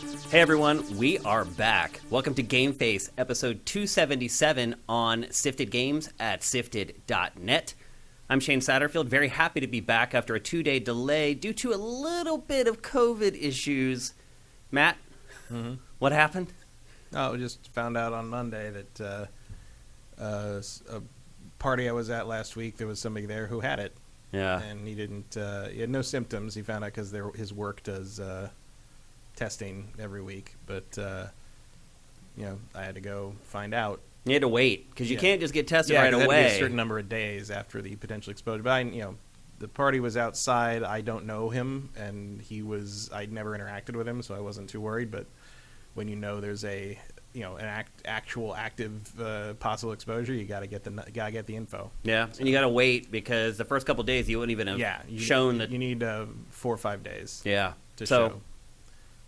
Hey everyone, we are back. Welcome to GameFace, episode 277 on Sifted Games at sifted.net. I'm Shane Satterfield, very happy to be back after a 2-day delay due to a little bit of COVID issues. Matt, what happened? Oh, just found out on Monday that a party I was at last week, there was somebody there who had it. Yeah. And he didn't, he had no symptoms. He found out because his work does testing every week. But, I had to go find out. You had to wait, because you can't just get tested right away. away. Yeah, a certain number of days after the potential exposure. But, the party was outside. I don't know him, and I'd never interacted with him, so I wasn't too worried. But when there's an actual active possible exposure, you got to get the info. Yeah, and you got to wait because the first couple of days you wouldn't even have shown that. You need 4 or 5 days. Yeah, to show.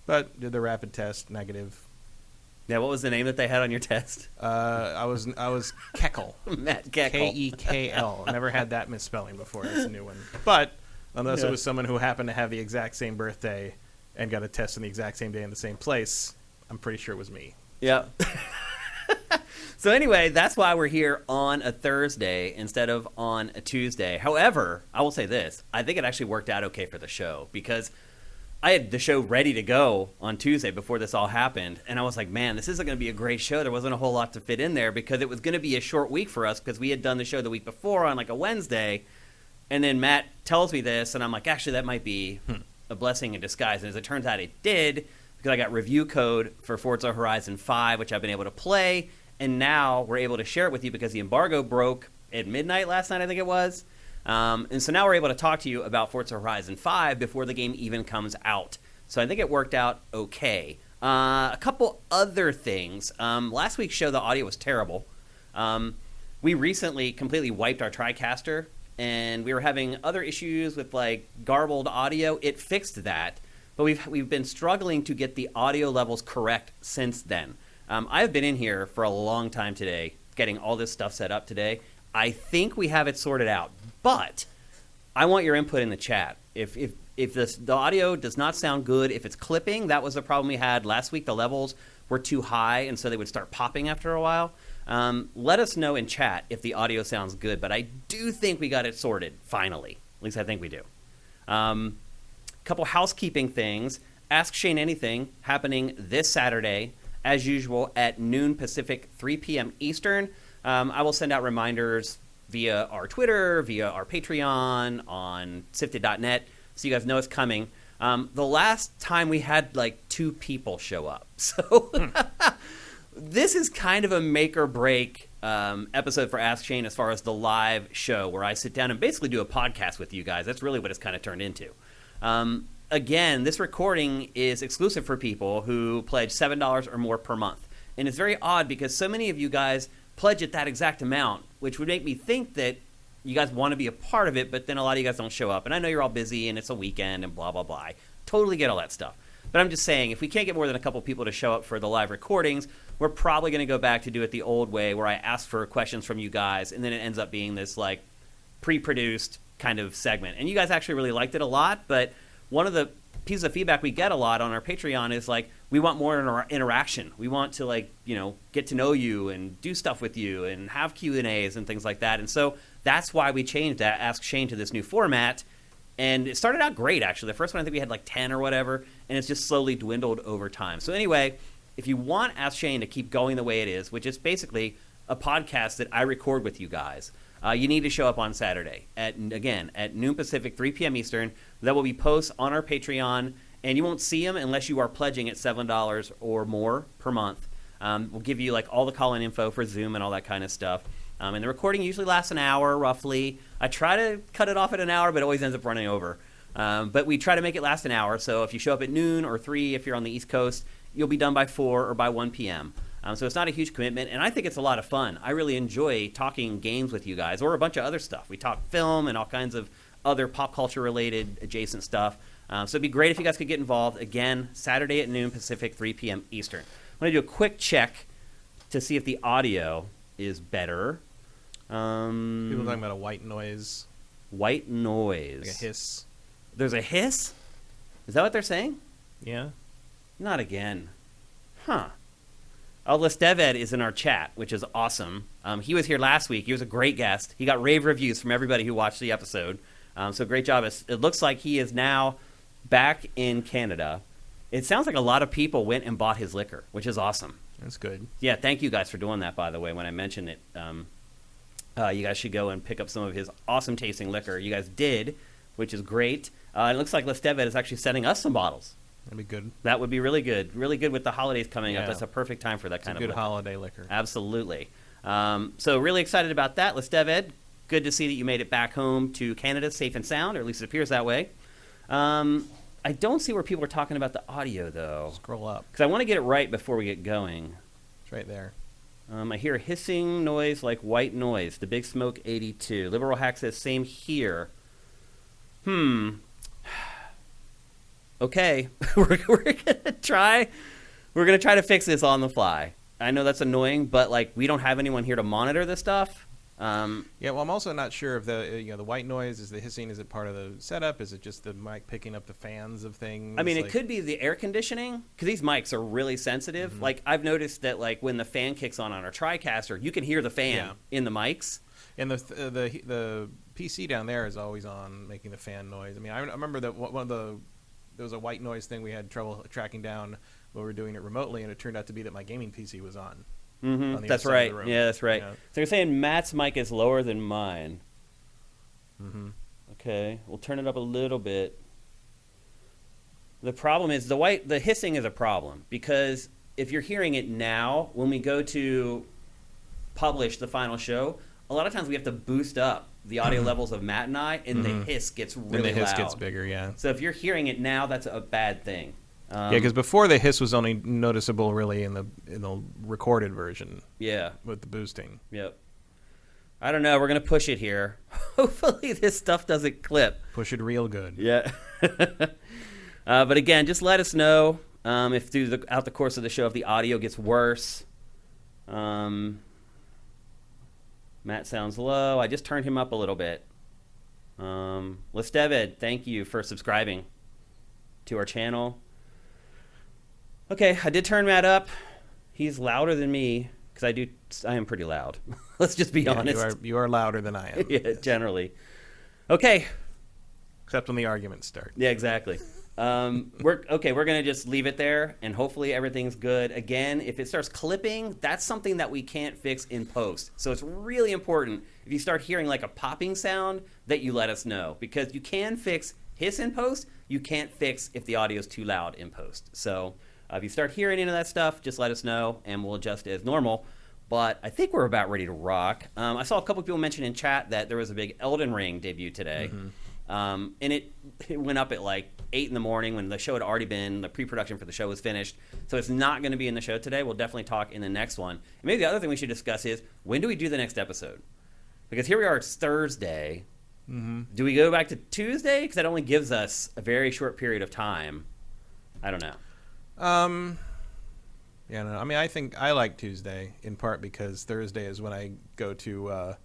But did the rapid test, negative. Yeah, what was the name that they had on your test? I was Kekel. Matt Kekel. Kekel. Never had that misspelling before. That's a new one. But unless it was someone who happened to have the exact same birthday and got a test on the exact same day in the same place, I'm pretty sure it was me. Yeah. So anyway, that's why we're here on a Thursday instead of on a Tuesday. However, I will say this. I think it actually worked out okay for the show because I had the show ready to go on Tuesday before this all happened. And I was like, man, this isn't going to be a great show. There wasn't a whole lot to fit in there because it was going to be a short week for us because we had done the show the week before on like a Wednesday. And then Matt tells me this, and I'm like, actually, that might be a blessing in disguise. And as it turns out, it did because I got review code for Forza Horizon 5, which I've been able to play. And now we're able to share it with you because the embargo broke at midnight last night, I think it was. And so now we're able to talk to you about Forza Horizon 5 before the game even comes out. So I think it worked out okay. A couple other things. Last week's show, the audio was terrible. We recently completely wiped our TriCaster, and we were having other issues with like garbled audio. It fixed that, but we've been struggling to get the audio levels correct since then. I've been in here for a long time today, getting all this stuff set up today. I think we have it sorted out. But I want your input in the chat. If the audio does not sound good, if it's clipping, that was the problem we had last week. The levels were too high, and so they would start popping after a while. Let us know in chat if the audio sounds good. But I do think we got it sorted, finally. At least I think we do. Couple housekeeping things. Ask Shane Anything, happening this Saturday, as usual, at noon Pacific, 3 p.m. Eastern. I will send out reminders via our Twitter, via our Patreon, on sifted.net, so you guys know it's coming. The last time we had like 2 people show up. So this is kind of a make or break episode for Ask Shane as far as the live show where I sit down and basically do a podcast with you guys. That's really what it's kind of turned into. Again, this recording is exclusive for people who pledge $7 or more per month. And it's very odd because so many of you guys pledge at that exact amount, which would make me think that you guys want to be a part of it, but then a lot of you guys don't show up. And I know you're all busy and it's a weekend and blah, blah, blah. I totally get all that stuff. But I'm just saying, if we can't get more than a couple people to show up for the live recordings, we're probably going to go back to do it the old way where I ask for questions from you guys, and then it ends up being this like pre-produced kind of segment. And you guys actually really liked it a lot, but one of the pieces of feedback we get a lot on our Patreon is like, we want more interaction. We want to get to know you and do stuff with you and have Q&As and things like that. And so that's why we changed that Ask Shane to this new format. And it started out great, actually. The first one, I think we had like 10 or whatever, and it's just slowly dwindled over time. So anyway, if you want Ask Shane to keep going the way it is, which is basically a podcast that I record with you guys, you need to show up on Saturday at noon Pacific, 3 p.m. Eastern. There will be posts on our Patreon, and you won't see them unless you are pledging at $7 or more per month. We'll give you like all the call-in info for Zoom and all that kind of stuff. And the recording usually lasts an hour, roughly. I try to cut it off at an hour, but it always ends up running over. But we try to make it last an hour. So if you show up at noon or 3, if you're on the East Coast, you'll be done by 4 or by 1 p.m. So it's not a huge commitment, and I think it's a lot of fun. I really enjoy talking games with you guys, or a bunch of other stuff. We talk film and all kinds of other pop culture-related adjacent stuff. So it'd be great if you guys could get involved. Again, Saturday at noon Pacific, 3 p.m. Eastern. I'm going to do a quick check to see if the audio is better. People are talking about a white noise. White noise. Like a hiss. There's a hiss? Is that what they're saying? Yeah. Not again. Huh. Oh, Lesteved is in our chat, which is awesome. He was here last week. He was a great guest. He got rave reviews from everybody who watched the episode. So great job. It looks like he is now back in Canada. It sounds like a lot of people went and bought his liquor, which is awesome. That's good. Yeah, thank you guys for doing that, by the way, when I mentioned it. You guys should go and pick up some of his awesome tasting liquor. You guys did, which is great. It looks like Lesteved is actually sending us some bottles. That'd be good. That would be really good. Really good with the holidays coming up. That's a perfect time for that kind of liquor. Good holiday liquor. Absolutely. So really excited about that. Lesteved, good to see that you made it back home to Canada safe and sound, or at least it appears that way. I don't see where people are talking about the audio, though. Scroll up. Because I want to get it right before we get going. It's right there. I hear a hissing noise like white noise. The Big Smoke 82. Liberal Hack says same here. Okay, we're gonna try. We're gonna try to fix this on the fly. I know that's annoying, but like we don't have anyone here to monitor this stuff. Yeah, well, I'm also not sure if the white noise is the hissing. Is it part of the setup? Is it just the mic picking up the fans of things? I mean, it could be the air conditioning because these mics are really sensitive. Mm-hmm. Like I've noticed that like when the fan kicks on our TriCaster, you can hear the fan in the mics. And the PC down there is always on, making the fan noise. I mean, I remember that there was a white noise thing we had trouble tracking down when we were doing it remotely, and it turned out to be that my gaming PC was on. Mm-hmm. That's right. Yeah, that's right. So you're saying Matt's mic is lower than mine. Mm-hmm. Okay, we'll turn it up a little bit. The problem is the hissing is a problem because if you're hearing it now, when we go to publish the final show, a lot of times we have to boost up the audio levels of Matt and I, and the hiss gets really loud. And the hiss gets bigger, yeah. So if you're hearing it now, that's a bad thing. Yeah, because before the hiss was only noticeable really in the recorded version. Yeah. With the boosting. Yep. I don't know. We're going to push it here. Hopefully this stuff doesn't clip. Push it real good. Yeah. But again, just let us know if throughout the course of the show if the audio gets worse. Matt sounds low. I just turned him up a little bit. Lesteved, thank you for subscribing to our channel. Okay, I did turn Matt up. He's louder than me because I am pretty loud. Let's just be honest. You are louder than I am. Yeah, generally. Okay. Except when the arguments start. Yeah, exactly. We're going to just leave it there, and hopefully everything's good. Again, if it starts clipping, that's something that we can't fix in post. So it's really important if you start hearing like a popping sound that you let us know, because you can fix hiss in post. You can't fix if the audio is too loud in post. So if you start hearing any of that stuff, just let us know, and we'll adjust it as normal. But I think we're about ready to rock. I saw a couple people mention in chat that there was a big Elden Ring debut today. Mm-hmm. And it went up at like 8 in the morning when the show had already been, the pre-production for the show was finished. So it's not going to be in the show today. We'll definitely talk in the next one. And maybe the other thing we should discuss is, when do we do the next episode? Because here we are, it's Thursday. Mm-hmm. Do we go back to Tuesday? Because that only gives us a very short period of time. I don't know. Yeah, no, I mean, I think I like Tuesday in part because Thursday is when I go to,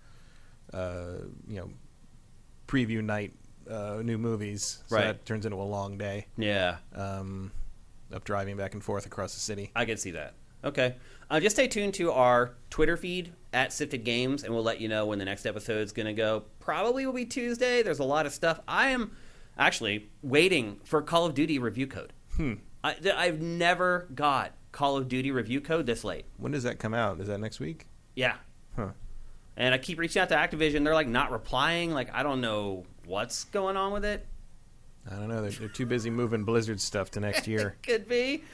preview night, new movies. So that turns into a long day. Yeah. Of driving back and forth across the city. I can see that. Okay. Just stay tuned to our Twitter feed at Sifted Games, and we'll let you know when the next episode is going to go. Probably will be Tuesday. There's a lot of stuff. I am actually waiting for Call of Duty review code. I've never got Call of Duty review code this late. When does that come out? Is that next week? Yeah. Huh. And I keep reaching out to Activision. They're like not replying. Like, I don't know what's going on with it. I don't know. They're too busy moving Blizzard stuff to next year. Could be.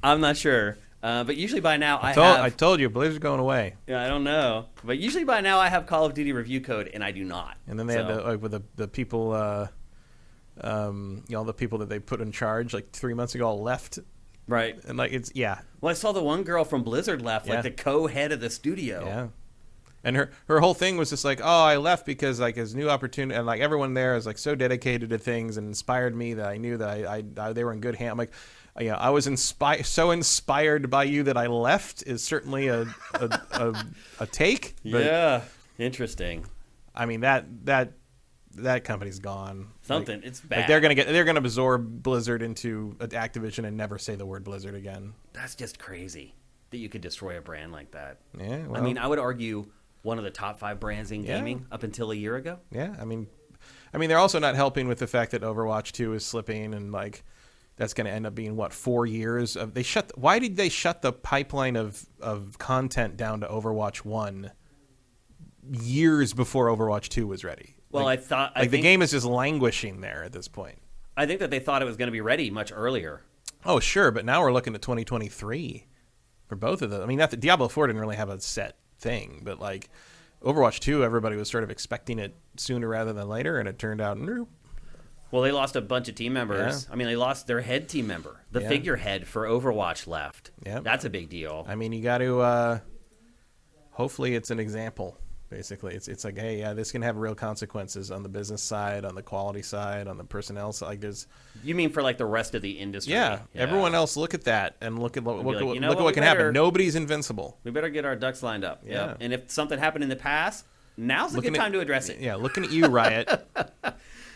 I'm not sure. But usually by now I told you, Blizzard's going away. Yeah, I don't know. But usually by now I have Call of Duty review code, and I do not. And then they had with the people, the people that they put in charge like 3 months ago all left. Right. And like Well, I saw the one girl from Blizzard left, like the co-head of the studio. Yeah. And her whole thing was just like, oh, I left because like his new opportunity, and like everyone there is like so dedicated to things and inspired me that I knew that they were in good hands. I'm like, I was inspired by you that I left is certainly a take. But, yeah, interesting. I mean that that company's gone. Something. It's bad. Like they're gonna absorb Blizzard into Activision and never say the word Blizzard again. That's just crazy that you could destroy a brand like that. Yeah. Well, I mean, I would argue one of the top 5 brands in gaming up until a year ago. Yeah. I mean, they're also not helping with the fact that Overwatch 2 is slipping, and like that's going to end up being 4 years of why did they shut the pipeline of content down to Overwatch 1 years before Overwatch 2 was ready? Well, I think the game is just languishing there at this point. I think that they thought it was going to be ready much earlier. Oh, sure, but now we're looking at 2023 for both of them. I mean, Diablo 4 didn't really have a set thing, but like Overwatch 2, everybody was sort of expecting it sooner rather than later, and it turned out nope. Well, they lost a bunch of team members. Yeah. I mean, they lost their head team member. The figurehead for Overwatch left. Yeah. That's a big deal. I mean, you got to hopefully it's an example. Basically, it's like, hey, yeah, this can have real consequences on the business side, on the quality side, on the personnel side. Like, there's. You mean for like the rest of the industry? Yeah. Everyone else look at that and look at what can better, happen. Nobody's invincible. We better get our ducks lined up. Yeah. Yep. And if something happened in the past, now's a good time to address it. Yeah, looking at you, Riot.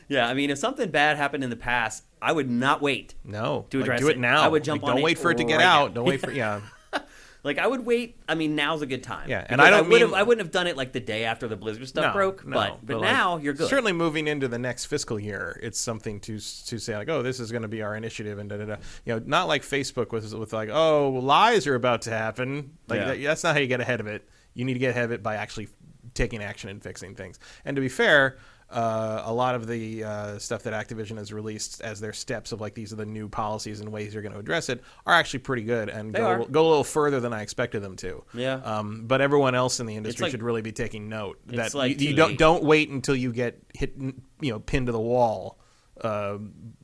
Yeah, I mean, if something bad happened in the past, I would not wait. No, to address do it now. I would jump on it. Don't wait for it to get out. Don't wait for Like, I would wait. I mean, now's a good time. Yeah, and I wouldn't have done it like the day after the Blizzard stuff broke. But now you're good. Certainly, moving into the next fiscal year, it's something to say like, oh, this is going to be our initiative, and da da da. You know, not like Facebook with like, oh, lies are about to happen. Like that's not how you get ahead of it. You need to get ahead of it by actually taking action and fixing things. And to be fair, a lot of the stuff that Activision has released as their steps of like these are the new policies and ways you're going to address it are actually pretty good and go a little further than I expected them to. Yeah. But everyone else in the industry should really be taking note that like you don't wait until you get hit, pinned to the wall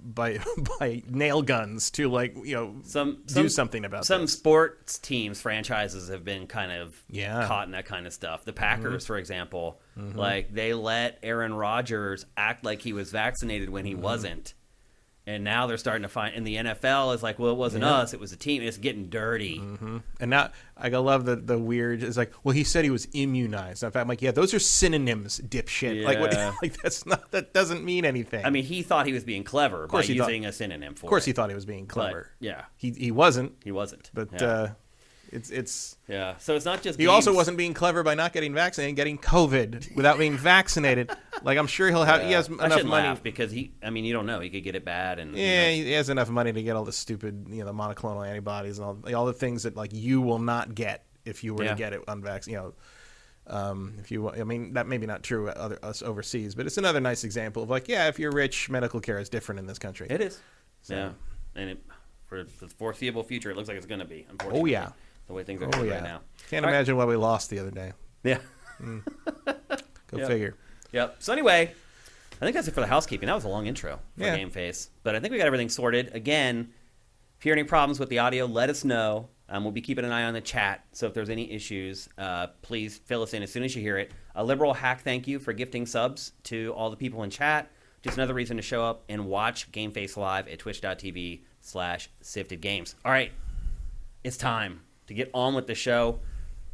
by nail guns to do something about some this. Sports teams franchises have been kind of caught in that kind of stuff. The Packers, for example, like they let Aaron Rodgers act like he was vaccinated when he wasn't. And now they're starting to find in the NFL is like, well, it wasn't us, it was the team. It's getting dirty. And now I love the weird. It's like, well, he said he was immunized. In fact, I'm like, yeah, those are synonyms, dipshit. Yeah. Like that doesn't mean anything. I mean, he thought he was being clever by using a synonym for it. Of course, he thought he was being clever. But, yeah, he wasn't. He wasn't. But it's So it's not just. He also wasn't being clever by not getting vaccinated, getting COVID without being vaccinated. Like I'm sure he has enough money because you don't know, he could get it bad and he has enough money to get all the stupid the monoclonal antibodies and all the things that like you will not get if you were to get it unvaccinated. That may be not true us overseas, but it's another nice example of like if you're rich, medical care is different in this country. It is. So. And for the foreseeable future, it looks like it's going to be. Unfortunately. Oh yeah. The way things are going right now. Can't imagine why we lost the other day. Yeah. Go figure. Yep. So anyway, I think that's it for the housekeeping. That was a long intro for GameFace. But I think we got everything sorted. Again, if you hear any problems with the audio, let us know. We'll be keeping an eye on the chat. So if there's any issues, please fill us in as soon as you hear it. A liberal hack thank you for gifting subs to all the people in chat. Just another reason to show up and watch GameFace live at twitch.tv/SiftedGames. All right. It's time to get on with the show.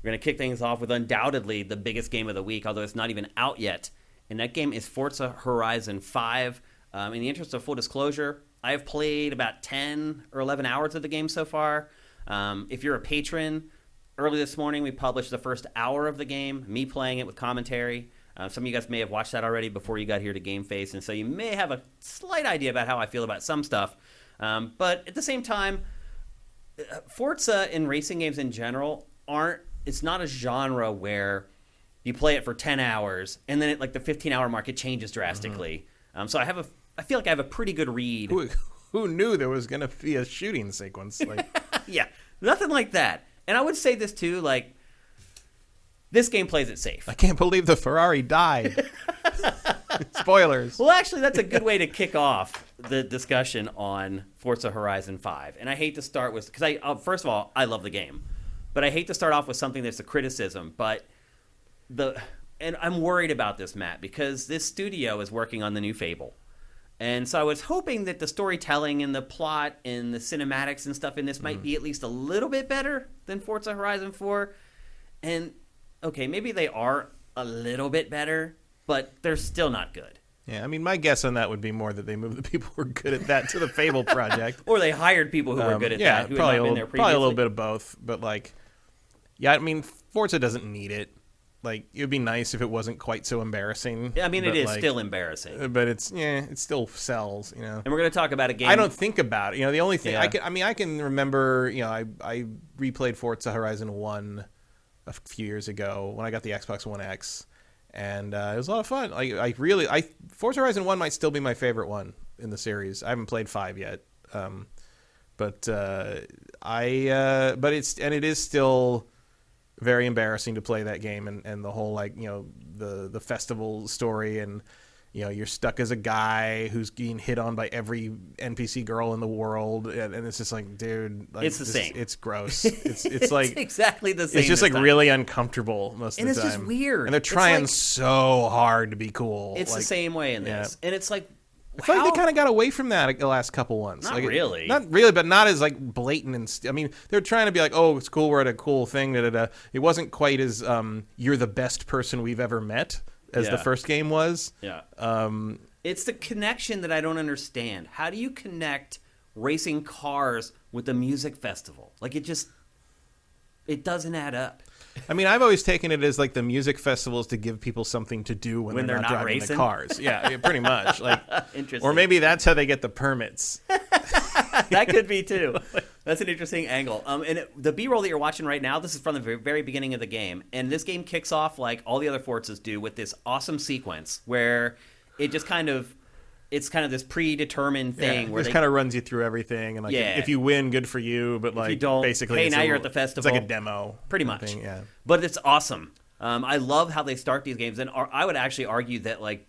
We're going to kick things off with undoubtedly the biggest game of the week, although it's not even out yet. And that game is Forza Horizon 5. In the interest of full disclosure, I have played about 10 or 11 hours of the game so far. If you're a patron, early this morning we published the first hour of the game, me playing it with commentary. Some of you guys may have watched that already before you got here to GameFace, and so you may have a slight idea about how I feel about some stuff. But at the same time, Forza and racing games in general it's not a genre where you play it for 10 hours and then at like the 15-hour mark it changes drastically. So I feel like I have a pretty good read. Who knew there was going to be a shooting sequence? Like yeah, nothing like that. And I would say this too, like this game plays it safe. I can't believe the Ferrari died. Spoilers. Well, actually, that's a good way to kick off the discussion on Forza Horizon 5. And I hate to start with, because first of all, I love the game. But I hate to start off with something that's a criticism. And I'm worried about this, Matt, because this studio is working on the new Fable. And so I was hoping that the storytelling and the plot and the cinematics and stuff in this might be at least a little bit better than Forza Horizon 4. And, okay, maybe they are a little bit better, but they're still not good. Yeah, I mean, my guess on that would be more that they moved the people who were good at that to the Fable project. Or they hired people who were good at that, who had not been there previously. Probably a little bit of both. But, like, yeah, I mean, Forza doesn't need it. Like, it would be nice if it wasn't quite so embarrassing. Yeah, I mean, it is still embarrassing. But it still sells, you know. And we're going to talk about a game. I don't think about it. You know, the only thing, I can remember, you know, I replayed Forza Horizon 1 a few years ago when I got the Xbox One X. And it was a lot of fun. Forza Horizon 1 might still be my favorite one in the series. I haven't played 5 yet. But it is still very embarrassing to play that game, and the whole, like, you know, the festival story, and, you know, you're stuck as a guy who's being hit on by every NPC girl in the world, and it's just like, dude, like, it's the same. It's gross. It's like exactly the same. It's just like really uncomfortable most of the time. And it's just weird. And they're trying so hard to be cool. It's the same way in this, and it's like, I feel like they kind of got away from that the last couple ones. Not like, really. Not really, but not as, like, blatant. And I mean, they're trying to be like, oh, it's cool, we're at a cool thing. Da, da, da. It wasn't quite as you're the best person we've ever met as the first game was. Yeah. It's the connection that I don't understand. How do you connect racing cars with a music festival? Like, it doesn't add up. I mean, I've always taken it as, like, the music festivals to give people something to do when they're not driving racing? the cars. Yeah, pretty much. Like, interesting. Or maybe that's how they get the permits. That could be too. That's an interesting angle. The B-roll that you're watching right now, this is from the very beginning of the game, and this game kicks off like all the other Forzas do with this awesome sequence where it just it's kind of this predetermined thing where it kind of runs you through everything, and like if you win, good for you. But like, if you don't, basically, hey, now you're at the festival. It's like a demo, pretty much. Thing, yeah. But it's awesome. I love how they start these games, and I would actually argue that like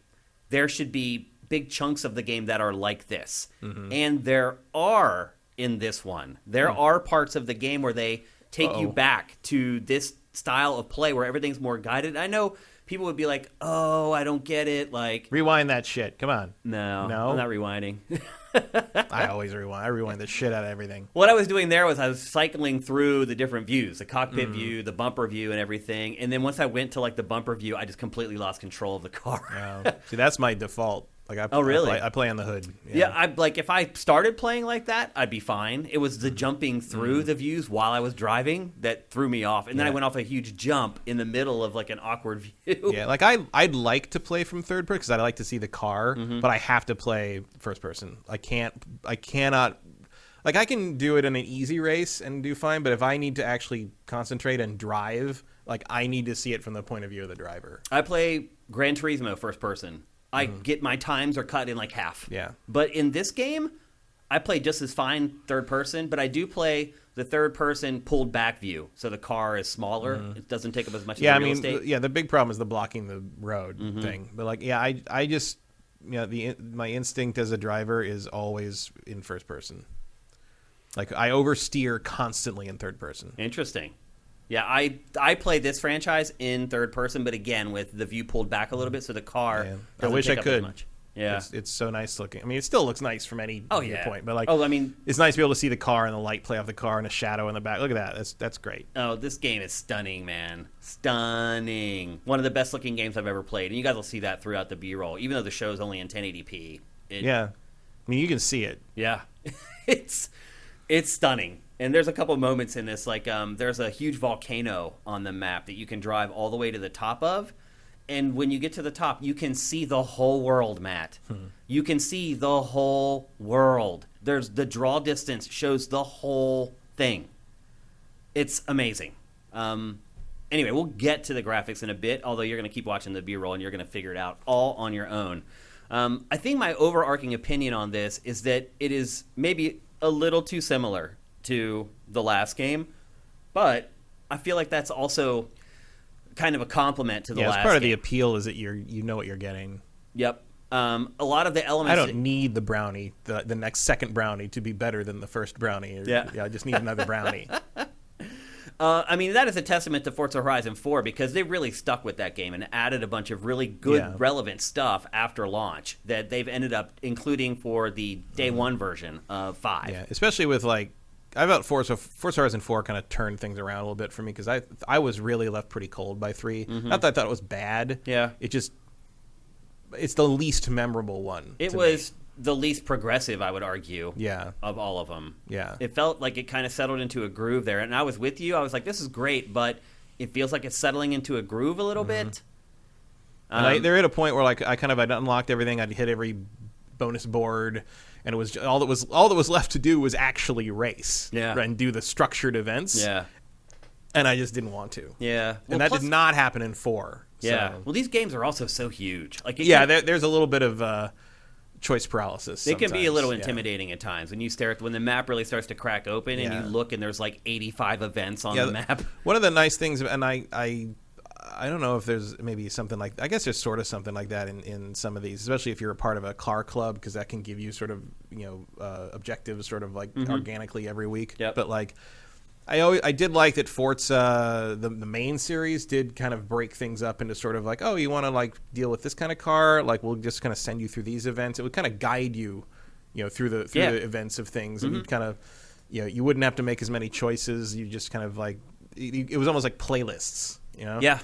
there should be big chunks of the game that are like this, and there are in this one. There are parts of the game where they take you back to this style of play where everything's more guided. I know people would be like, oh, I don't get it. Like, rewind that shit. Come on. No, I'm not rewinding. I always rewind. I rewind the shit out of everything. What I was doing there was I was cycling through the different views, the cockpit view, the bumper view, and everything. And then once I went to like the bumper view, I just completely lost control of the car. See, that's my default. Like, really? I play on the hood. Yeah, if I started playing like that, I'd be fine. It was the jumping through the views while I was driving that threw me off, and then I went off a huge jump in the middle of like an awkward view. Yeah, like I'd like to play from third person because I'd like to see the car, but I have to play first person. I cannot. Like, I can do it in an easy race and do fine, but if I need to actually concentrate and drive, like, I need to see it from the point of view of the driver. I play Gran Turismo first person. I get my times are cut in like half. Yeah. But in this game, I play just as fine third person, but I do play the third person pulled back view. So the car is smaller. It doesn't take up as much of the real estate. The big problem is the blocking the road thing. But like, I just, my instinct as a driver is always in first person. Like, I oversteer constantly in third person. Interesting. Yeah, I play this franchise in third person, but again with the view pulled back a little bit, so the car doesn't I wish take I up could. as much. Yeah, it's so nice looking. I mean, it still looks nice from any point, but like, it's nice to be able to see the car and the light play off the car and a shadow in the back. Look at that. That's great. Oh, this game is stunning, man. Stunning. One of the best looking games I've ever played, and you guys will see that throughout the B-roll, even though the show is only in 1080p. I mean, you can see it. Yeah, it's stunning. And there's a couple moments in this, like there's a huge volcano on the map that you can drive all the way to the top of. And when you get to the top, you can see the whole world, Matt. You can see the whole world. There's the draw distance shows the whole thing. It's amazing. Anyway, we'll get to the graphics in a bit, although you're going to keep watching the B-roll and you're going to figure it out all on your own. I think my overarching opinion on this is that it is maybe a little too similar to the last game, but I feel like that's also kind of a compliment to the last game. Yeah, part of the appeal is that you know what you're getting. Yep. A lot of the elements... I don't need the brownie, the next second brownie, to be better than the first brownie. I just need another brownie. I mean, that is a testament to Forza Horizon 4 because they really stuck with that game and added a bunch of really good, relevant stuff after launch that they've ended up including for the day one version of 5. Yeah, especially with like... I felt Forza Horizon 4 kind of turned things around a little bit for me because I was really left pretty cold by 3. Not that I thought it was bad. Yeah. It just... it's the least memorable one. It was the least progressive, I would argue. Yeah. Of all of them. Yeah. It felt like it kind of settled into a groove there, and I was with you. I was like, this is great, but it feels like it's settling into a groove a little bit. And they're at a point where like I'd unlocked everything. I'd hit every bonus board, and it was all that was left to do was actually race. Yeah. And do the structured events. Yeah. And I just didn't want to. Yeah. And that did not happen in 4. Yeah. So. Well, these games are also so huge. Like there's a little bit of choice paralysis. It can be a little intimidating at times when you stare at when the map really starts to crack open and you look and there's like 85 events on the map. One of the nice things, and I don't know if there's maybe something like, I guess there's sort of something like that in some of these, especially if you're a part of a car club, because that can give you sort of objectives sort of like organically every week. Yep. But like I did like that Forza, the main series, did kind of break things up into sort of like, oh, you want to like deal with this kind of car, like we'll just kind of send you through these events. It would kind of guide you, through the events of things, and you'd kind of, you wouldn't have to make as many choices. You just kind of like, it was almost like playlists, Yeah,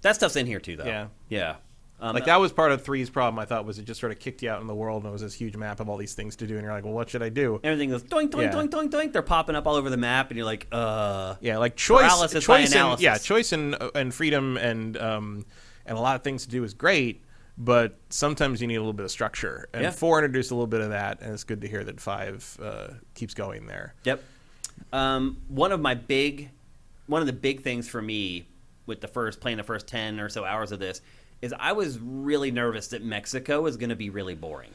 that stuff's in here too, though. Yeah. Like that was part of 3's problem, I thought, was it just sort of kicked you out in the world, and it was this huge map of all these things to do, and you're like, well, what should I do? Everything goes doink, doink, doink, doink, doink. They're popping up all over the map, and you're like, like paralysis by analysis. Choice and freedom and a lot of things to do is great, but sometimes you need a little bit of structure. And 4 introduced a little bit of that, and it's good to hear that 5 keeps going there. Yep. One of the big things for me with playing the first 10 or so hours of this is I was really nervous that Mexico was going to be really boring.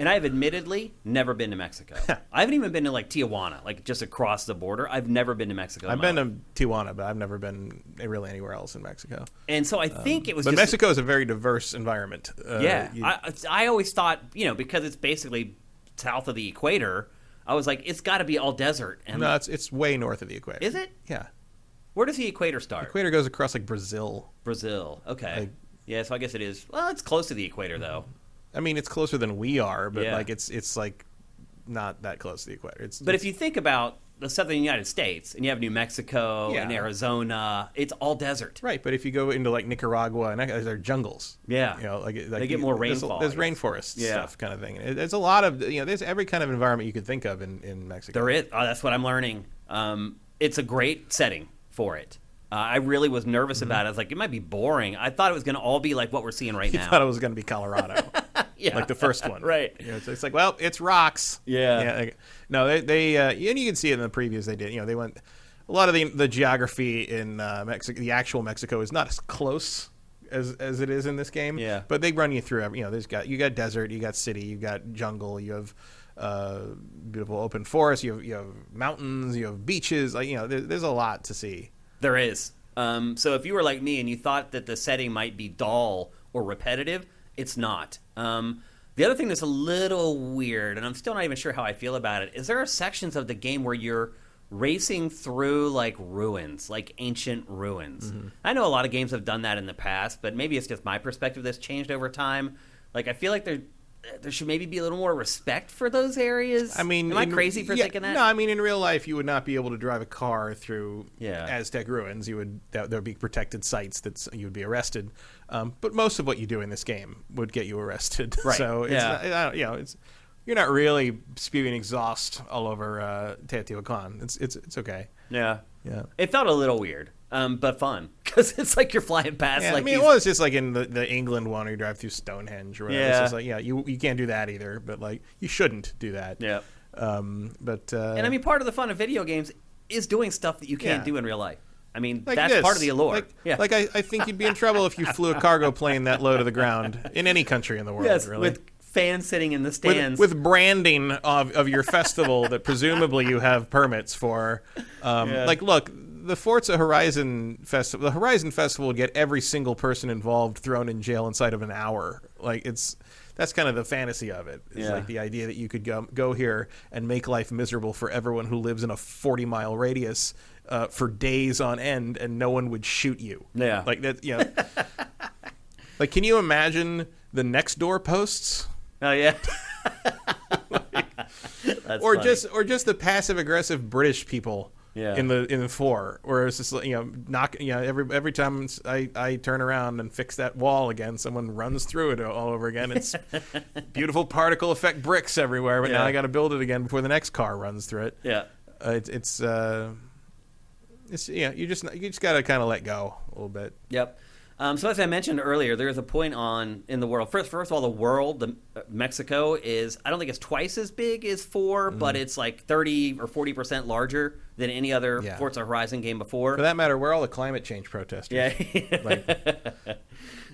And I have admittedly never been to Mexico. I haven't even been to like Tijuana, like just across the border. I've never been to Mexico. I've been to Tijuana, but I've never been really anywhere else in Mexico. And so I think it was But Mexico is a very diverse environment. I always thought, because it's basically south of the equator, I was like, it's got to be all desert. And no, it's way north of the equator. Is it? Yeah. Where does the equator start? The equator goes across like Brazil. Okay. Yeah, so I guess it is. Well, it's close to the equator, though. I mean, it's closer than we are, but like it's like not that close to the equator. But if you think about the southern United States, and you have New Mexico and Arizona, it's all desert. Right, but if you go into like Nicaragua, and they're jungles. Yeah. They get more rainfall. There's rainforest stuff kind of thing. There's a lot of, there's every kind of environment you could think of in Mexico. There is. Oh, that's what I'm learning. It's a great setting for it. I really was nervous about it. I was like, it might be boring. I thought it was going to all be like what we're seeing right now. I thought it was going to be Colorado. Like the first one. Right. It's like, well, it's rocks. Yeah. No, they and you can see it in the previews they did. They went, a lot of the geography in Mexico, the actual Mexico, is not as close as it is in this game. Yeah. But they run you through every, you got desert, you got city, you got jungle, you have beautiful open forest, you have mountains, you have beaches. There's a lot to see. There is. So if you were like me and you thought that the setting might be dull or repetitive, it's not. The other thing that's a little weird, and I'm still not even sure how I feel about it, is there are sections of the game where you're racing through like ruins, like ancient ruins. Mm-hmm. I know a lot of games have done that in the past, but maybe it's just my perspective that's changed over time. Like I feel like there should maybe be a little more respect for those areas. I mean, am I crazy for thinking that? No, I mean, in real life, you would not be able to drive a car through Yeah. Aztec ruins. There would be protected sites that you would be arrested. But most of what you do in this game would get you arrested. Right. So it's you're not really spewing exhaust all over Teotihuacan. It's okay. Yeah. Yeah. It felt a little weird, but fun because it's like you're flying past. Yeah, like I mean, it was just like in the England one where you drive through Stonehenge or whatever. Yeah. It's just like, you can't do that either, but like you shouldn't do that. Yeah. And I mean, part of the fun of video games is doing stuff that you can't do in real life. I mean, like that's part of the allure. I think you'd be in trouble if you flew a cargo plane that low to the ground in any country in the world. Yes, really. with fans sitting in the stands. With branding of your festival that presumably you have permits for. Like, look, the Forza Horizon Festival, the Horizon Festival would get every single person involved thrown in jail inside of an hour. Like, that's kind of the fantasy of it. It's like the idea that you could go here and make life miserable for everyone who lives in a 40-mile radius for days on end, and no one would shoot you. Yeah. Like that. Like, can you imagine the next door posts? Oh yeah. Or just the passive aggressive British people Yeah. in the 4, where it's just every time I turn around and fix that wall again, someone runs through it all over again. It's beautiful particle effect bricks everywhere, but now I got to build it again before the next car runs through it. Yeah. It's you just got to kind of let go a little bit. Yep. So as I mentioned earlier, there's a point in the world. First of all, the world, Mexico is, I don't think it's twice as big as 4, but it's like 30 or 40% larger than any other Forza Horizon game before. For that matter, where are all the climate change protesters? Yeah.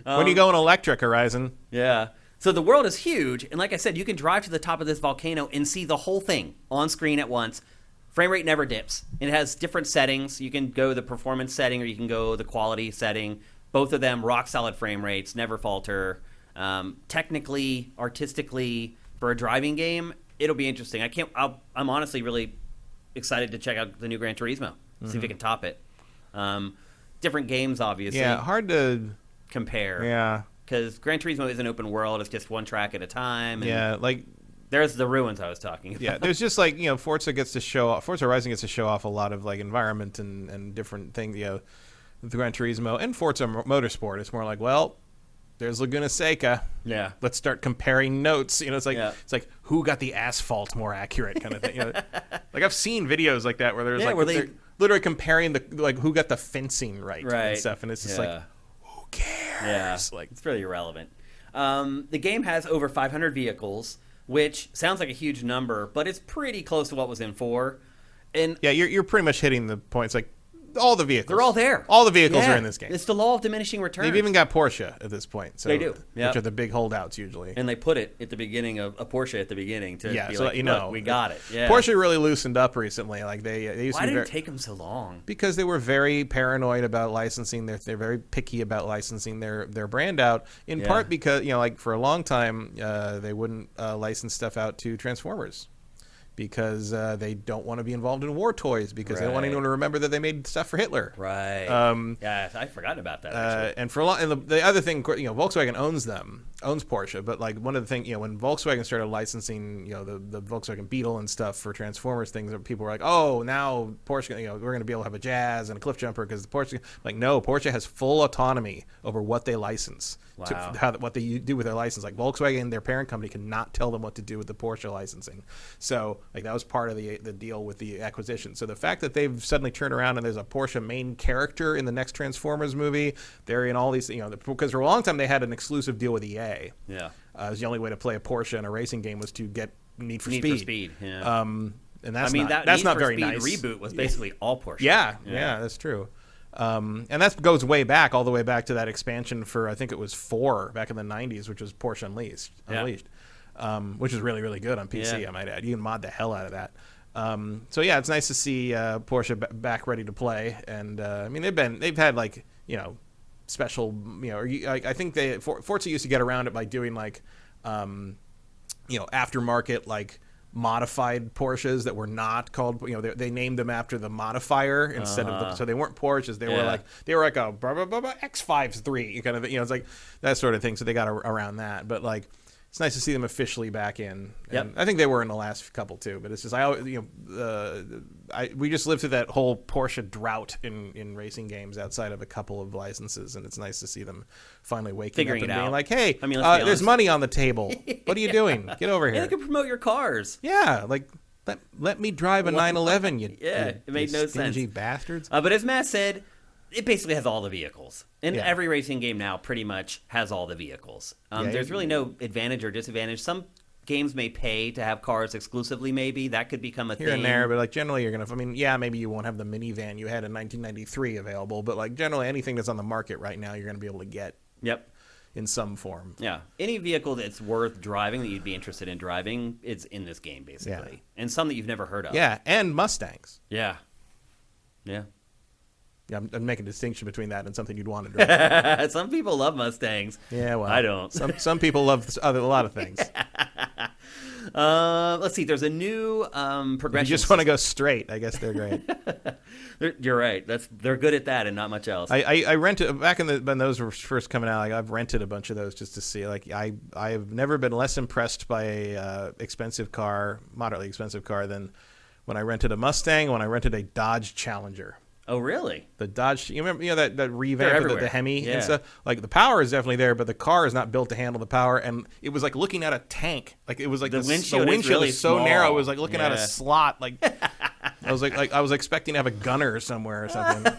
When you go in electric, Horizon? Yeah. So the world is huge, and like I said, you can drive to the top of this volcano and see the whole thing on screen at once. Frame rate never dips. It has different settings. You can go the performance setting or you can go the quality setting. Both of them rock solid frame rates, never falter. Technically, artistically, for a driving game, it'll be interesting. I'm honestly really excited to check out the new Gran Turismo. See if it can top it. Different games, obviously. Yeah, hard to compare. Yeah, because Gran Turismo is an open world. It's just one track at a time. And yeah, like there's the ruins I was talking about. Yeah, there's just like Forza Horizon gets to show off a lot of like environment and different things. The Gran Turismo and Forza Motorsport, it's more like, well, there's Laguna Seca. Yeah. Let's start comparing notes. It's like Yeah. it's like who got the asphalt more accurate kind of thing. Like I've seen videos like that where there's Yeah, where they- they're literally comparing who got the fencing right Right. and stuff, and it's just like, who cares? Yeah, Like it's really irrelevant. The game has over 500 vehicles, which sounds like a huge number, but it's pretty close to what was in 4. And yeah, you're pretty much hitting the points. Like all the vehicles, they're all there. All the vehicles Yeah. are in this game. It's the law of diminishing returns. They've even got Porsche at this point. So They do, yep. which are the big holdouts usually. And they put it at the beginning of a Porsche at the beginning to be so like, look, we got it. Yeah. Porsche really loosened up recently. Like they used Why to be did it take them so long? because they were very paranoid about licensing. They're very picky about licensing their brand out. In part because like for a long time they wouldn't license stuff out to Transformers. Because they don't want to be involved in war toys, because they don't want anyone to remember that they made stuff for Hitler. Right. Yeah, I forgot about that. And for a long, and the other thing, Volkswagen owns Porsche, but like one of the things, when Volkswagen started licensing, the Volkswagen Beetle and stuff for Transformers things, people were like, oh, now Porsche, we're going to be able to have a Jazz and a Cliff Jumper because the Porsche, like, no, Porsche has full autonomy over what they license. Wow. What they do with their license. Like Volkswagen, their parent company, cannot tell them what to do with the Porsche licensing. So like that was part of the deal with the acquisition. So the fact that they've suddenly turned around and there's a Porsche main character in the next Transformers movie, they're in all these, because for a long time they had an exclusive deal with EA. Yeah. It was the only way to play a Porsche in a racing game was to get Need for Speed. Need for Speed. Yeah. And that's that that's Need not for very Speed nice. Reboot was basically all Porsche. Yeah, that's true. And that goes way back, all the way back to that expansion for, I think it was 4 back in the 90s, which was Porsche Unleashed, which is really, really good on PC, I might add. You can mod the hell out of that. So yeah, it's nice to see Porsche back ready to play. And they've had like, special, I think Forza used to get around it by doing like, aftermarket, like, modified Porsches that were not called, they named them after the modifier instead of so they weren't Porsches. They were like a X53 kind of, it's like that sort of thing. So they got around that, but like it's nice to see them officially back in. And I think they were in the last couple too, but it's just we just lived through that whole Porsche drought in racing games outside of a couple of licenses, and it's nice to see them finally Figuring up and it being out. like, hey, let's be honest. there's money on the table. What are you doing? Get over here. Yeah, they can promote your cars. Yeah, like let me drive a 911. It made no sense. Stingy bastards. But as Matt said, it basically has all the vehicles. And Yeah. every racing game now pretty much has all the vehicles. There's really no advantage or disadvantage. Some games may pay to have cars exclusively, maybe. That could become a thing. Here and there, but like generally you're going to, maybe you won't have the minivan you had in 1993 available, but like generally anything that's on the market right now you're going to be able to get in some form. Yeah. Any vehicle that's worth driving, that you'd be interested in driving, is in this game, basically. Yeah. And some that you've never heard of. Yeah, and Mustangs. Yeah. Yeah. Yeah, I'm making a distinction between that and something you'd want to drive. Some people love Mustangs. Yeah, well, I don't. Some people love a lot of things. Let's see. There's a new progression. You just want to go straight. I guess they're great. You're right. They're good at that and not much else. I rented back when those were first coming out. Like, I've rented a bunch of those just to see. Like I have never been less impressed by a moderately expensive car than when I rented a Mustang, when I rented a Dodge Challenger. Oh, really? The Dodge, you remember, that revamp of the Hemi yeah. and stuff? Like, the power is definitely there, but the car is not built to handle the power, and it was like looking at a tank. Like, it was like the windshield is really so small. narrow, it was like looking at a slot. Like, I was expecting to have a gunner somewhere or something.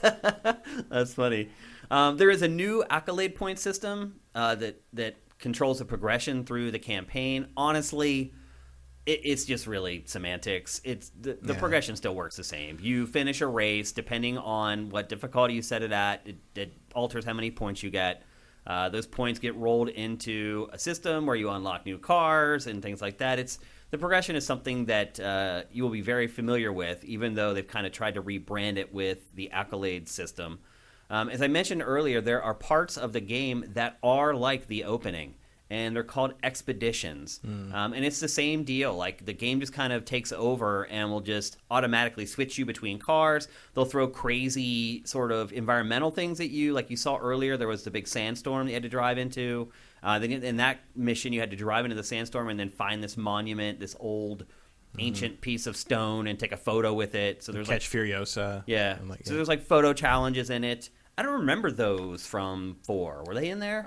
That's funny. There is a new accolade point system that controls the progression through the campaign. Honestly, it's just really semantics. It's the progression still works the same. You finish a race, depending on what difficulty you set it at, it alters how many points you get. Those points get rolled into a system where you unlock new cars and things like that. The progression is something that you will be very familiar with, even though they've kind of tried to rebrand it with the accolade system. As I mentioned earlier, there are parts of the game that are like the opening, and they're called expeditions. And it's the same deal. Like, the game just kind of takes over and will just automatically switch you between cars. They'll throw crazy sort of environmental things at you. Like you saw earlier, there was the big sandstorm that you had to drive into. Then in that mission, you had to drive into the sandstorm and then find this monument, this old ancient piece of stone, and take a photo with it. So there's Catch Furiosa. Yeah. So there's like photo challenges in it. I don't remember those from 4. Were they in there?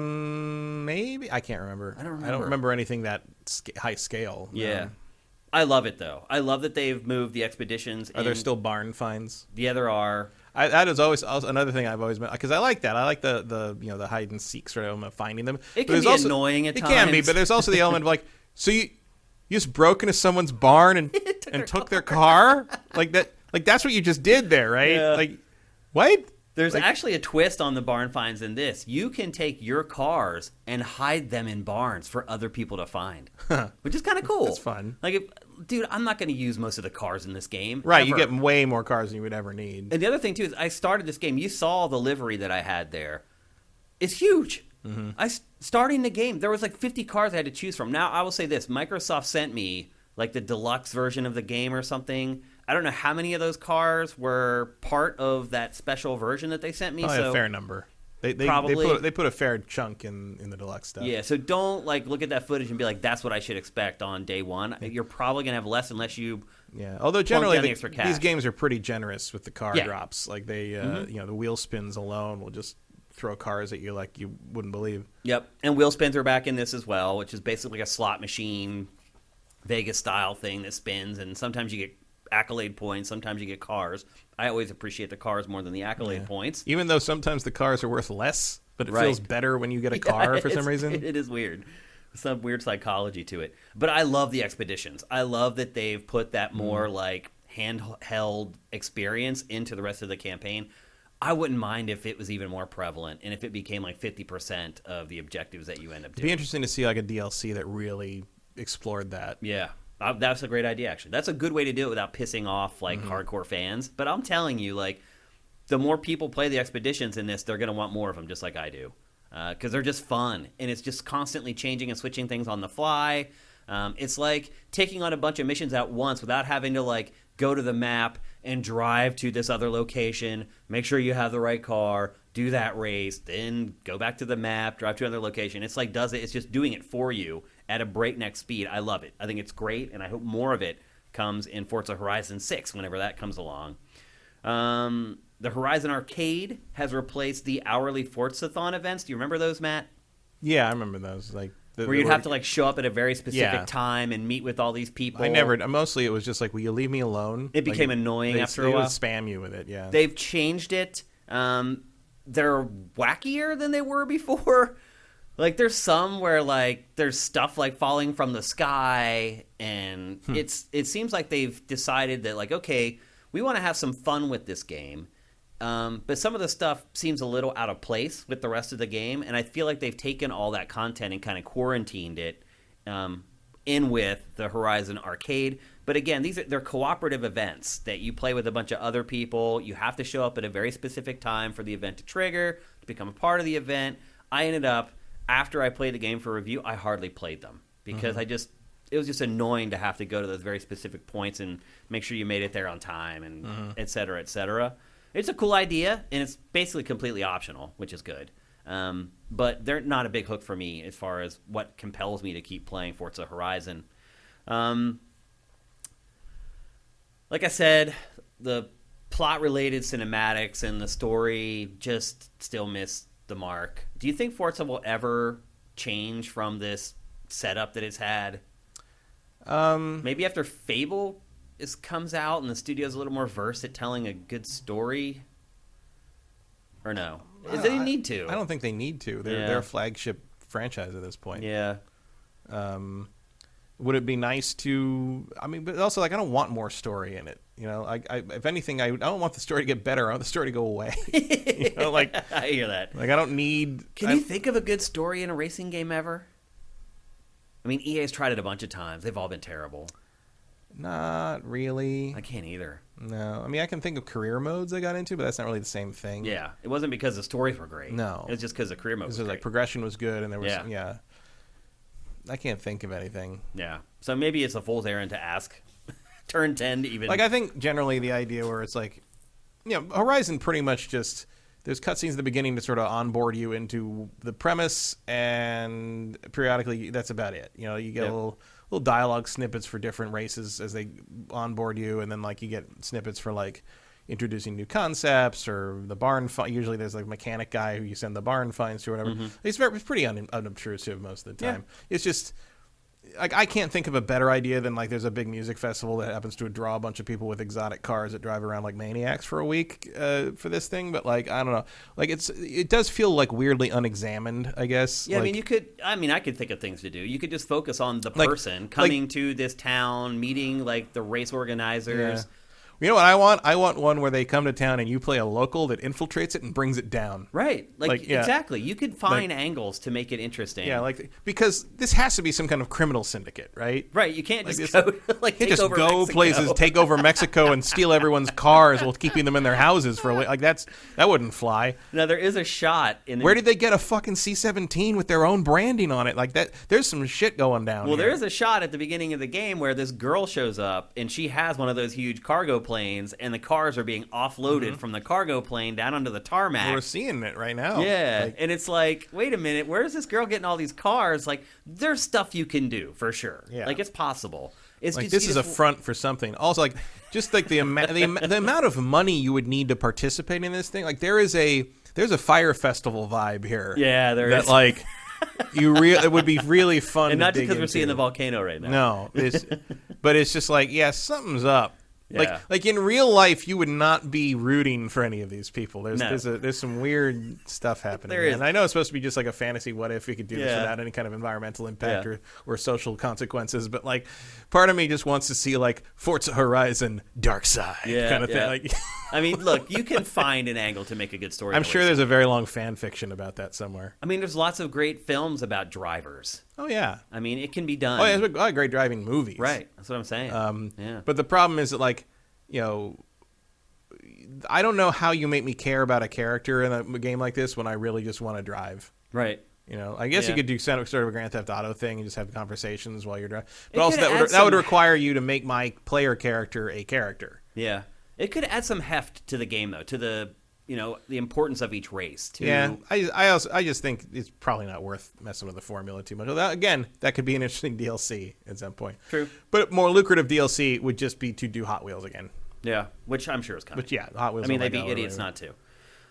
Maybe. I can't remember. I don't I don't remember anything that high scale. Yeah. I love it, though. I love that they've moved the expeditions. Are there still barn finds? Yeah, there are. That is always another thing I've always been, because I like that. I like the the hide and seek sort of element of finding them. It can be annoying at times. It can be, but there's also the element of like, so you just broke into someone's barn and took their car? Like that. Like, that's what you just did there, right? Yeah. Like, what? There's actually a twist on the barn finds in this. You can take your cars and hide them in barns for other people to find, which is kind of cool. That's fun. Like, dude, I'm not going to use most of the cars in this game. Right, ever. you get way more cars than you would ever need. And the other thing, too, is I started this game. You saw the livery that I had there. It's huge. Starting the game, there was like 50 cars I had to choose from. Now, I will say this. Microsoft sent me like the deluxe version of the game or something. I don't know how many of those cars were part of that special version that they sent me. Probably a fair number. They put a fair chunk in the deluxe stuff. Yeah, so don't like look at that footage and be like, that's what I should expect on day one. You're probably gonna have less unless you. Yeah, although generally the these games are pretty generous with the car drops. Like they, the wheel spins alone will just throw cars at you like you wouldn't believe. Yep, and wheel spins are back in this as well, which is basically a slot machine, Vegas style thing that spins, and sometimes you get accolade points, sometimes you get cars. I always appreciate the cars more than the accolade points. Even though sometimes the cars are worth less, but it feels better when you get a car for some reason. It is weird. Some weird psychology to it. But I love the expeditions. I love that they've put that more like handheld experience into the rest of the campaign. I wouldn't mind if it was even more prevalent and if it became like 50% of the objectives that you end up doing. It'd be interesting to see like a DLC that really explored that. Yeah. That's a great idea, actually. That's a good way to do it without pissing off like hardcore fans. But I'm telling you, like, the more people play the expeditions in this, they're going to want more of them, just like I do, because they're just fun and it's just constantly changing and switching things on the fly. It's like taking on a bunch of missions at once without having to like go to the map and drive to this other location, make sure you have the right car, do that race, then go back to the map, drive to another location. It's like it's just doing it for you at a breakneck speed. I love it. I think it's great, and I hope more of it comes in Forza Horizon 6 whenever that comes along. The Horizon Arcade has replaced the hourly Forza-thon events. Do you remember those, Matt? Yeah, I remember those. Like where you'd have to like show up at a very specific time and meet with all these people. Mostly it was just like, will you leave me alone? It became annoying after a while. They would spam you with it, yeah. They've changed it. They're wackier than they were before. Like, there's some where, like, there's stuff, like, falling from the sky, and it seems like they've decided that, like, okay, we want to have some fun with this game, but some of the stuff seems a little out of place with the rest of the game, and I feel like they've taken all that content and kind of quarantined it in with the Horizon Arcade. But again, they're cooperative events that you play with a bunch of other people. You have to show up at a very specific time for the event to trigger, to become a part of the event. I ended up, after I played the game for review, I hardly played them because it was just annoying to have to go to those very specific points and make sure you made it there on time and et cetera, et cetera. It's a cool idea, and it's basically completely optional, which is good. But they're not a big hook for me as far as what compels me to keep playing Forza Horizon. like I said, the plot-related cinematics and the story just still miss the mark. Do you think Forza will ever change from this setup that it's had? Maybe after Fable comes out and the studio's a little more versed at telling a good story? Or no? They need to. I don't think they need to. They're a flagship franchise at this point. Yeah. Would it be nice to? I mean, but also, like, I don't want more story in it. You know, if anything, I don't want the story to get better. I want the story to go away. You know, like I hear that. Like, I don't need. Can you think of a good story in a racing game ever? I mean, EA's tried it a bunch of times. They've all been terrible. Not really. I can't either. No, I mean, I can think of career modes I got into, but that's not really the same thing. Yeah, it wasn't because the stories were great. No, it was just because the career mode was great. Like progression was good, and there was I can't think of anything. Yeah, so maybe it's a fool's errand to ask. Turn 10 to even. Like, I think generally the idea where it's like, you know, Horizon pretty much just there's cutscenes at the beginning to sort of onboard you into the premise, and periodically that's about it. You know, you get little dialogue snippets for different races as they onboard you, and then like you get snippets for like introducing new concepts or the barn find. Usually there's like a mechanic guy who you send the barn finds to or whatever. It's pretty unobtrusive most of the time. It's just like I can't think of a better idea than like there's a big music festival that happens to draw a bunch of people with exotic cars that drive around like maniacs for a week for this thing. But like, I don't know, like it does feel like weirdly unexamined, I guess. Yeah, like, I mean I could think of things to do. You could just focus on the person coming to this town, meeting like the race organizers. Yeah. You know what I want? I want one where they come to town and you play a local that infiltrates it and brings it down. Like exactly. You could find angles to make it interesting. Yeah, because this has to be some kind of criminal syndicate, right? Right. You can't just go take over Mexico. Places, take over Mexico, and steal everyone's cars while keeping them in their houses for a week. Like that wouldn't fly. Now there is a shot in. Where did they get a fucking C-17 with their own branding on it? Like that. There's some shit going down. Well, here. there is a shot at the beginning of the game where this girl shows up and she has one of those huge cargo planes, and the cars are being offloaded from the cargo plane down onto the tarmac. We're seeing it right now. Yeah, and it's like, wait a minute, where is this girl getting all these cars? Like, there's stuff you can do for sure. Yeah. Like, it's possible. It's like just, this is a front for something. Also, like, just like the amount of money you would need to participate in this thing. Like, there's a fire festival vibe here. Yeah, there is. That like. It would be really fun, and not just because we're seeing the volcano right now. No, but it's just like, something's up. Yeah. Like in real life, you would not be rooting for any of these people. There's some weird stuff happening. There is. And I know it's supposed to be just like a fantasy. What if we could do this without any kind of environmental impact or social consequences? But like, part of me just wants to see like Forza Horizon Dark Side kind of thing. Like, I mean, look, you can find an angle to make a good story. I'm sure there's a very long fan fiction about that somewhere. I mean, there's lots of great films about drivers. Oh, yeah. I mean, it can be done. Oh, yeah, there's a lot of great driving movies. Right. That's what I'm saying. But the problem is that, like, you know, I don't know how you make me care about a character in a game like this when I really just want to drive. Right. You know, I guess you could do sort of a Grand Theft Auto thing and just have conversations while you're driving. But also that would require you to make my player character a character. Yeah. It could add some heft to the game, though, to the importance of each race. I just think it's probably not worth messing with the formula too much. Again, that could be an interesting DLC at some point. True. But more lucrative DLC would just be to do Hot Wheels again. Yeah, which I'm sure is coming. But yeah, Hot Wheels. I mean, they'd be idiots not to.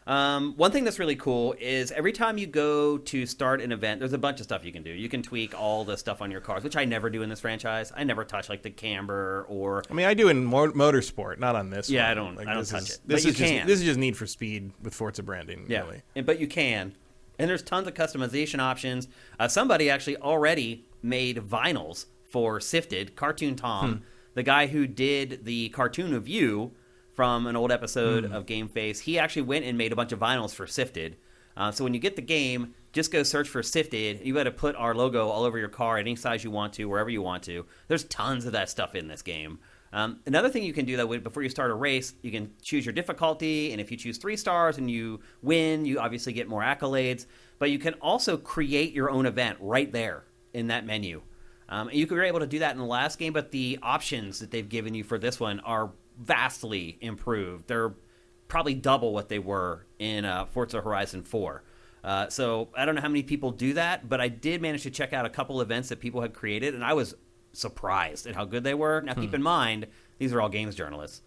One thing that's really cool is every time you go to start an event, there's a bunch of stuff you can do. You can tweak all the stuff on your cars, which I never do in this franchise. I never touch like the camber or. I mean, I do in motorsport, not on this. Yeah, one. I don't touch it. This is just Need for Speed with Forza branding. Yeah, really. But you can, and there's tons of customization options. Somebody actually already made vinyls for Sifted. Cartoon Tom, the guy who did the cartoon of you from an old episode of GameFace, he actually went and made a bunch of vinyls for Sifted. So when you get the game, just go search for Sifted. You got to put our logo all over your car, any size you want to, wherever you want to. There's tons of that stuff in this game. Another thing you can do, though, before you start a race, you can choose your difficulty, and if you choose 3 stars and you win, you obviously get more accolades. But you can also create your own event right there in that menu. You were able to do that in the last game, but the options that they've given you for this one are vastly improved. They're probably double what they were in Forza Horizon 4. So I don't know how many people do that, but I did manage to check out a couple events that people had created, and I was surprised at how good they were. Now, keep in mind, These are all games journalists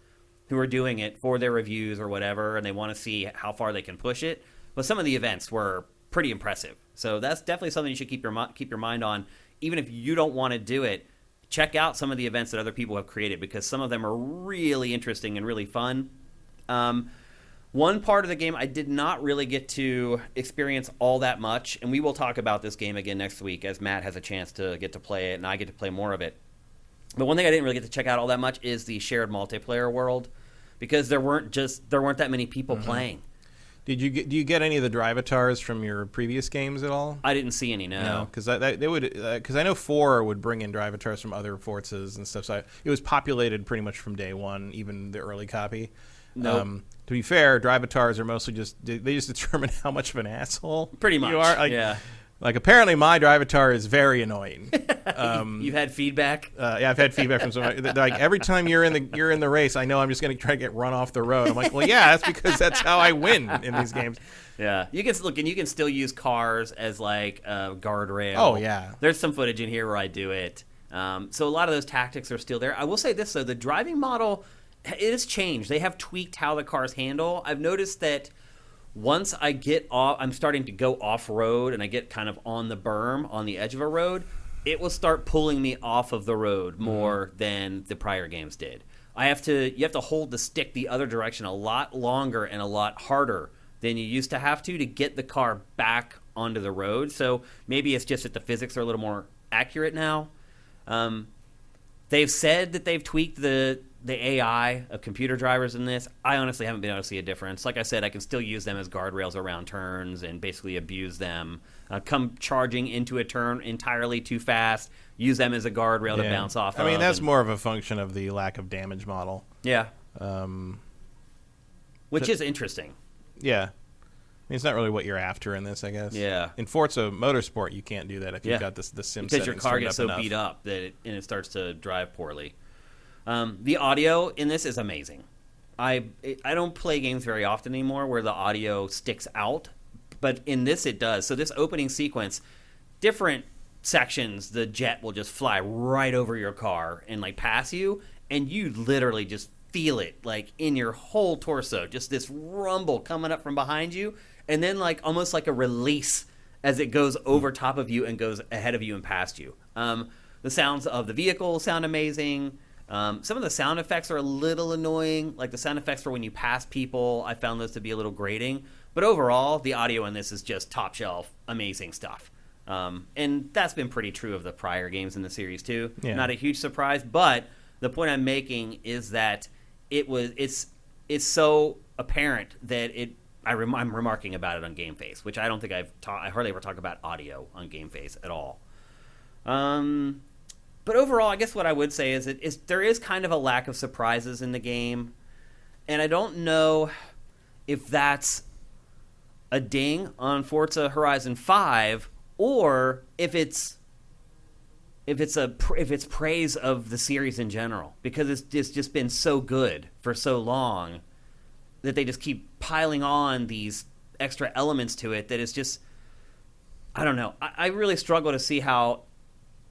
who are doing it for their reviews or whatever, and they want to see how far they can push it. But some of the events were pretty impressive. So that's definitely something you should keep your mind on. Even if you don't want to do it, check out some of the events that other people have created, because some of them are really interesting and really fun. One part of the game I did not really get to experience all that much, and we will talk about this game again next week as Matt has a chance to get to play it and I get to play more of it. But one thing I didn't really get to check out all that much is the shared multiplayer world, because there weren't that many people playing. Do you get any of the drive avatars from your previous games at all? I didn't see any, no. Because they would, because I know 4 would bring in drive avatars from other Forzas and stuff. So it was populated pretty much from day one, even the early copy. Nope. To be fair, drive avatars are mostly they just determine how much of an asshole pretty much you are. Yeah. Like, apparently my drive avatar is very annoying. You've had feedback? Yeah, I've had feedback from somebody. Like, every time you're in the race, I know I'm just going to try to get run off the road. I'm like, well, yeah, that's because that's how I win in these games. Yeah, you can still use cars as like a guardrail. Oh yeah, there's some footage in here where I do it. So a lot of those tactics are still there. I will say this though, the driving model, it has changed. They have tweaked how the cars handle. I've noticed that once I get off, I'm starting to go off-road and I get kind of on the berm, on the edge of a road, it will start pulling me off of the road more than the prior games did. You have to hold the stick the other direction a lot longer and a lot harder than you used to have to get the car back onto the road. So maybe it's just that the physics are a little more accurate now. They've said that they've tweaked the AI of computer drivers in this. I honestly haven't been able to see a difference. Like I said, I can still use them as guardrails around turns and basically abuse them. Come charging into a turn entirely too fast, use them as a guardrail to bounce off of. I mean, that's more of a function of the lack of damage model. Yeah. Which is interesting. Yeah. I mean, it's not really what you're after in this, I guess. Yeah. In Forza Motorsport, you can't do that if you've got the sim because settings your car gets so enough. beat up that it starts to drive poorly. The audio in this is amazing. I don't play games very often anymore where the audio sticks out, but in this it does. So this opening sequence, different sections, the jet will just fly right over your car and like pass you, and you literally just feel it like in your whole torso, just this rumble coming up from behind you, and then like almost like a release as it goes over top of you and goes ahead of you and past you. The sounds of the vehicle sound amazing. Some of the sound effects are a little annoying, like the sound effects for when you pass people. I found those to be a little grating, but overall the audio in this is just top shelf amazing stuff. And that's been pretty true of the prior games in the series too. Not a huge surprise, but the point I'm making is that it's so apparent that I'm remarking about it on GameFace, which I don't think I hardly ever talk about audio on GameFace at all. But overall, I guess what I would say is there is kind of a lack of surprises in the game, and I don't know if that's a ding on Forza Horizon 5 or if it's praise of the series in general, because it's just been so good for so long that they just keep piling on these extra elements to it that is just, I don't know. I really struggle to see how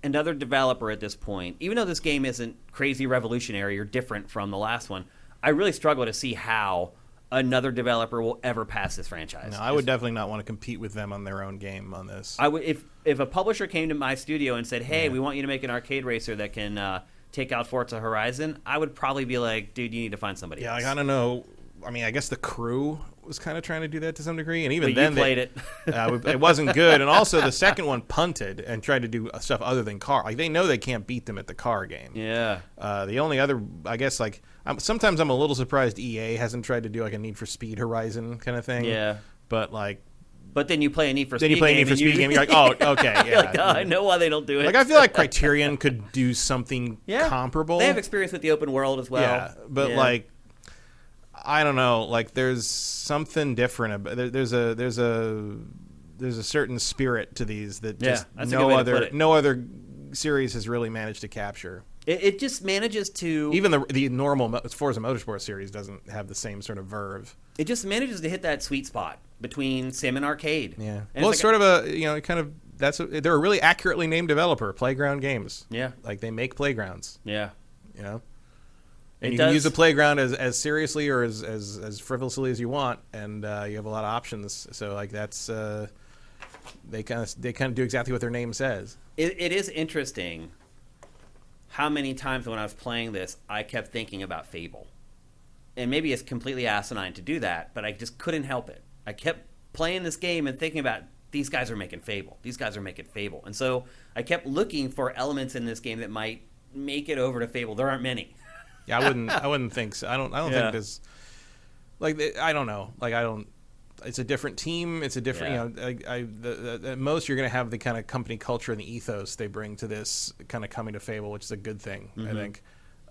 another developer at this point, even though this game isn't crazy revolutionary or different from the last one, I really struggle to see how another developer will ever pass this franchise. No, I would definitely not want to compete with them on their own game on this. I would, if a publisher came to my studio and said, "Hey, we want you to make an arcade racer that can take out Forza Horizon," I would probably be like, "Dude, you need to find somebody else." Yeah, I don't know. I mean, I guess the crew was kind of trying to do that to some degree, and even but then you played it. It wasn't good. And also, the second one punted and tried to do stuff other than car. Like, they know they can't beat them at the car game. Yeah. The only other, I guess, like sometimes I'm a little surprised EA hasn't tried to do like a Need for Speed Horizon kind of thing. Yeah. But then you play a Need for Speed game. Then you play a Need for Speed game. You're like, oh, okay, yeah. You're like, I know why they don't do it. Like, I feel like Criterion could do something comparable. They have experience with the open world as well. Yeah, but like, I don't know. Like, there's something different about there's a certain spirit to these that just no other series has really managed to capture. It just manages to, even the normal Forza Motorsport series doesn't have the same sort of verve. It just manages to hit that sweet spot between sim and arcade. Yeah. And it's sort of they're a really accurately named developer, Playground Games. Yeah. Like, they make playgrounds. Yeah. You know. And you can use the playground as seriously or as frivolously as you want, and you have a lot of options. So like that's they kind of do exactly what their name says. It is interesting how many times when I was playing this, I kept thinking about Fable. And maybe it's completely asinine to do that, but I just couldn't help it. I kept playing this game and thinking about, these guys are making Fable. These guys are making Fable. And so I kept looking for elements in this game that might make it over to Fable. There aren't many. Yeah, I wouldn't think so. I don't think there's like I don't know. Like I don't. It's a different team. It's a different. The most you're going to have the kind of company culture and the ethos they bring to this kind of coming to Fable, which is a good thing. I think.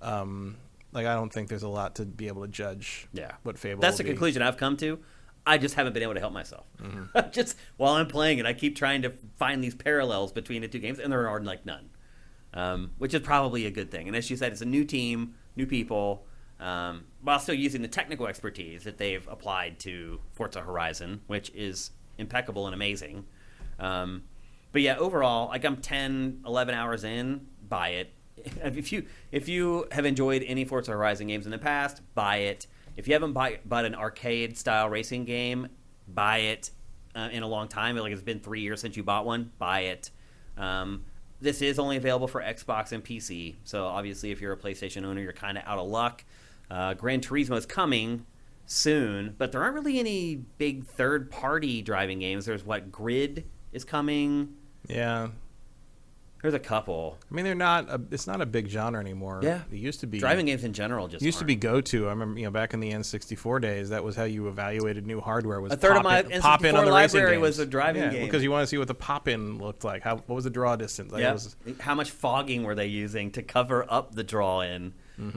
Like I don't think there's a lot to be able to judge. What Fable. That's the conclusion I've come to. I just haven't been able to help myself. Just while I'm playing it, I keep trying to find these parallels between the two games, and there are like none. Which is probably a good thing. And as you said, it's a new team, new people, while still using the technical expertise that they've applied to Forza Horizon, which is impeccable and amazing. But yeah, overall, like I'm 10, 11 hours in, buy it. If you have enjoyed any Forza Horizon games in the past, buy it. If you haven't bought an arcade-style racing game, buy it in a long time. Like it's been 3 years since you bought one, buy it. This is only available for Xbox and PC, so obviously if you're a PlayStation owner, you're kind of out of luck. Gran Turismo is coming soon, but there aren't really any big third-party driving games. There's Grid is coming. Yeah. There's a couple. I mean, it's not a big genre anymore. Yeah. It used to be. Driving games in general just used to be go-to. I remember, back in the N64 days, that was how you evaluated new hardware. Was a third of my N64 library was a driving game. Because you want to see what the pop-in looked like. What was the draw distance? Like How much fogging were they using to cover up the draw-in,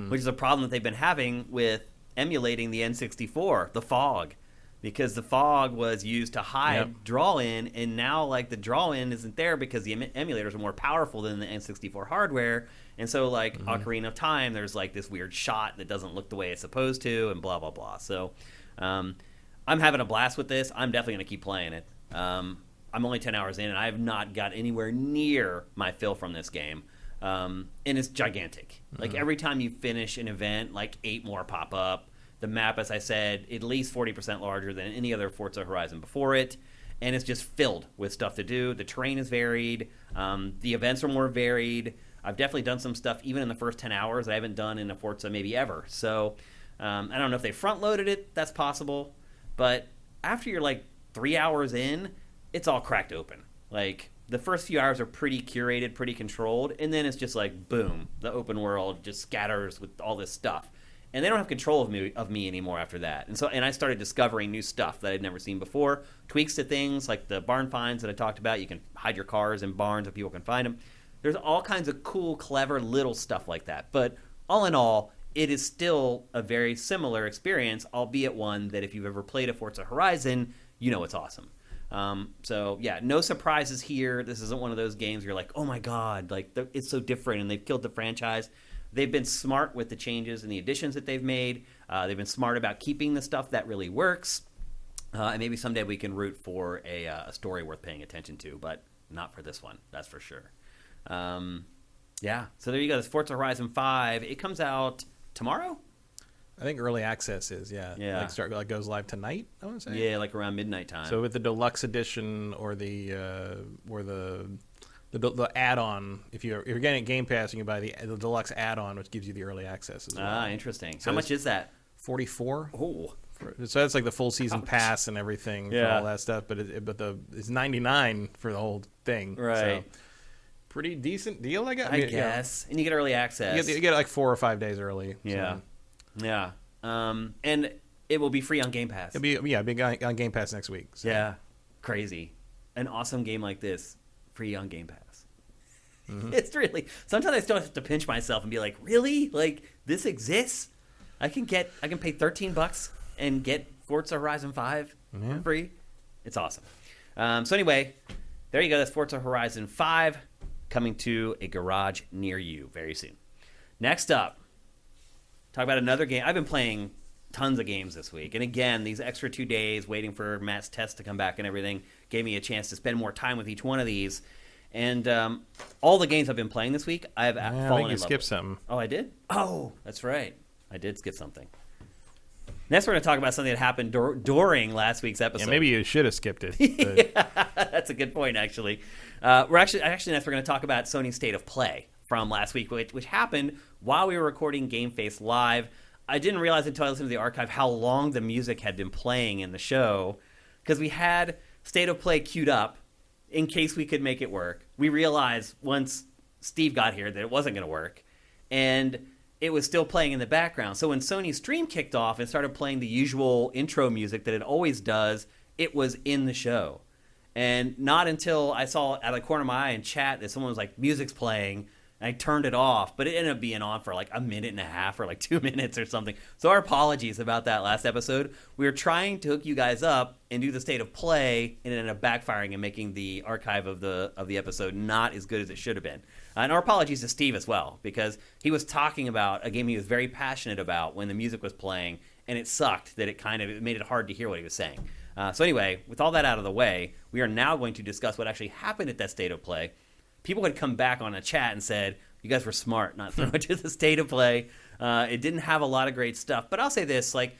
which is a problem that they've been having with emulating the N64, the fog. Because the fog was used to hide draw-in, and now the draw-in isn't there because the emulators are more powerful than the N64 hardware. And so Ocarina of Time, there's this weird shot that doesn't look the way it's supposed to, and blah, blah, blah. So I'm having a blast with this. I'm definitely going to keep playing it. I'm only 10 hours in, and I have not got anywhere near my fill from this game. And it's gigantic. Every time you finish an event, 8 more pop up. The map, as I said, at least 40% larger than any other Forza Horizon before it. And it's just filled with stuff to do. The terrain is varied. The events are more varied. I've definitely done some stuff, even in the first 10 hours, that I haven't done in a Forza maybe ever. So I don't know if they front-loaded it. That's possible. But after you're 3 hours in, it's all cracked open. The first few hours are pretty curated, pretty controlled. And then it's just boom, the open world just scatters with all this stuff. And they don't have control of me anymore after that. And I started discovering new stuff that I'd never seen before. Tweaks to things like the barn finds that I talked about. You can hide your cars in barns so people can find them. There's all kinds of cool, clever little stuff like that. But all in all, it is still a very similar experience, albeit one that if you've ever played a Forza Horizon, you know it's awesome. So yeah, no surprises here. This isn't one of those games where you're like, oh my God, it's so different and they've killed the franchise. They've been smart with the changes and the additions that they've made. They've been smart about keeping the stuff that really works. And maybe someday we can root for a story worth paying attention to, but not for this one, that's for sure. Yeah, so there you go. This Forza Horizon 5. It comes out tomorrow? I think early access is, yeah. Goes live tonight, I want to say. Yeah, around midnight time. So with the deluxe edition or the add-on, if you're getting Game Pass, you can buy the deluxe add-on, which gives you the early access as well. Ah, interesting. So how much is that? $44. Oh, so that's the full season pass and everything for all that stuff. But it's $99 for the whole thing. Right. So pretty decent deal, I guess. I guess. And you get early access. You get 4 or 5 days early. Yeah. So. Yeah. And it will be free on Game Pass. It'll be on Game Pass next week. So. Yeah. Crazy. An awesome game like this. Free on Game Pass. It's really, sometimes I still have to pinch myself and be like, really? This exists? I can pay $13 and get Forza Horizon 5 for free? It's awesome. So anyway, there you go. That's Forza Horizon 5 coming to a garage near you very soon. Next up, talk about another game. I've been playing tons of games this week. And again, these extra 2 days waiting for Matt's test to come back and everything gave me a chance to spend more time with each one of these. And all the games I've been playing this week, I've fallen in love with. You skipped something. Oh, I did? Oh, that's right. I did skip something. Next, we're going to talk about something that happened during last week's episode. Yeah, maybe you should have skipped it. Yeah, that's a good point, actually. Next we're going to talk about Sony's State of Play from last week, which happened while we were recording GameFace Live. I didn't realize until I listened to the archive how long the music had been playing in the show, because we had State of Play queued up in case we could make it work. We realized once Steve got here that it wasn't going to work, and it was still playing in the background. So when Sony's stream kicked off and started playing the usual intro music that it always does, it was in the show. And not until I saw out of the corner of my eye in chat that someone was like, music's playing, and I turned it off, but it ended up being on for like a minute and a half or like 2 minutes or something. So our apologies about that last episode. We were trying to hook you guys up and do the State of Play, and it ended up backfiring and making the archive of the episode not as good as it should have been. And our apologies to Steve as well, because he was talking about a game he was very passionate about when the music was playing, and it sucked that it made it hard to hear what he was saying. So anyway, with all that out of the way, we are now going to discuss what actually happened at that State of Play. People had come back on a chat and said, you guys were smart not throwing it to the State of Play. It didn't have a lot of great stuff. But I'll say this, like,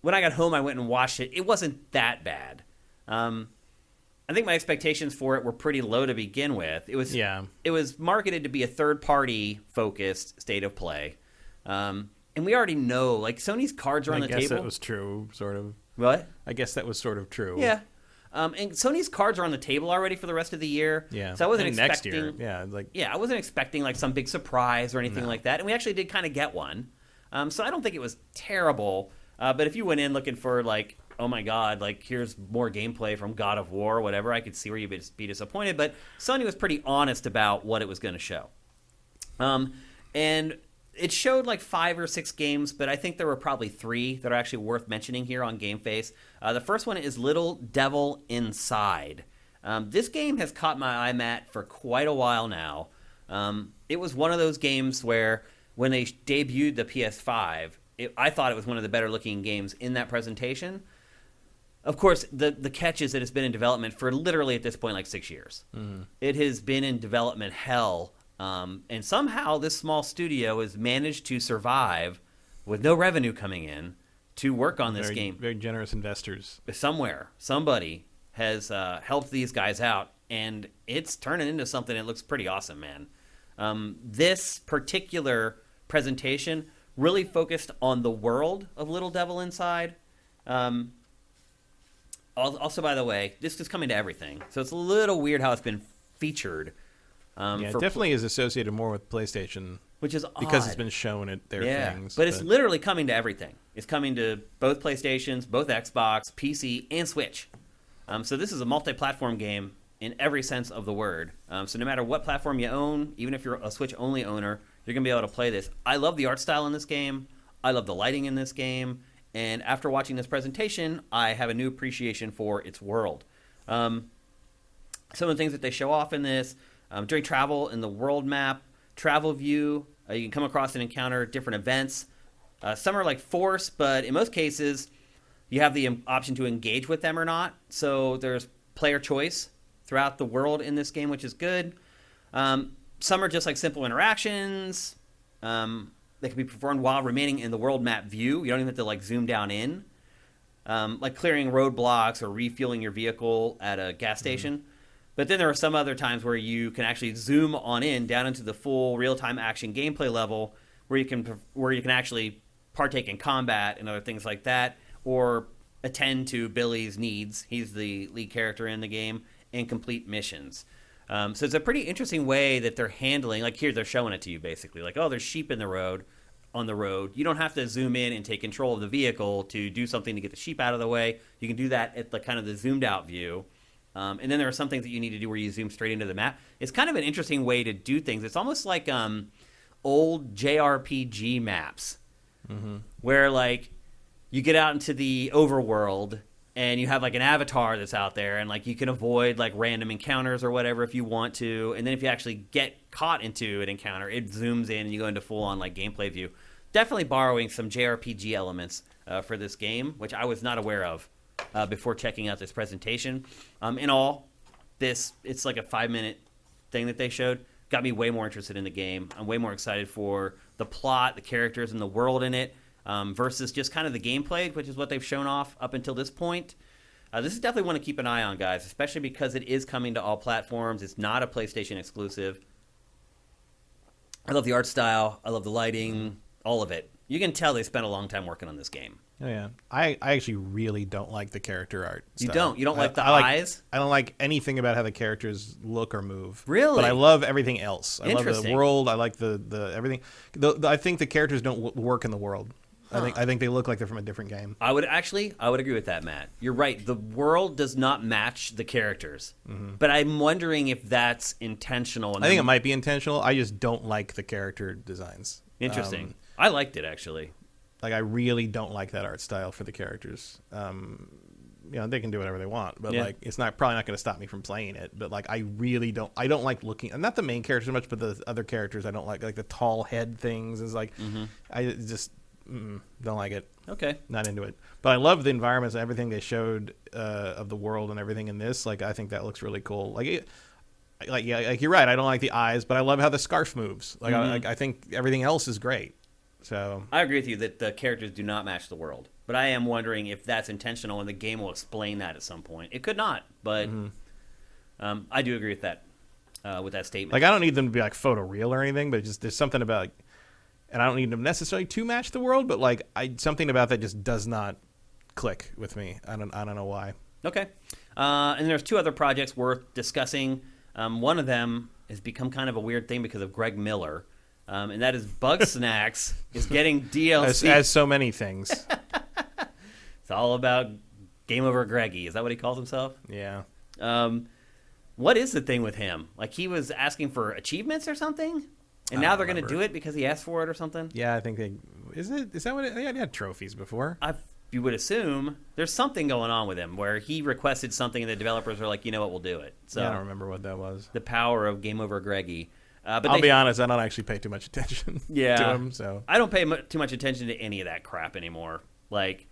when I got home, I went and watched it. It wasn't that bad. I think my expectations for it were pretty low to begin with. It was marketed to be a third-party focused State of Play. And we already know, like, Sony's cards are on the table. I guess that was true, sort of. What? I guess that was sort of true. Yeah. And Sony's cards are on the table already for the rest of the year. Yeah. So I wasn't expecting next year. Yeah, I wasn't expecting like some big surprise or anything like that. And we actually did kind of get one. So I don't think it was terrible. But if you went in looking for like, oh my God, like here's more gameplay from God of War or whatever, I could see where you'd be disappointed. But Sony was pretty honest about what it was going to show. And it showed like 5 or 6 games, but I think there were probably 3 that are actually worth mentioning here on GameFace. The first one is Little Devil Inside. This game has caught my eye, Matt, for quite a while now. It was one of those games where when they debuted the PS5, I thought it was one of the better looking games in that presentation. Of course, the catch is that it's been in development for literally at this point like 6 years. Mm-hmm. It has been in development hell. And somehow this small studio has managed to survive with no revenue coming in to work on this game. Very generous investors. Somebody has helped these guys out, and it's turning into something that looks pretty awesome, man. This particular presentation really focused on the world of Little Devil Inside. Also, by the way, this is coming to everything, so it's a little weird how it's been featured. It definitely is associated more with PlayStation, which is because odd. it's been shown at their things. But it's literally coming to everything. It's coming to both PlayStations, both Xbox, PC, and Switch. So this is a multi-platform game in every sense of the word. So no matter what platform you own, even if you're a Switch-only owner, you're going to be able to play this. I love the art style in this game. I love the lighting in this game. And after watching this presentation, I have a new appreciation for its world. Some of the things that they show off in this, during travel in the world map, travel view, you can come across and encounter different events. Some are like forced, but in most cases, you have the option to engage with them or not. So there's player choice throughout the world in this game, which is good. Some are just like simple interactions. They can be performed while remaining in the world map view. You don't even have to like zoom down in. Like clearing roadblocks or refueling your vehicle at a gas station. Mm-hmm. But then there are some other times where you can actually zoom on in down into the full real-time action gameplay level, where you can actually partake in combat and other things like that, or attend to Billy's needs. He's the lead character in the game, and complete missions. So it's a pretty interesting way that they're handling. Like here, they're showing it to you basically, like, oh, there's sheep on the road. You don't have to zoom in and take control of the vehicle to do something to get the sheep out of the way. You can do that at the kind of the zoomed out view. And then there are some things that you need to do where you zoom straight into the map. It's kind of an interesting way to do things. It's almost like old JRPG maps, where like you get out into the overworld and you have like an avatar that's out there, and like you can avoid like random encounters or whatever if you want to. And then if you actually get caught into an encounter, it zooms in and you go into full on like gameplay view. Definitely borrowing some JRPG elements for this game, which I was not aware of before checking out this presentation. In all, it's like a 5-minute thing that they showed. got me way more interested in the game. I'm way more excited for the plot, the characters, and the world in it versus just kind of the gameplay, which is what they've shown off up until this point. This is definitely one to keep an eye on, guys, especially because it is coming to all platforms. It's not a PlayStation exclusive. I love the art style. I love the lighting, all of it. You can tell they spent a long time working on this game. Oh, yeah. I actually really don't like the character art style. You don't? You don't like the eyes? I don't like anything about how the characters look or move. Really? But I love everything else. I love the Interesting. world. I like the everything. I think the characters don't work in the world. Huh. I think they look like they're from a different game. I would agree with that, Matt. You're right. The world does not match the characters. Mm-hmm. But I'm wondering if that's intentional. I think it might be intentional. I just don't like the character designs. Interesting. I liked it, actually. Like, I really don't like that art style for the characters. They can do whatever they want, but like, it's probably not going to stop me from playing it. But like, I really don't. I don't like looking. And not the main characters so much, but the other characters I don't like. Like the tall head things is like, I just don't like it. Okay, not into it. But I love the environments and everything they showed of the world and everything in this. Like, I think that looks really cool. Like you're right. I don't like the eyes, but I love how the scarf moves. Like, I think everything else is great. So I agree with you that the characters do not match the world, but I am wondering if that's intentional, and the game will explain that at some point. It could not, but I do agree with that statement. Like, I don't need them to be like photoreal or anything, but just there's something about, and I don't need them necessarily to match the world, but like something about that just does not click with me. I don't know why. Okay, and there's two other projects worth discussing. One of them has become kind of a weird thing because of Greg Miller. And that is Bugsnax is getting DLC. As so many things. It's all about Game Over Greggy. Is that what he calls himself? Yeah. What is the thing with him? Like, he was asking for achievements or something? And now they're going to do it because he asked for it or something? Yeah, I think is that what they had trophies before? You would assume there's something going on with him where he requested something and the developers are like, you know what, we'll do it. So yeah, I don't remember what that was. The power of Game Over Greggy. But I'll be honest, I don't actually pay too much attention to him. So I don't pay too much attention to any of that crap anymore. Like,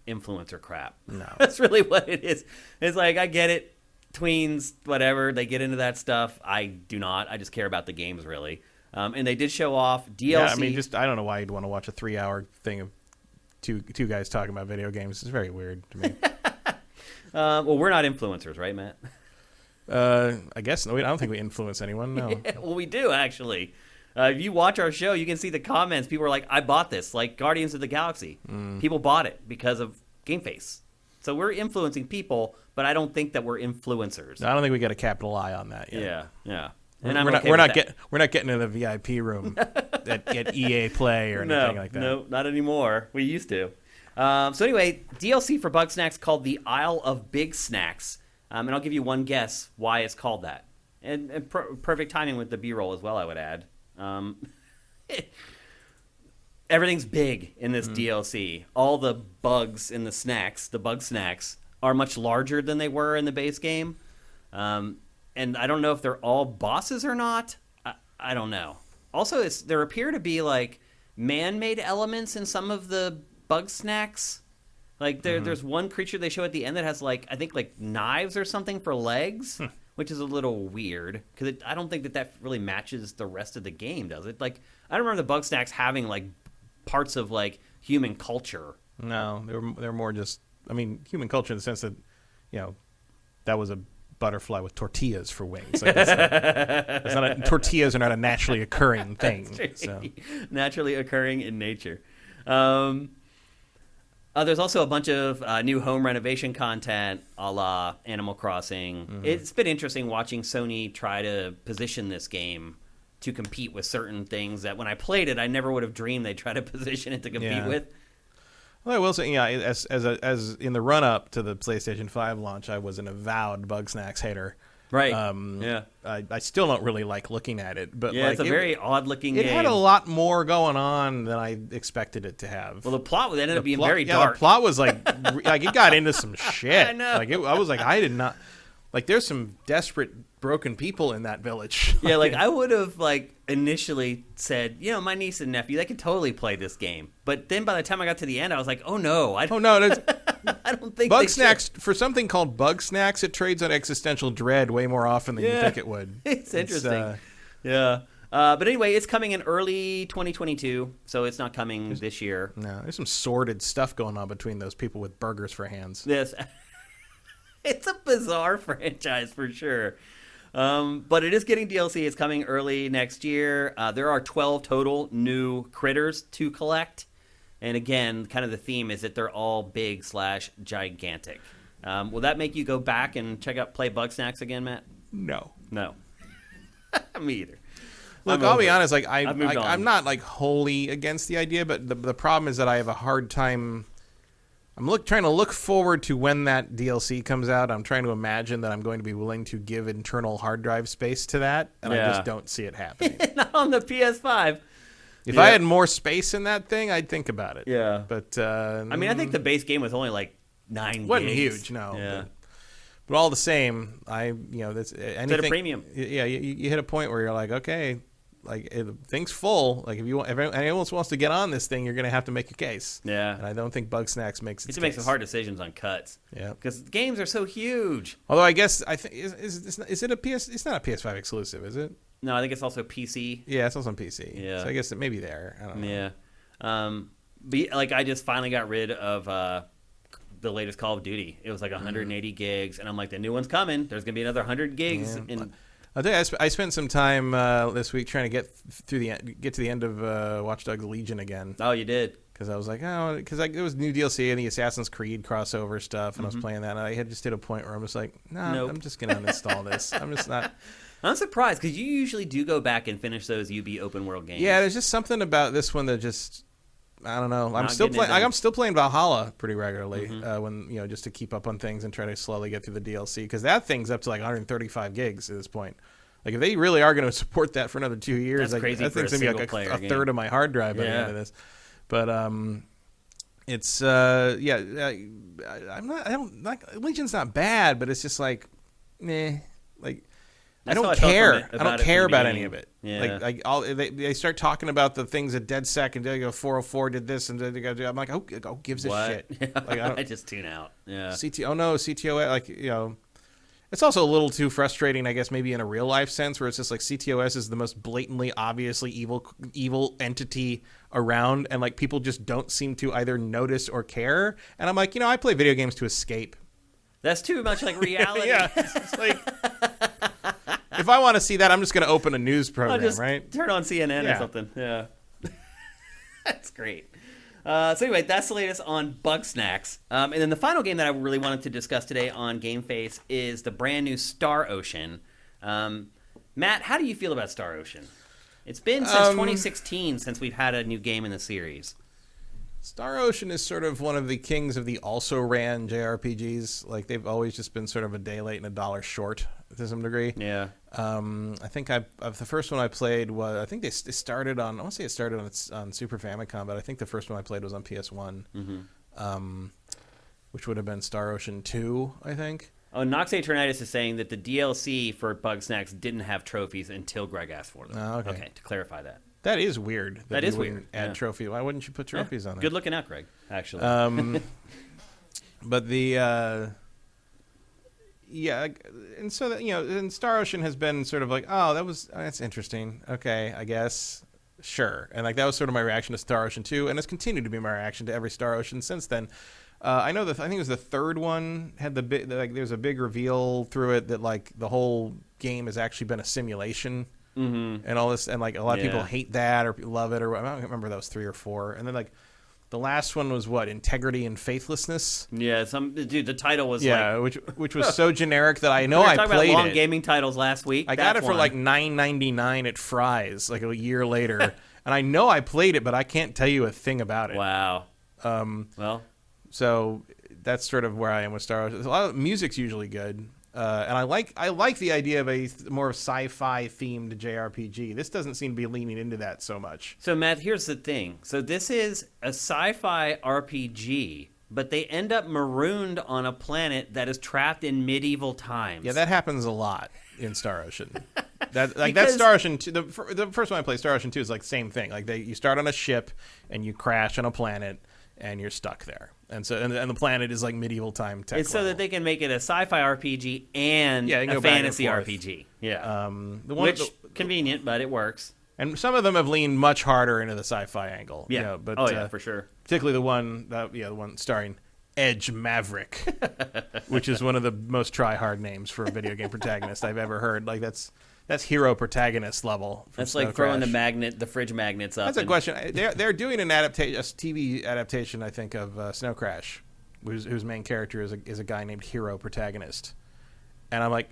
influencer crap. No. That's really what it is. It's like, I get it. Tweens, whatever, they get into that stuff. I do not. I just care about the games, really. And they did show off DLC. Yeah, I mean, I don't know why you'd want to watch a 3-hour thing of two guys talking about video games. It's very weird to me. Well, we're not influencers, right, Matt? I guess no. I don't think we influence anyone. No. Yeah, well, we do actually. If you watch our show, you can see the comments. People are like, "I bought this." Like Guardians of the Galaxy, people bought it because of GameFace. So we're influencing people, but I don't think that we're influencers. No, I don't think we got a capital I on that yet. Yeah. And we're not getting in the VIP room at EA Play or anything like that. No, not anymore. We used to. So anyway, DLC for Bugsnax called the Isle of Big Snacks. And I'll give you one guess why it's called that. And perfect timing with the B-roll as well, I would add. Everything's big in this DLC. All the bugs in the snacks, the bug snacks, are much larger than they were in the base game. And I don't know if they're all bosses or not. I don't know. Also, there appear to be like man-made elements in some of the bug snacks. Like there's one creature they show at the end that has like, I think like knives or something for legs, which is a little weird because I don't think that really matches the rest of the game, does it? Like, I don't remember the bug snacks having like parts of like human culture. No, they're more just, I mean, human culture in the sense that, that was a butterfly with tortillas for wings. Like, tortillas are not a naturally occurring thing. So. Naturally occurring in nature. There's also a bunch of new home renovation content a la Animal Crossing. It's been interesting watching Sony try to position this game to compete with certain things that when I played it, I never would have dreamed they'd try to position it to compete with. Well, I will say, as in the run-up to the PlayStation 5 launch, I was an avowed Bugsnax hater. Right. I still don't really like looking at it, but it's a very odd-looking game. It had a lot more going on than I expected it to have. Well, the plot ended up being very dark. The plot was like it got into some shit. I know. I was like, I did not like. There's some desperate, broken people in that village. Yeah, like I would have like initially said, my niece and nephew, they could totally play this game. But then by the time I got to the end, I was like, oh no, I don't think Bugsnax, for something called Bugsnax, it trades on existential dread way more often than you think it would. It's interesting. Yeah. But anyway, it's coming in early 2022, so it's not coming this year. No, there's some sordid stuff going on between those people with burgers for hands. This, it's a bizarre franchise for sure. But it is getting DLC. It's coming early next year. There are 12 total new critters to collect. And again, kind of the theme is that they're all big / gigantic. Will that make you go back and play Bugsnax again, Matt? No. No. Me either. Look, I'll be honest. Like on. I'm not like wholly against the idea, but the problem is that I have a hard time. I'm trying to look forward to when that DLC comes out. I'm trying to imagine that I'm going to be willing to give internal hard drive space to that, and I just don't see it happening. Not on the PS5. If I had more space in that thing, I'd think about it. Yeah. But I mean, I think the base game was only like 9 wasn't gigs. huge, no. Yeah. But all the same, that's anything. It's a premium. Yeah, you hit a point where you're like, okay, like thing's full. Like if anyone else wants to get on this thing, you're going to have to make a case. Yeah. And I don't think Bugsnax makes its It makes case. some hard decisions on cuts. Yeah. Because games are so huge. Although I guess I think is it a PS? It's not a PS5 exclusive, is it? No, I think it's also PC. Yeah, it's also on PC. Yeah. So I guess it may be there. I don't know. Yeah. But like I just finally got rid of the latest Call of Duty. It was like 180 gigs, and I'm like, the new one's coming. There's gonna be another 100 gigs. Yeah. I'll tell you, I spent some time this week trying to get to the end of Watch Dogs Legion again. Oh, you did? Because I was like, because it was new DLC and the Assassin's Creed crossover stuff, and I was playing that, and I had just hit a point where I'm just like, Nope. I'm just gonna uninstall this. I'm just not. I'm surprised because you usually do go back and finish those UB open world games. Yeah, there's just something about this one that just. I don't know. I'm Not still getting playing. it done. I'm still playing Valhalla pretty regularly when just to keep up on things and try to slowly get through the DLC because that thing's up to like 135 gigs at this point. Like if they really are going to support that for another 2 years, That's crazy that for a thing's gonna be like single-player a game. third of my hard drive by the end of this. But it's I'm not. I don't like Legion's not bad, but it's just like, like. That's I how don't I felt care. from it- I about don't it from care the about beginning. any of it. Yeah. They start talking about the things that DedSec and they go 404 did this and they go. I'm like, who gives a What? shit? Like I just tune out. Yeah. CTO. Like it's also a little too frustrating, I guess, maybe in a real life sense, where it's just like CTOS is the most blatantly, obviously evil entity around, and like people just don't seem to either notice or care. And I'm like, I play video games to escape. That's too much like reality. Yeah, it's like. If I want to see that, I'm just going to open a news program, I'll just right? turn on CNN or something. Yeah. That's great. So anyway, that's the latest on Bugsnax. And then the final game that I really wanted to discuss today on GameFace is the brand new Star Ocean. Matt, how do you feel about Star Ocean? It's been since 2016 since we've had a new game in the series. Star Ocean is sort of one of the kings of the also-ran JRPGs. Like, they've always just been sort of a day late and a dollar short to some degree. Yeah. I think the first one I played was, I think they started on, I want to say it started on Super Famicom, but I think the first one I played was on PS1, which would have been Star Ocean 2, I think. Oh, Nox Eternitus is saying that the DLC for Bugsnax didn't have trophies until Greg asked for them. Oh, okay. Okay, to clarify that. That is weird. That is weird. Add trophy. Why wouldn't you put trophies on it? Good looking out, Greg, actually. But the and so that and Star Ocean has been sort of like, that's interesting. Okay, I guess sure. And like that was sort of my reaction to Star Ocean 2, and it's continued to be my reaction to every Star Ocean since then. I know that I think it was the third one had the big there's a big reveal through it that like the whole game has actually been a simulation. And all this, and like a lot of people hate that or love it, or I don't remember those 3 or 4. And then like the last one was what, Integrity and Faithlessness. Yeah, the title was which was so generic that I know we were I talking played about long it. Gaming titles last week. I got it for like $9.99 at Fry's like a year later, and I know I played it, but I can't tell you a thing about it. Wow. Well, so that's sort of where I am with Star Wars. A lot of music's usually good. And I like the idea of a more sci-fi themed JRPG. This doesn't seem to be leaning into that so much. So Matt, here's the thing. So this is a sci-fi RPG, but they end up marooned on a planet that is trapped in medieval times. Yeah, that happens a lot in Star Ocean. That's Star Ocean 2. The first one I played, Star Ocean 2, is like same thing. Like you start on a ship and you crash on a planet and you're stuck there. And so, and the planet is like medieval time tech. It's so that they can make it a sci-fi RPG and a fantasy RPG. Yeah. convenient, but it works. And some of them have leaned much harder into the sci-fi angle. Yeah. You know, but, yeah, for sure. Particularly the one starring Edge Maverick, which is one of the most try-hard names for a video game protagonist I've ever heard. Like that's hero protagonist level. That's like throwing the fridge magnets up. That's a question. They're doing a TV adaptation, I think, of Snow Crash, whose main character is a guy named Hero Protagonist, and I'm like,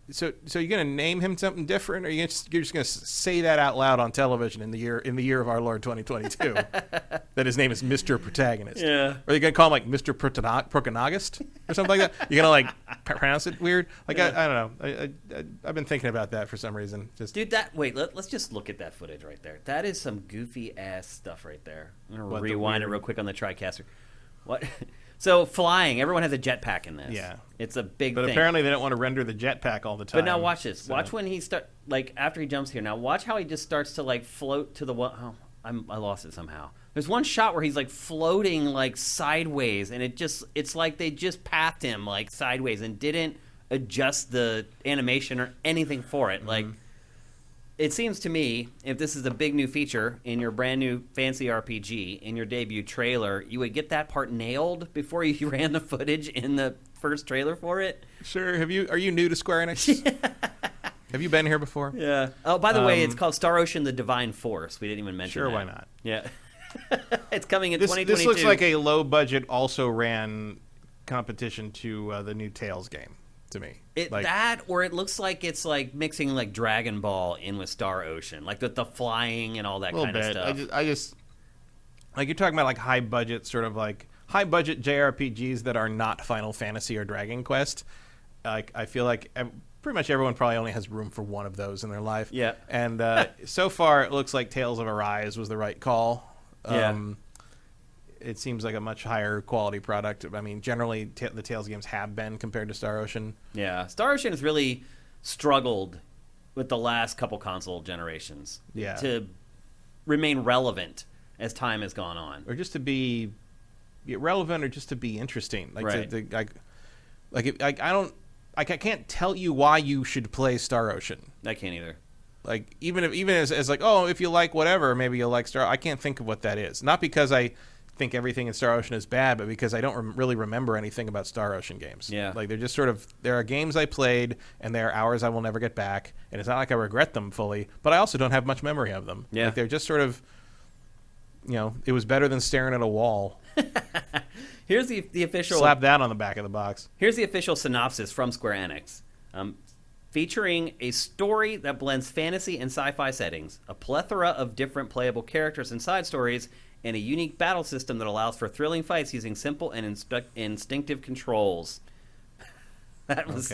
so you're gonna name him something different, or you're just gonna say that out loud on television in the year of our Lord 2022 that his name is Mr. Protagonist? Yeah. Or are you gonna call him like Mr. Protagonist or something like that? You're gonna like pronounce it weird? Like I don't know. I've been thinking about that for some reason. Dude, let's just look at that footage right there. That is some goofy ass stuff right there. I'm gonna rewind it real quick on the TriCaster. What? So flying, everyone has a jetpack in this. Yeah, it's a big thing. But apparently they don't want to render the jetpack all the time. But now watch this. So. Watch when he after he jumps here. Now watch how he just starts to like float to the one. Oh, I lost it somehow. There's one shot where he's like floating like sideways, and it's like they just pathed him like sideways and didn't adjust the animation or anything for it. Mm-hmm. Like, it seems to me, if this is a big new feature in your brand new fancy RPG, in your debut trailer, you would get that part nailed before you ran the footage in the first trailer for it. Sure. Are you new to Square Enix? Have you been here before? Yeah. Oh, by the way, it's called Star Ocean: The Divine Force. We didn't even mention Sure, that. why not? Yeah. It's coming in 2022. This looks like a low-budget, also-ran competition to the new Tales game. To me, or it looks like it's like mixing like Dragon Ball in with Star Ocean, like the flying and all that kind of stuff. I just like you're talking about like high budget JRPGs that are not Final Fantasy or Dragon Quest. Like I feel like pretty much everyone probably only has room for one of those in their life. Yeah, and so far it looks like Tales of Arise was the right call. It seems like a much higher quality product. I mean, generally, the Tales games have been compared to Star Ocean. Yeah, Star Ocean has really struggled with the last couple console generations to remain relevant as time has gone on. Or just to be relevant or just to be interesting. Like, right. I can't tell you why you should play Star Ocean. I can't either. Like, even as like, oh, if you like whatever, maybe you'll like Star. I can't think of what that is. Not because I think everything in Star Ocean is bad, but because I don't really remember anything about Star Ocean games. Yeah. Like, they're just sort of, there are games I played, and there are hours I will never get back, and it's not like I regret them fully, but I also don't have much memory of them. Yeah. Like, they're just sort of, it was better than staring at a wall. Here's the official... Slap that on the back of the box. Here's the official synopsis from Square Enix. Featuring a story that blends fantasy and sci-fi settings, a plethora of different playable characters and side stories, and a unique battle system that allows for thrilling fights using simple and instinctive controls. That's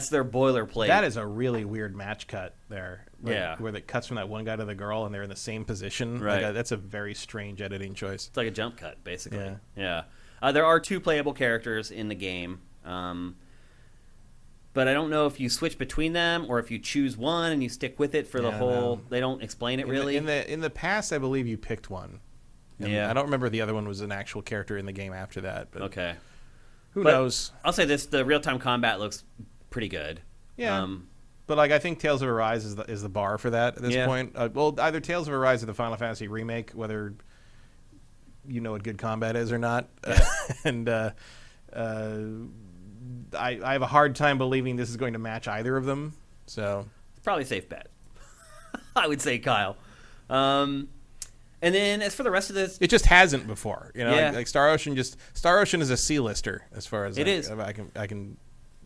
their boilerplate. That is a really weird match cut there. Yeah. Where it cuts from that one guy to the girl and they're in the same position. Right. Like, that's a very strange editing choice. It's like a jump cut, basically. Yeah. There are 2 playable characters in the game. But I don't know if you switch between them or if you choose one and you stick with it for the whole... No. They don't explain it really. In the past, I believe you picked one. Yeah. I don't remember the other one was an actual character in the game after that. But okay. Who knows? I'll say this: the real-time combat looks pretty good. Yeah. But like, I think Tales of Arise is the bar for that at this point. Well, either Tales of Arise or the Final Fantasy remake, whether you know what good combat is or not. And I have a hard time believing this is going to match either of them. So it's probably a safe bet. I would say, Kyle. And then as for the rest of this, it just hasn't before. Like Star Ocean is a C-lister as far as I can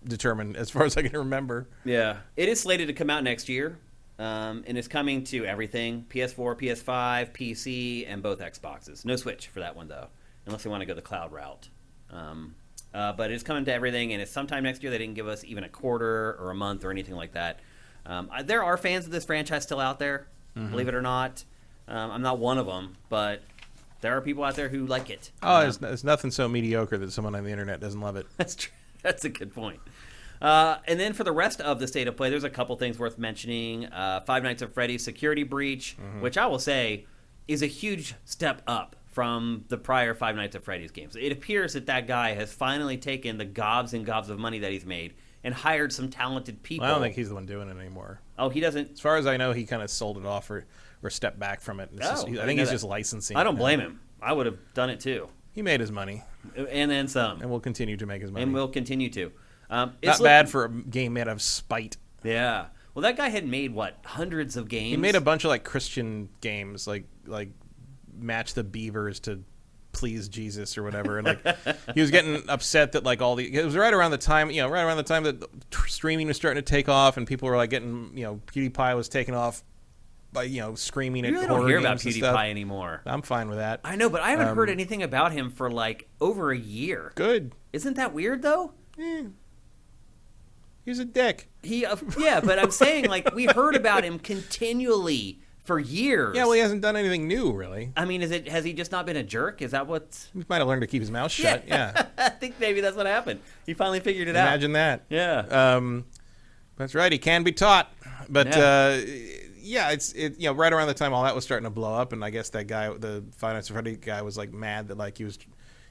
determine, as far as I can remember. Yeah, it is slated to come out next year, and it's coming to everything: PS4, PS5, PC, and both Xboxes. No Switch for that one though, unless they want to go the cloud route. But it's coming to everything, and it's sometime next year. They didn't give us even a quarter or a month or anything like that. There are fans of this franchise still out there, believe it or not. I'm not one of them, but there are people out there who like it. It's nothing so mediocre that someone on the internet doesn't love it. That's true. That's a good point. And then for the rest of the state of play, there's a couple things worth mentioning. Five Nights at Freddy's Security Breach, which I will say is a huge step up from the prior Five Nights at Freddy's games. It appears that guy has finally taken the gobs and gobs of money that he's made, and hired some talented people. Well, I don't think he's the one doing it anymore. Oh, he doesn't. As far as I know, he kind of sold it off or stepped back from it. I think he's just licensing. I don't blame him. I would have done it too. He made his money. And then some. And will continue to make his money. And will continue to. Not bad for a game made out of spite. Yeah. Well, that guy had made, hundreds of games? He made a bunch of, Christian games, like Match the Beavers to please Jesus or whatever. And, he was getting upset that, it was right around the time that streaming was starting to take off and people were, getting, PewDiePie was taking off by, screaming at horror games. You really don't hear about PewDiePie anymore. I'm fine with that. I know, but I haven't heard anything about him for, over a year. Good. Isn't that weird, though? He's a dick. Yeah, but I'm saying, we heard about him continually for years. Yeah, well, he hasn't done anything new, really. I mean, has he just not been a jerk? Is that what... He might have learned to keep his mouth shut, yeah. I think maybe that's what happened. He finally figured it out. Imagine that. Yeah. That's right, he can be taught. But, it's right around the time all that was starting to blow up, and I guess that guy, the Finance Freddy guy, was, mad that, he was...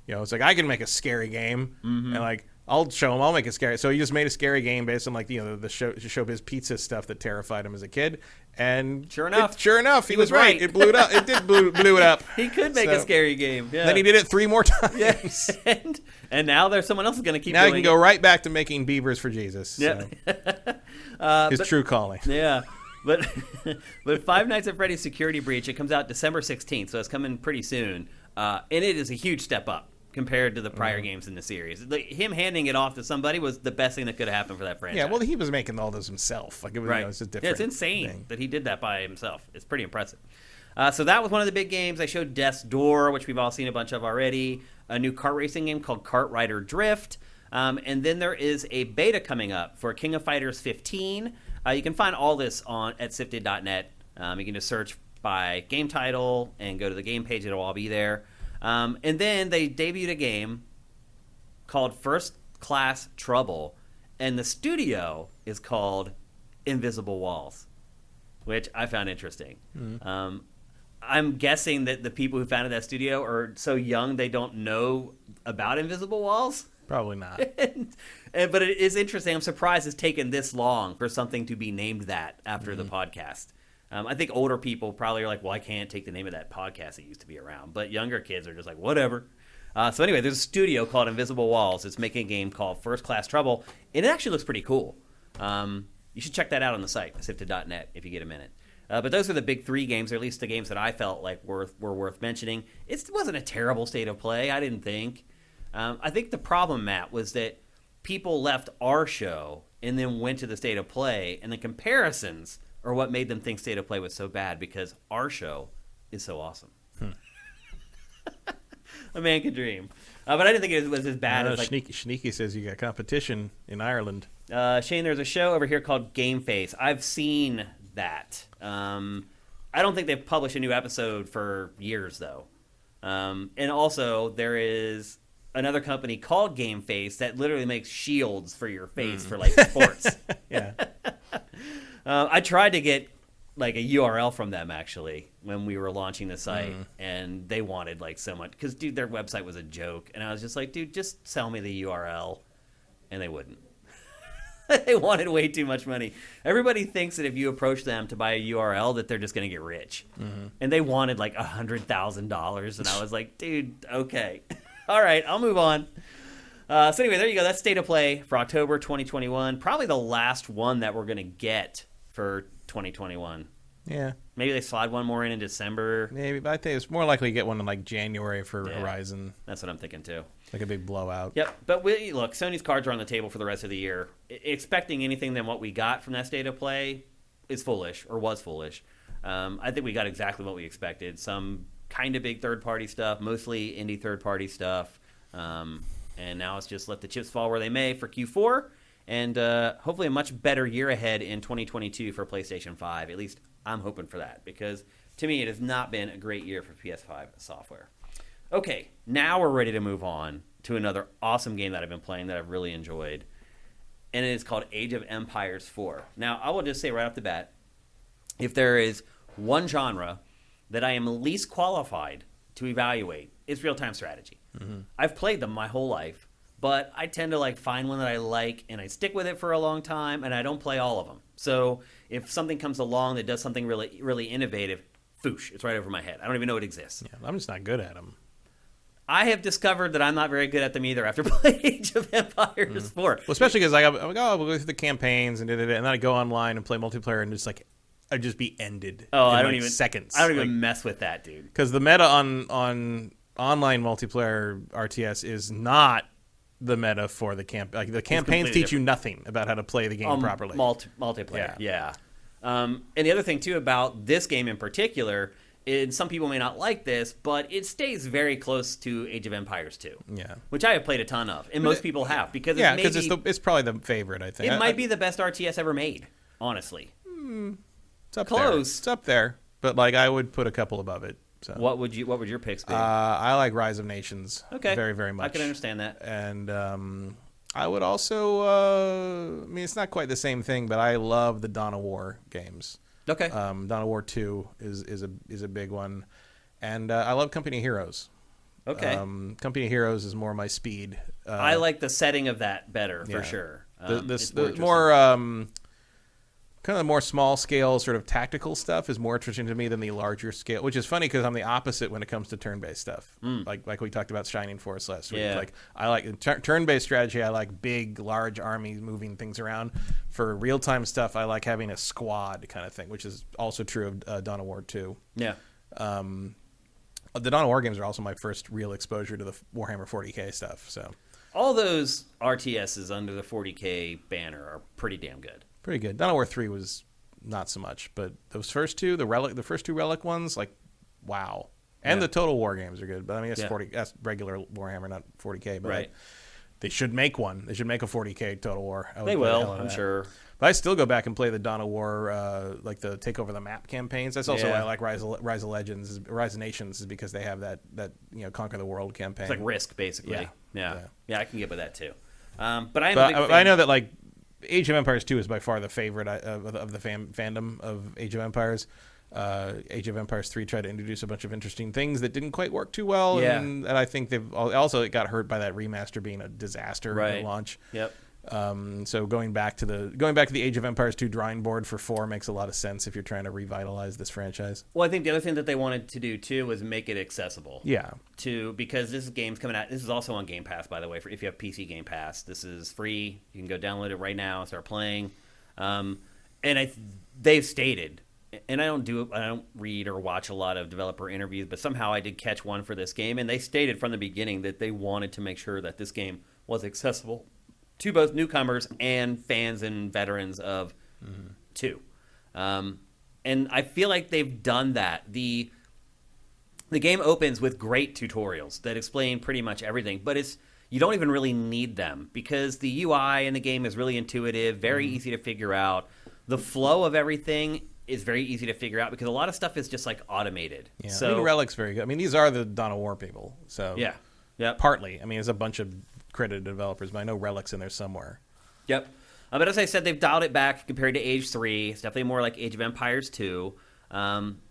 it's I can make a scary game, and, I'll show him. I'll make it scary. So he just made a scary game based on the Showbiz Pizza stuff that terrified him as a kid. And sure enough, he was right. It blew it up. It did blew it up. He could make a scary game. Yeah. Then he did it 3 more times. Yes. And now there's someone else who's going to keep. Now doing he can go right back to making beavers for Jesus. Yeah. So. His true calling. Yeah. But Five Nights at Freddy's Security Breach, it comes out December 16th, so it's coming pretty soon. And it is a huge step up compared to the prior games in the series. Him handing it off to somebody was the best thing that could have happened for that franchise. Yeah, well, he was making all those himself. It was, right. It's a different it's insane thing. that he did that by himself. It's pretty impressive. So that was one of the big games. I showed Death's Door, which we've all seen a bunch of already. A new kart racing game called Kart Rider Drift. And then there is a beta coming up for King of Fighters 15. You can find all this at sifted.net. You can just search by game title and go to the game page. It'll all be there. And then they debuted a game called First Class Trouble, and the studio is called Invisible Walls, which I found interesting. I'm guessing that the people who founded that studio are so young they don't know about Invisible Walls. Probably not. But it is interesting. I'm surprised it's taken this long for something to be named that after the podcast. I think older people probably are like, well, I can't take the name of that podcast that used to be around. But younger kids are just like, whatever. So anyway, there's a studio called Invisible Walls. It's making a game called First Class Trouble. And it actually looks pretty cool. You should check that out on the site, sifted.net, if you get a minute. But those are the big 3 games, or at least the games that I felt like were worth mentioning. It wasn't a terrible state of play, I didn't think. I think the problem, Matt, was that people left our show and then went to the state of play, and the comparisons are what made them think state of play was so bad, because our show is so awesome. A man could dream. But I didn't think it was as bad as Sneaky says you got competition in Ireland. Shane, there's a show over here called GameFace. I've seen that. I don't think they've published a new episode for years, though. And also, there is another company called GameFace that literally makes shields for your face for sports. Yeah. I tried to get a URL from them actually when we were launching the site, and they wanted so much because their website was a joke, and I was just like, dude, just sell me the URL, and they wouldn't. They wanted way too much money. Everybody thinks that if you approach them to buy a URL that they're just going to get rich, and they wanted $100,000, and I was like, dude, okay, all right, I'll move on. So anyway, there you go. That's State of Play for October 2021. Probably the last one that we're going to get for 2021. Yeah. Maybe they slide one more in December. Maybe, but I think it's more likely to get one in January for Horizon. That's what I'm thinking too. A big blowout. Yep. But look, Sony's cards are on the table for the rest of the year. Expecting anything than what we got from that State of Play is foolish, or was foolish. I think we got exactly what we expected. Some kind of big third-party stuff, mostly indie third-party stuff. And now it's just let the chips fall where they may for Q4. And hopefully a much better year ahead in 2022 for PlayStation 5. At least I'm hoping for that, because to me it has not been a great year for PS5 software. Okay, now we're ready to move on to another awesome game that I've been playing that I've really enjoyed. And it is called Age of Empires 4. Now, I will just say right off the bat, if there is one genre that I am least qualified to evaluate, it's real-time strategy. I've played them my whole life, but I tend to like find one that I like and I stick with it for a long time, and I don't play all of them. So if something comes along that does something really, really innovative, foosh, it's right over my head. I don't even know it exists. Yeah, I'm just not good at them. I have discovered that I'm not very good at them either after playing Age of Empires 4. Well, especially because I'm like, oh, we'll go through the campaigns and then I go online and play multiplayer and just like I'd just be ended. Oh, in I don't like even seconds. I don't even mess with that, dude. Because the meta on online multiplayer RTS is not the meta for the camp. Like the campaigns teach you nothing about how to play the game properly. Multiplayer, yeah. And the other thing too about this game in particular. And some people may not like this, but it stays very close to Age of Empires 2. Yeah. Which I have played a ton of, and most people have. Because it's probably the favorite, I think. It might be the best RTS ever made, honestly. It's up close. There. It's up there, but like I would put a couple above it. So. What would your picks be? I like Rise of Nations very, very much. I can understand that. And I would also, I mean, it's not quite the same thing, but I love the Dawn of War games. Okay. Dawn of War 2 is a big one, and I love Company of Heroes. Okay. Company of Heroes is more my speed. I like the setting of that better for sure. The more kind of the more small scale sort of tactical stuff is more interesting to me than the larger scale, which is funny because I'm the opposite when it comes to turn-based stuff. Like we talked about Shining Force last week. Yeah. Like I like turn-based strategy. I like big, large armies moving things around. For real-time stuff, I like having a squad kind of thing, which is also true of Dawn of War 2. Yeah. The Dawn of War games are also my first real exposure to the Warhammer 40K stuff. So all those RTSs under the 40K banner are pretty damn good. Pretty good. Dawn of War 3 was not so much, but those first two, the first two Relic ones, like, wow. And the Total War games are good, but I mean, that's regular Warhammer, not 40K. But right. They should make one. They should make a 40K Total War. They will, I'm sure. But I still go back and play the Dawn of War, like the Take Over the Map campaigns. That's also why I like Rise of Nations, is because they have that Conquer the World campaign. It's like Risk, basically. Yeah, I can get with that too. But I know that like Age of Empires 2 is by far the favorite of the fandom of Age of Empires. Age of Empires 3 tried to introduce a bunch of interesting things that didn't quite work too well, and I think they've also got hurt by that remaster being a disaster at launch. Yep. So going back to the Age of Empires 2 drawing board for 4 makes a lot of sense if you're trying to revitalize this franchise. Well, I think the other thing that they wanted to do too was make it accessible. Yeah. Because this game's coming out. This is also on Game Pass, by the way. If you have PC Game Pass, this is free. You can go download it right now and start playing. They've stated, and I don't read or watch a lot of developer interviews, but somehow I did catch one for this game, and they stated from the beginning that they wanted to make sure that this game was accessible to both newcomers and fans and veterans of 2. And I feel like they've done that. The game opens with great tutorials that explain pretty much everything, but you don't even really need them because the UI in the game is really intuitive, very easy to figure out. The flow of everything is very easy to figure out because a lot of stuff is just like automated. Yeah. So, I mean, Relic's very good. I mean, these are the Dawn of War people. So yeah. Partly. I mean, there's a bunch of credited developers, but I know Relic's in there somewhere. Yep. But as I said, they've dialed it back compared to Age 3. It's definitely more like Age of Empires 2.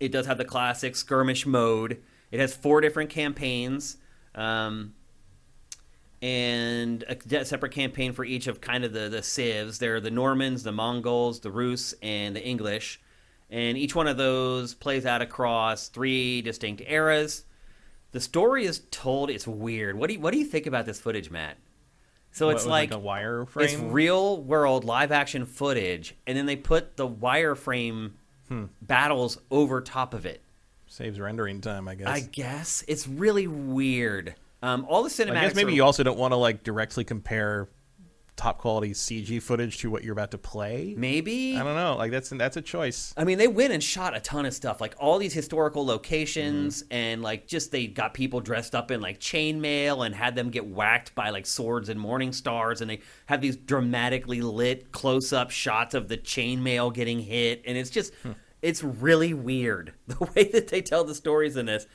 It does have the classic skirmish mode. It has 4 different campaigns, and a separate campaign for each of kind of the civs. There are the Normans, the Mongols, the Rus, and the English. And each one of those plays out across 3 distinct eras. The story is told. It's weird. What do you think about this footage, Matt? So it's like a wireframe. It's real world live action footage, and then they put the wireframe battles over top of it. Saves rendering time, I guess. I guess it's really weird. All the cinematics. I guess maybe you also don't want to like directly compare top quality CG footage to what you're about to play. Maybe. I don't know. Like that's a choice. I mean, they went and shot a ton of stuff, like all these historical locations, and like just they got people dressed up in like chainmail and had them get whacked by like swords and morning stars, and they have these dramatically lit close-up shots of the chainmail getting hit, and it's just it's really weird the way that they tell the stories in this.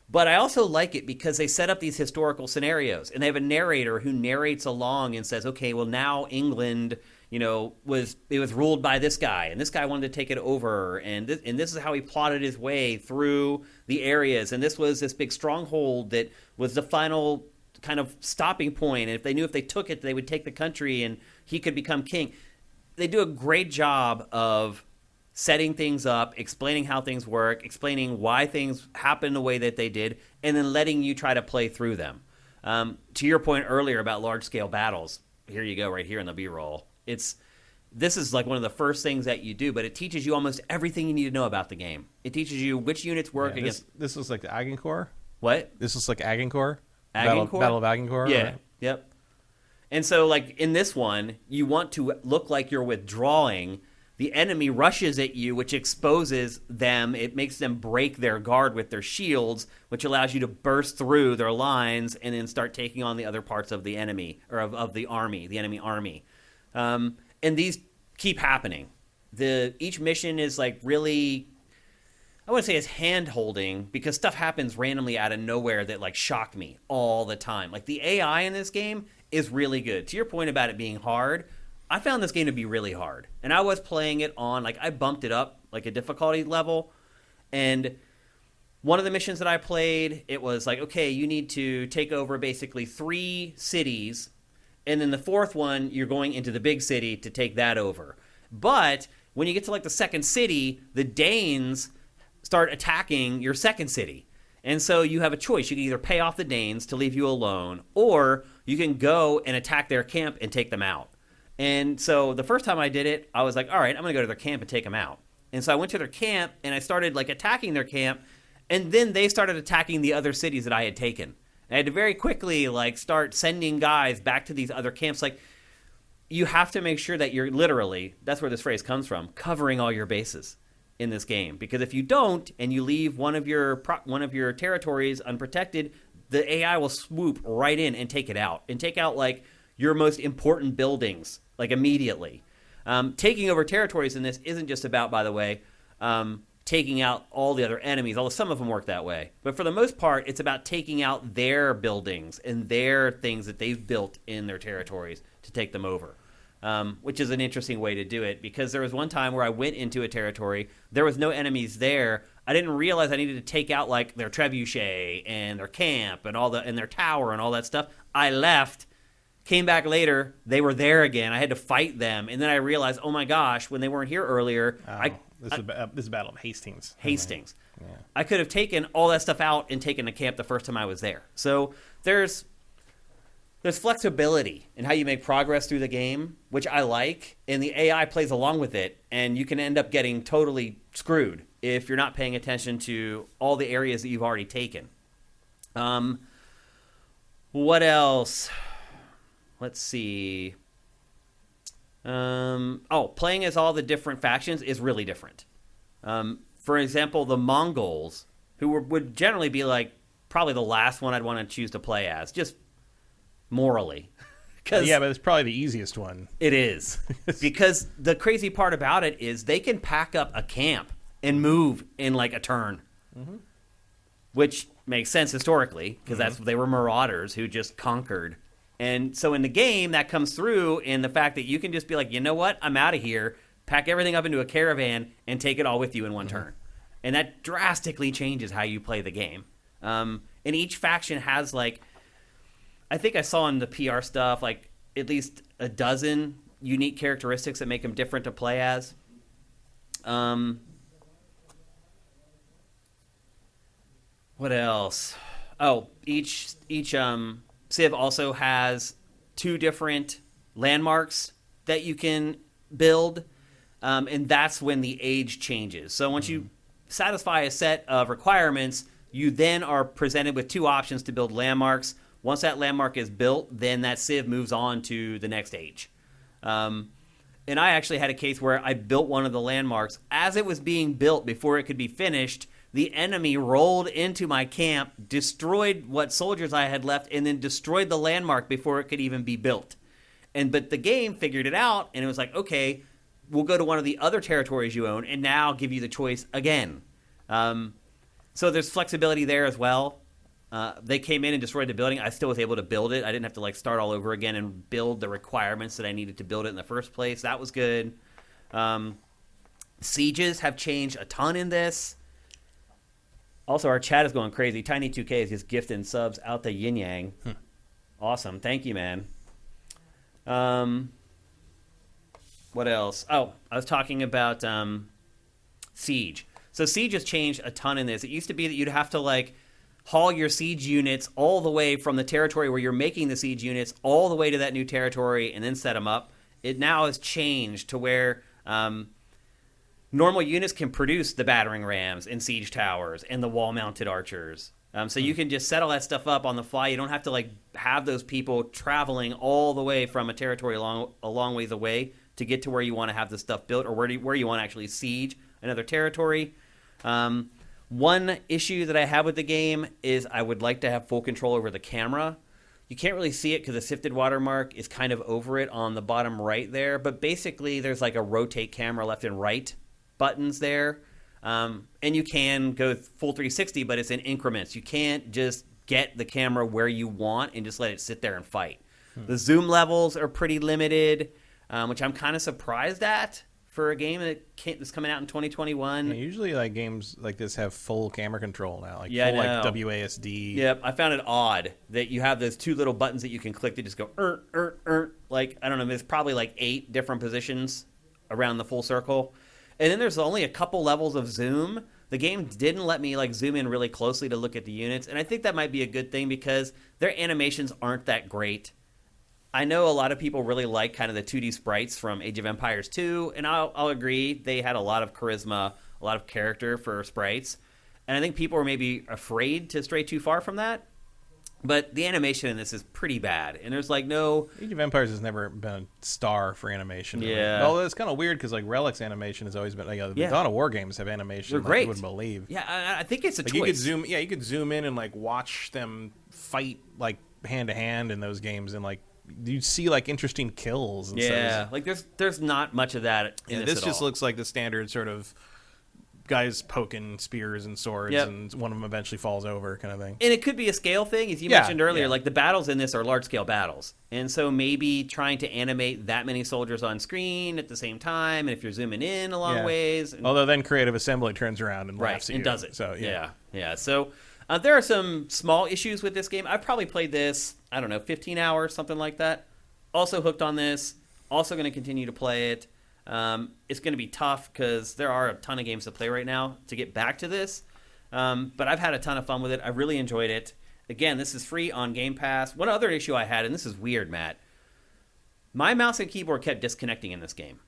But I also like it because they set up these historical scenarios, and they have a narrator who narrates along and says, okay, well, now England, was ruled by this guy, and this guy wanted to take it over, and this is how he plotted his way through the areas, and this was this big stronghold that was the final kind of stopping point. And if they knew if they took it, they would take the country and he could become king. They do a great job of setting things up, explaining how things work, explaining why things happen the way that they did, and then letting you try to play through them. To your point earlier about large-scale battles, here you go right here in the B-roll. This is like one of the first things that you do, but it teaches you almost everything you need to know about the game. It teaches you which units work against... This was like the Agincourt? What? This was like Agincourt? Agincourt? Battle of Agincourt? Yeah, right? Yep. And so, like, in this one, you want to look like you're withdrawing. The enemy rushes at you, which exposes them. It makes them break their guard with their shields, which allows you to burst through their lines and then start taking on the other parts of the enemy, or of the army, the enemy army. And these keep happening. Each mission is, like, really... I wouldn't say it's hand-holding, because stuff happens randomly out of nowhere that, like, shock me all the time. Like, the AI in this game is really good. To your point about it being hard, I found this game to be really hard. And I was playing it on, like, I bumped it up, like, a difficulty level. And one of the missions that I played, it was like, okay, you need to take over basically 3 cities. And then the 4th one, you're going into the big city to take that over. But when you get to, like, the 2nd city, the Danes start attacking your 2nd city. And so you have a choice. You can either pay off the Danes to leave you alone, or you can go and attack their camp and take them out. And so the first time I did it, I was like, all right, I'm going to go to their camp and take them out. And so I went to their camp, and I started, like, attacking their camp, and then they started attacking the other cities that I had taken. And I had to very quickly, like, start sending guys back to these other camps. Like, you have to make sure that you're literally, that's where this phrase comes from, covering all your bases in this game. Because if you don't, and you leave one of your territories unprotected, the AI will swoop right in and take it out. And take out, like, your most important buildings, like, immediately. Taking over territories in this isn't just about, by the way, taking out all the other enemies, although some of them work that way. But for the most part, it's about taking out their buildings and their things that they've built in their territories to take them over. Which is an interesting way to do it, because there was one time where I went into a territory, there was no enemies there. I didn't realize I needed to take out, like, their trebuchet and their camp and and their tower and all that stuff. I left, came back later, they were there again. I had to fight them, and then I realized, oh my gosh, when they weren't here earlier, this is Battle of Hastings. Hastings. Yeah. I could have taken all that stuff out and taken the camp the first time I was there. So there's flexibility in how you make progress through the game, which I like, and the AI plays along with it, and you can end up getting totally screwed if you're not paying attention to all the areas that you've already taken. What else? Let's see. Playing as all the different factions is really different. For example, the Mongols, who would generally be, like, probably the last one I'd want to choose to play as, just morally. Yeah, but it's probably the easiest one. It is. Because the crazy part about it is they can pack up a camp and move in, like, a turn. Mm-hmm. Which makes sense historically, because they were marauders who just conquered. And so in the game, that comes through in the fact that you can just be like, you know what? I'm out of here. Pack everything up into a caravan and take it all with you in one turn. And that drastically changes how you play the game. And each faction has, like, I think I saw in the PR stuff, like, at least a dozen unique characteristics that make them different to play as. What else? Oh, each Civ also has 2 different landmarks that you can build, and that's when the age changes. So once you satisfy a set of requirements, you then are presented with 2 options to build landmarks. Once that landmark is built, then that Civ moves on to the next age. And I actually had a case where I built one of the landmarks. As it was being built, before it could be finished, the enemy rolled into my camp, destroyed what soldiers I had left, and then destroyed the landmark before it could even be built. But the game figured it out, and it was like, okay, we'll go to one of the other territories you own, and now give you the choice again. So there's flexibility there as well. They came in and destroyed the building. I still was able to build it. I didn't have to, like, start all over again and build the requirements that I needed to build it in the first place. That was good. Sieges have changed a ton in this. Also, our chat is going crazy. Tiny2K is just gifting subs out the yin yang. Awesome. Thank you, man. What else? Oh, I was talking about Siege. So Siege has changed a ton in this. It used to be that you'd have to like haul your siege units all the way from the territory where you're making the siege units all the way to that new territory and then set them up. It now has changed to where normal units can produce the battering rams and siege towers and the wall-mounted archers. So you can just set all that stuff up on the fly. You don't have to like have those people traveling all the way from a territory a long ways away to get to where you want to have the stuff built or where you want to actually siege another territory. One issue that I have with the game is I would like to have full control over the camera. You can't really see it because the sifted watermark is kind of over it on the bottom right there. But basically, there's like a rotate camera left and right buttons there. And you can go full 360, but it's in increments. You can't just get the camera where you want and just let it sit there and fight. The zoom levels are pretty limited, which I'm kind of surprised at for a game that's coming out in 2021. Yeah, usually, like games like this have full camera control now, like Yeah, full I know. like WASD. Yep, I found it odd that you have those two little buttons that you can click to just go like I don't know. There's probably like 8 different positions around the full circle, and then there's only a couple levels of zoom. The game didn't let me like zoom in really closely to look at the units, and I think that might be a good thing because their animations aren't that great. I know a lot of people really like kind of the 2D sprites from Age of Empires 2, and I'll agree. They had a lot of charisma, a lot of character for sprites. And I think people were maybe afraid to stray too far from that. But the animation in this is pretty bad. And there's like no... Age of Empires has never been a star for animation. Yeah. Although it's kind of weird because like Relic's animation has always been... Like, the Dawn of War games have animation They're like great. you wouldn't believe. Yeah, I think it's a Like choice. you could zoom in and like watch them fight like hand to hand in those games and like you see like interesting kills. And Yeah, stuff. like there's not much of that in this at just all. looks like the standard sort of guys poking spears and swords, Yep. and one of them eventually falls over, kind of thing. And it could be a scale thing, as you Yeah, mentioned earlier. yeah. Like the battles in this are large-scale battles, and so maybe trying to animate that many soldiers on screen at the same time, and if you're zooming in a long Yeah. ways, and, Although then Creative Assembly turns around and right, laughs at and you. does it. So yeah. So there are some small issues with this game. I've probably played this, I don't know, 15 hours, something like that. Also hooked on this. Also going to continue to play it. It's going to be tough because there are a ton of games to play right now to get back to this. But I've had a ton of fun with it. I really enjoyed it. Again, this is free on Game Pass. One other issue I had, and this is weird, Matt. My mouse and keyboard kept disconnecting in this game.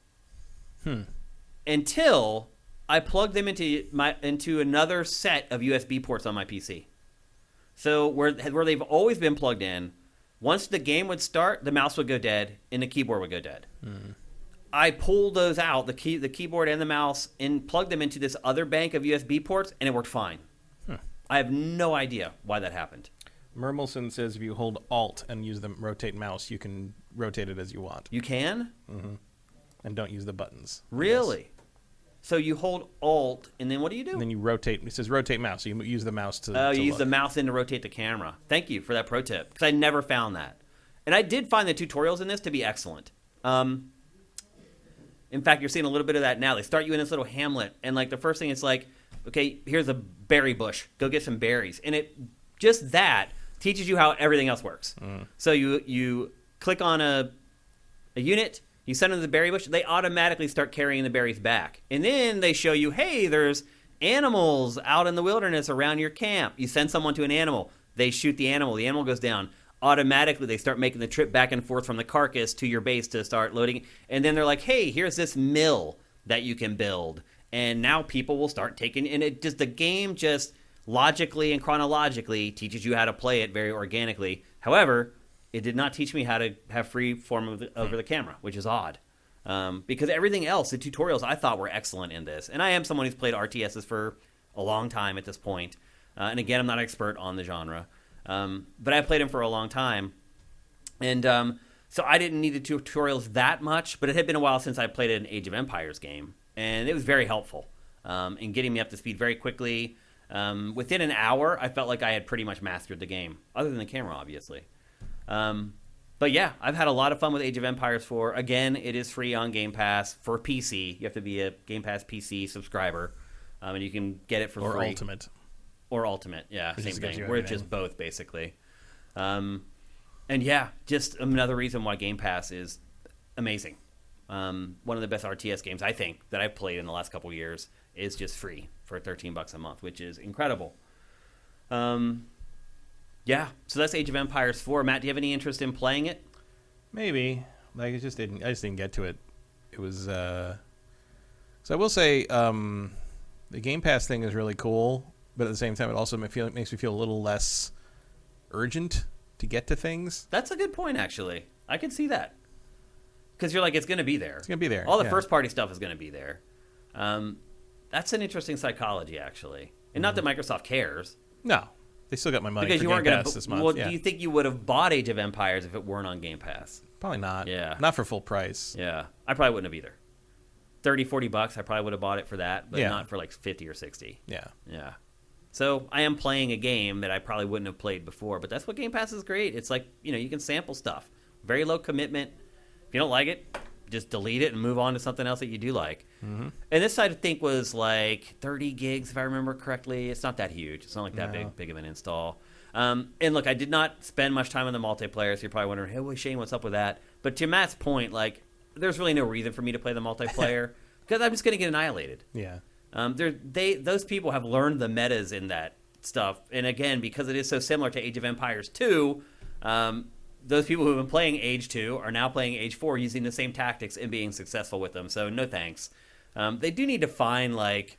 Until I plugged them into another set of USB ports on my PC. So where they've always been plugged in, once the game would start, the mouse would go dead and the keyboard would go dead. I pulled those out, the keyboard and the mouse, and plugged them into this other bank of USB ports, and it worked fine. I have no idea why that happened. Mermelson says if you hold Alt and use the rotate mouse, you can rotate it as you want. You can? And don't use the buttons. Really? So you hold Alt, and then what do you do? And then you rotate. It says rotate mouse, so you use the mouse to. Oh, to you use look. the mouse then to rotate the camera. Thank you for that pro tip, because I never found that. And I did find the tutorials in this to be excellent. In fact, you're seeing a little bit of that now. They start you in this little hamlet, and like the first thing is like, okay, here's a berry bush. Go get some berries. And it just that teaches you how everything else works. So you click on a unit, you send them to the berry bush, they automatically start carrying the berries back. And then they show you, hey, there's animals out in the wilderness around your camp. You send someone to an animal, they shoot the animal goes down. Automatically, they start making the trip back and forth from the carcass to your base to start loading. And then they're like, hey, here's this mill that you can build. And now people will start taking, and the game just logically and chronologically teaches you how to play it very organically. However, it did not teach me how to have free form over the camera, which is odd. Because everything else, the tutorials I thought were excellent in this. And I am someone who's played RTSs for a long time at this point. And again, I'm not an expert on the genre. But I played them for a long time. And so I didn't need the tutorials that much, but it had been a while since I played an Age of Empires game. And it was very helpful in getting me up to speed very quickly. Within an hour, I felt like I had pretty much mastered the game, other than the camera, obviously. But yeah, I've had a lot of fun with Age of Empires 4. Again, it is free on Game Pass for PC. You have to be a Game Pass PC subscriber, and you can get it for or free. Or Ultimate, yeah, Which same just gives thing. you We're just everything. both, basically. And yeah, just another reason why Game Pass is amazing. One of the best RTS games I think that I've played in the last couple of years is just free for $13 a month, which is incredible. Yeah, so that's Age of Empires 4. Matt, do you have any interest in playing it? Maybe. Like I just didn't get to it. It was so I will say the Game Pass thing is really cool, but at the same time it also makes me feel a little less urgent to get to things. That's a good point, actually. I can see that. Because you're like, it's going to be there. It's going to be there. All the first-party stuff is going to be there. That's an interesting psychology, actually. And not that Microsoft cares. No. They still got my money because for you Game weren't going Pass to. this month. Well, do you think you would have bought Age of Empires if it weren't on Game Pass? Probably not. Yeah. Not for full price. Yeah. I probably wouldn't have either. $30-$40, I probably would have bought it for that, but not for like 50 or 60. Yeah. Yeah. So I am playing a game that I probably wouldn't have played before, but that's what Game Pass is great. It's like, you can sample stuff. Very low commitment. If you don't like it, just delete it and move on to something else that you do like. Mm-hmm. And this I think was like 30 gigs, if I remember correctly. It's not that huge. It's not like that big of an install. And look, I did not spend much time on the multiplayer, so you're probably wondering, hey, Shane, what's up with that? But to Matt's point, like, there's really no reason for me to play the multiplayer because I'm just going to get annihilated. Yeah. Those people have learned the metas in that stuff. And again, because it is so similar to Age of Empires 2, those people who have been playing Age 2 are now playing Age 4 using the same tactics and being successful with them. So no thanks. They do need to find like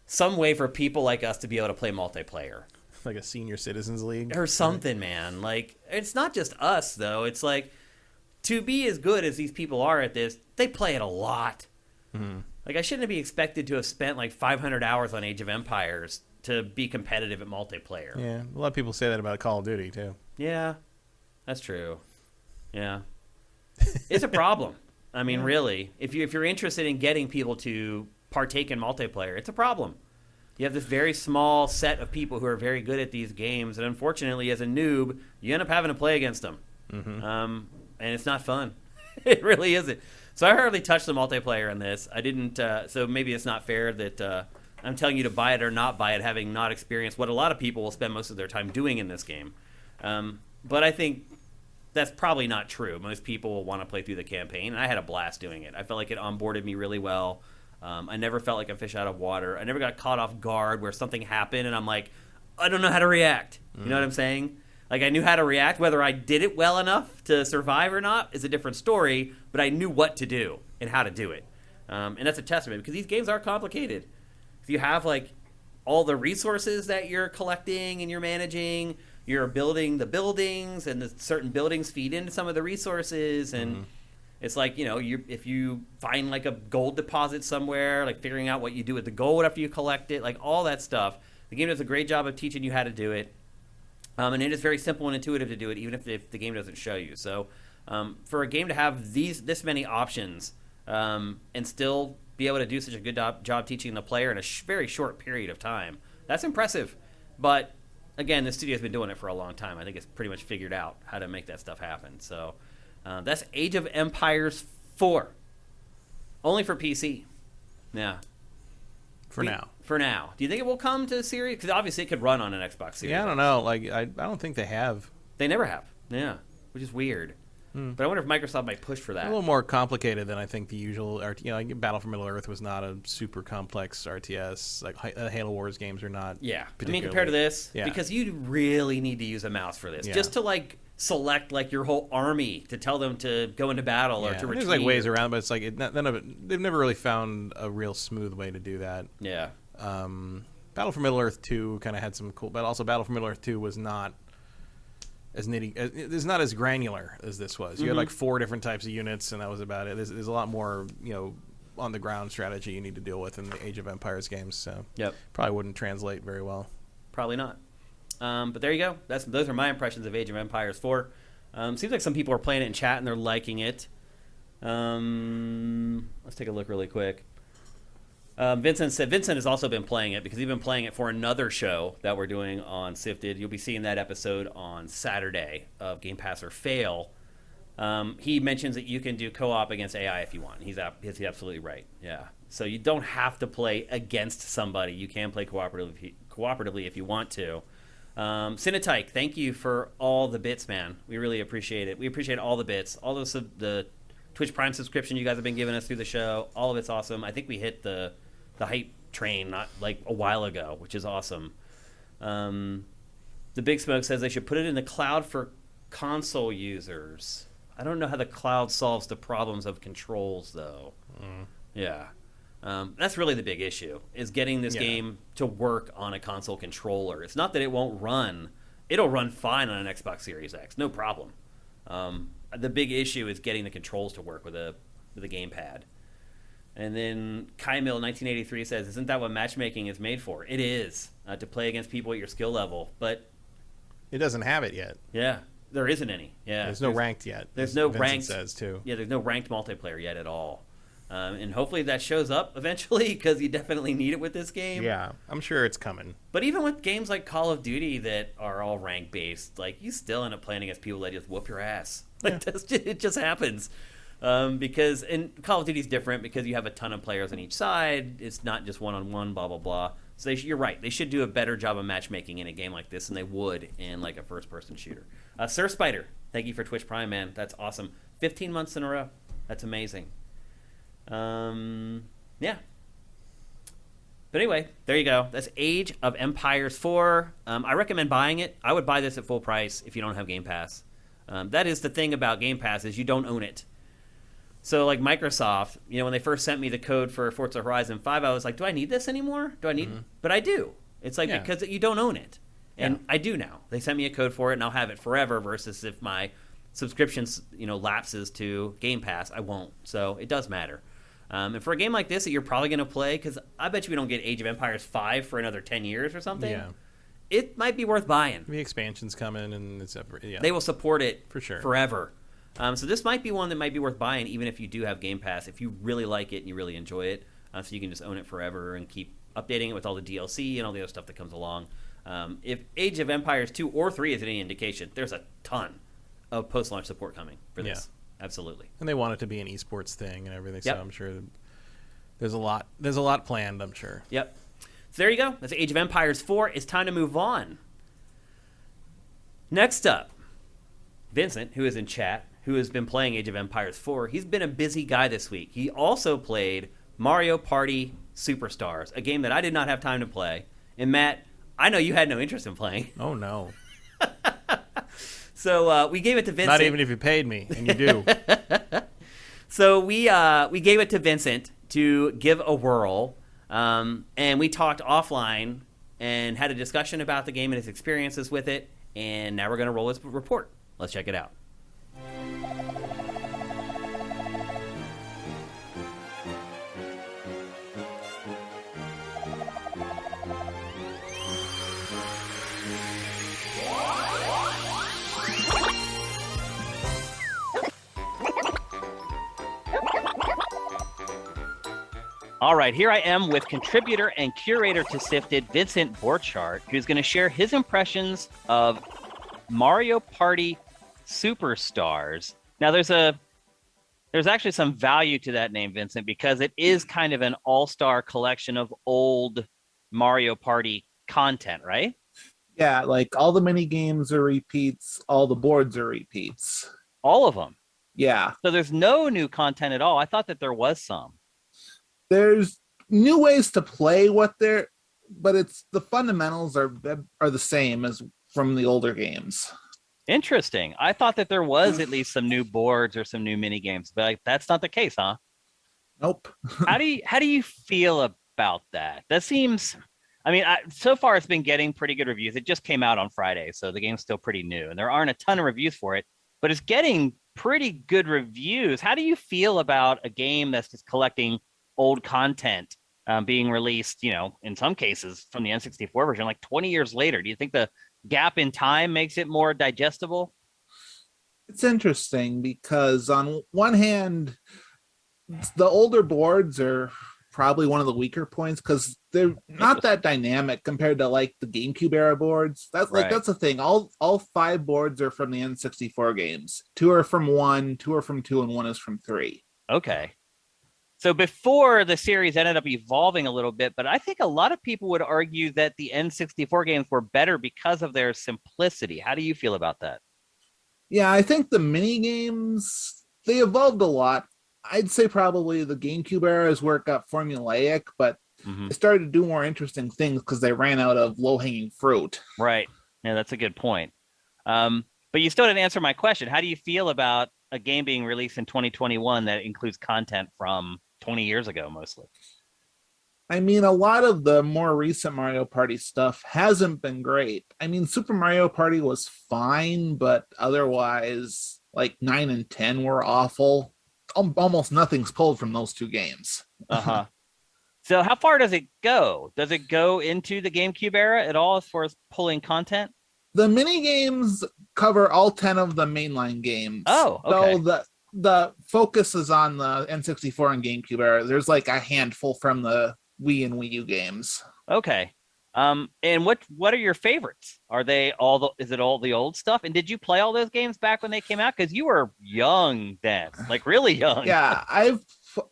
some way for people like us to be able to play multiplayer. Like a senior citizens league? Or something, man. Like, it's not just us, though. It's like, to be as good as these people are at this, they play it a lot. Mm-hmm. Like, I shouldn't be expected to have spent like 500 hours on Age of Empires to be competitive at multiplayer. Yeah, a lot of people say that about Call of Duty, too. Yeah, that's true. Yeah. It's a problem. I mean, really. If you're interested in getting people to partake in multiplayer, it's a problem. You have this very small set of people who are very good at these games, and unfortunately, as a noob, you end up having to play against them. Mm-hmm. And it's not fun. It really isn't. So I hardly touched the multiplayer in this. I didn't. So maybe it's not fair that I'm telling you to buy it or not buy it, having not experienced what a lot of people will spend most of their time doing in this game. But I think that's probably not true. Most people will want to play through the campaign, and I had a blast doing it. I felt like it onboarded me really well. I never felt like a fish out of water. I never got caught off guard where something happened and I'm like, I don't know how to react. You know what I'm saying? Like, I knew how to react. Whether I did it well enough to survive or not is a different story, but I knew what to do and how to do it. And that's a testament because these games are complicated. If you have, like, all the resources that you're collecting and you're managing, you're building the buildings and the certain buildings feed into some of the resources and it's like, if you find like a gold deposit somewhere, like figuring out what you do with the gold after you collect it, like all that stuff. The game does a great job of teaching you how to do it. And it is very simple and intuitive to do it, even if the game doesn't show you. So for a game to have this many options and still be able to do such a good job teaching the player in a very short period of time, that's impressive. But again, the studio's been doing it for a long time. I think it's pretty much figured out how to make that stuff happen. So that's Age of Empires 4. Only for PC. Yeah. For now. For now. Do you think it will come to Series? Because obviously it could run on an Xbox Series. Yeah, I don't know. Like, I don't think they have. They never have. Yeah. Which is weird. But I wonder if Microsoft might push for that. A little more complicated than I think the usual. Like Battle for Middle Earth was not a super complex RTS. Like Halo Wars games are not. Yeah. I mean, compared to this, because you really need to use a mouse for this. Just to like select like your whole army to tell them to go into battle or to retreat. There's like ways around, but it's like none of it. They've never really found a real smooth way to do that. Yeah. Battle for Middle Earth 2 kind of had some cool, but also Battle for Middle Earth 2 was not as it's not as granular as this was. You had like 4 different types of units, and that was about it. There's a lot more, on the ground strategy you need to deal with in the Age of Empires games. So probably wouldn't translate very well. Probably not. But there you go. Those are my impressions of Age of Empires 4. Seems like some people are playing it in chat and they're liking it. Let's take a look really quick. Vincent has also been playing it because he's been playing it for another show that we're doing on Sifted. You'll be seeing that episode on Saturday of Game Pass or Fail. He mentions that you can do co-op against AI if you want. He's absolutely right. Yeah. So you don't have to play against somebody. You can play cooperatively if you want to. Cinetyke, thank you for all the bits, man. We really appreciate it. We appreciate all the bits, all those the Twitch Prime subscription you guys have been giving us through the show. All of it's awesome. I think we hit the hype train not like a while ago, which is awesome. The Big Smoke says they should put it in the cloud for console users. I don't know how the cloud solves the problems of controls, though. Yeah. That's really the big issue, is getting this game to work on a console controller. It's not that it won't run. It'll run fine on an Xbox Series X, no problem. The big issue is getting the controls to work with a gamepad. And then Kaimil 1983 says, isn't that what matchmaking is made for? It is, to play against people at your skill level. But it doesn't have it yet. Yeah, there isn't any. Yeah, there's no ranked yet. There's no Vincent ranked. Says too. Yeah, there's no ranked multiplayer yet at all. And hopefully that shows up eventually, because you definitely need it with this game. Yeah, I'm sure it's coming. But even with games like Call of Duty that are all rank based, like, you still end up playing against people that just whoop your ass. Like, it just happens. Because and Call of Duty is different because you have a ton of players on each side. It's not just one-on-one, blah blah blah. So you're right. They should do a better job of matchmaking in a game like this than they would in like a first-person shooter. Sir Spider, thank you for Twitch Prime, man. That's awesome. 15 months in a row. That's amazing. Yeah. But anyway, there you go. That's Age of Empires 4. I recommend buying it. I would buy this at full price if you don't have Game Pass. That is the thing about Game Pass, is you don't own it. So like Microsoft, when they first sent me the code for Forza Horizon 5, I was like, do I need this anymore? Do I need But I do. It's like because you don't own it. And I do now. They sent me a code for it, and I'll have it forever, versus if my subscription lapses to Game Pass, I won't. So it does matter. And for a game like this that you're probably going to play, because I bet you we don't get Age of Empires 5 for another 10 years or something, it might be worth buying. The expansion's coming, and it's they will support it for sure forever. So this might be one that might be worth buying, even if you do have Game Pass, if you really like it and you really enjoy it, so you can just own it forever and keep updating it with all the DLC and all the other stuff that comes along. If Age of Empires 2 or 3 is any indication, there's a ton of post-launch support coming for this. Absolutely. And they want it to be an esports thing and everything, so I'm sure there's a lot planned, I'm sure. Yep. So there you go. That's Age of Empires 4. It's time to move on. Next up, Vincent, who is in chat, who has been playing Age of Empires 4. He's been a busy guy this week. He also played Mario Party Superstars, a game that I did not have time to play. And Matt, I know you had no interest in playing. Oh, no. So we gave it to Vincent. Not even if you paid me, and you do. So we gave it to Vincent to give a whirl, and we talked offline and had a discussion about the game and his experiences with it, and now we're going to roll his report. Let's check it out. All right, here I am with contributor and curator to Sifted, Vincent Borchardt, who's going to share his impressions of Mario Party Superstars. Now, there's actually some value to that name, Vincent, because it is kind of an all-star collection of old Mario Party content, right? Yeah, like all the mini games are repeats, all the boards are repeats. All of them? Yeah. So there's no new content at all. I thought that there was some. There's new ways to play but it's the fundamentals are the same as from the older games. Interesting. I thought that there was at least some new boards or some new mini games, but that's not the case, huh? Nope. How do you feel about that? That seems, so far it's been getting pretty good reviews. It just came out on Friday, so the game's still pretty new, and there aren't a ton of reviews for it, but it's getting pretty good reviews. How do you feel about a game that's just collecting old content being released, in some cases from the N64 version, like 20 years later? Do you think the gap in time makes it more digestible? It's interesting because on one hand, the older boards are probably one of the weaker points because they're not that dynamic compared to like the GameCube era boards. That's the thing. All 5 boards are from the N64 games. 2 are from 1, 2 are from 2, and 1 is from 3. Okay. So before the series ended up evolving a little bit, but I think a lot of people would argue that the N64 games were better because of their simplicity. How do you feel about that? Yeah, I think the mini games they evolved a lot. I'd say probably the GameCube era is where it got formulaic, but Mm-hmm. they started to do more interesting things because they ran out of low hanging fruit. Right. Yeah, that's a good point. But you still didn't answer my question. How do you feel about a game being released in 2021 that includes content from 20 years ago, mostly? I mean, a lot of the more recent Mario Party stuff hasn't been great. I mean, Super Mario Party was fine, but otherwise, like 9 and 10 were awful. Almost nothing's pulled from those two games. Uh-huh. So how far does it go? Does it go into the GameCube era at all as far as pulling content? The mini games cover all 10 of the mainline games. Oh, okay. Though the focus is on the N64 and GameCube era. There's like a handful from the Wii and Wii U games. Okay. And what are your favorites? Are they is it all the old stuff? And did you play all those games back when they came out? Because you were young then, like really young. Yeah, I've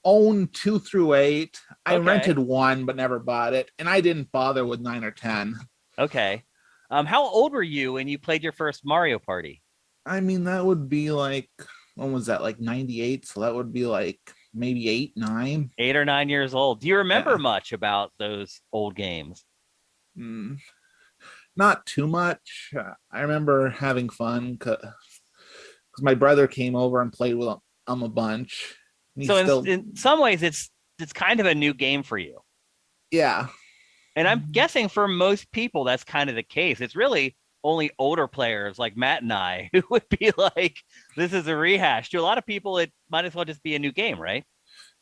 owned 2 through 8. I Okay. rented 1 but never bought it, and I didn't bother with 9 or 10. Okay. How old were you when you played your first Mario Party? I mean, that would be like, when was that? Like 98, so that would be like maybe 8, 9. 8 or 9 years old. Do you remember Yeah. much about those old games? Not too much. I remember having fun because my brother came over and played with him a bunch. So in some ways, it's kind of a new game for you. Yeah. And I'm guessing for most people, that's kind of the case. It's really only older players like Matt and I who would be like, this is a rehash. To a lot of people, it might as well just be a new game, right?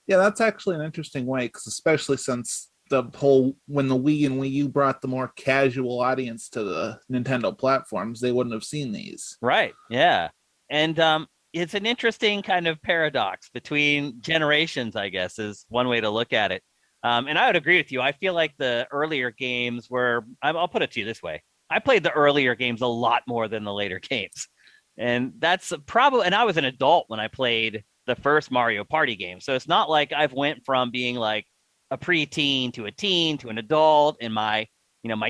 Yeah, that's actually an interesting way, because especially since when the Wii and Wii U brought the more casual audience to the Nintendo platforms, they wouldn't have seen these. Right. Yeah. And it's an interesting kind of paradox between generations, I guess, is one way to look at it. And I would agree with you. I feel like the earlier games I'll put it to you this way. I played the earlier games a lot more than the later games. And that's probably, and I was an adult when I played the first Mario Party game. So it's not like I've went from being like a preteen to a teen to an adult, and my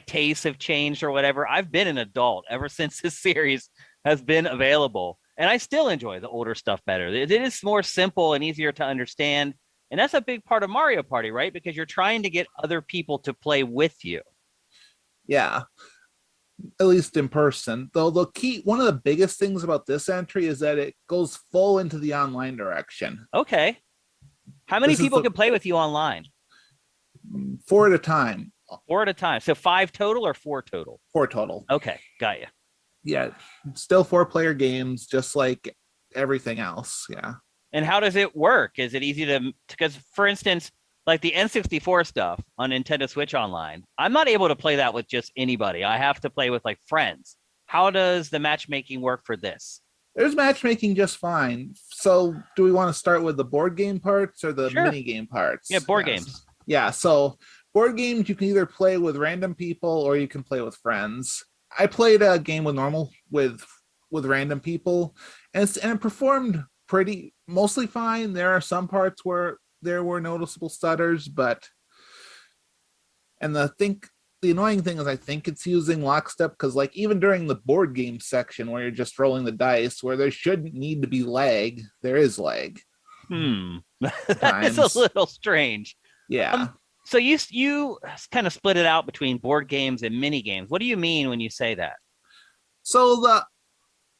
tastes have changed or whatever. I've been an adult ever since this series has been available. And I still enjoy the older stuff better. It is more simple and easier to understand. And that's a big part of Mario Party, right? Because you're trying to get other people to play with you. Yeah, at least in person. Though one of the biggest things about this entry is that it goes full into the online direction. Okay. How many people can play with you online? 4 at a time. 4 at a time. So 5 total or 4 total? 4 total. Okay, got you. Yeah, still 4-player games, just like everything else. Yeah. And how does it work? Is it easy because for instance, like the N64 stuff on Nintendo Switch Online, I'm not able to play that with just anybody. I have to play with like friends. How does the matchmaking work for this? There's matchmaking just fine. So do we want to start with the board game parts or the mini game parts? Yeah, board games. Yeah, so board games, you can either play with random people or you can play with friends. I played a game with random people, and it performed mostly fine. There are some parts where there were noticeable stutters, and the annoying thing is I think it's using lockstep, because like even during the board game section where you're just rolling the dice, where there shouldn't need to be lag, there is lag. That is a little strange. Yeah. So you kind of split it out between board games and mini games. What do you mean when you say that? So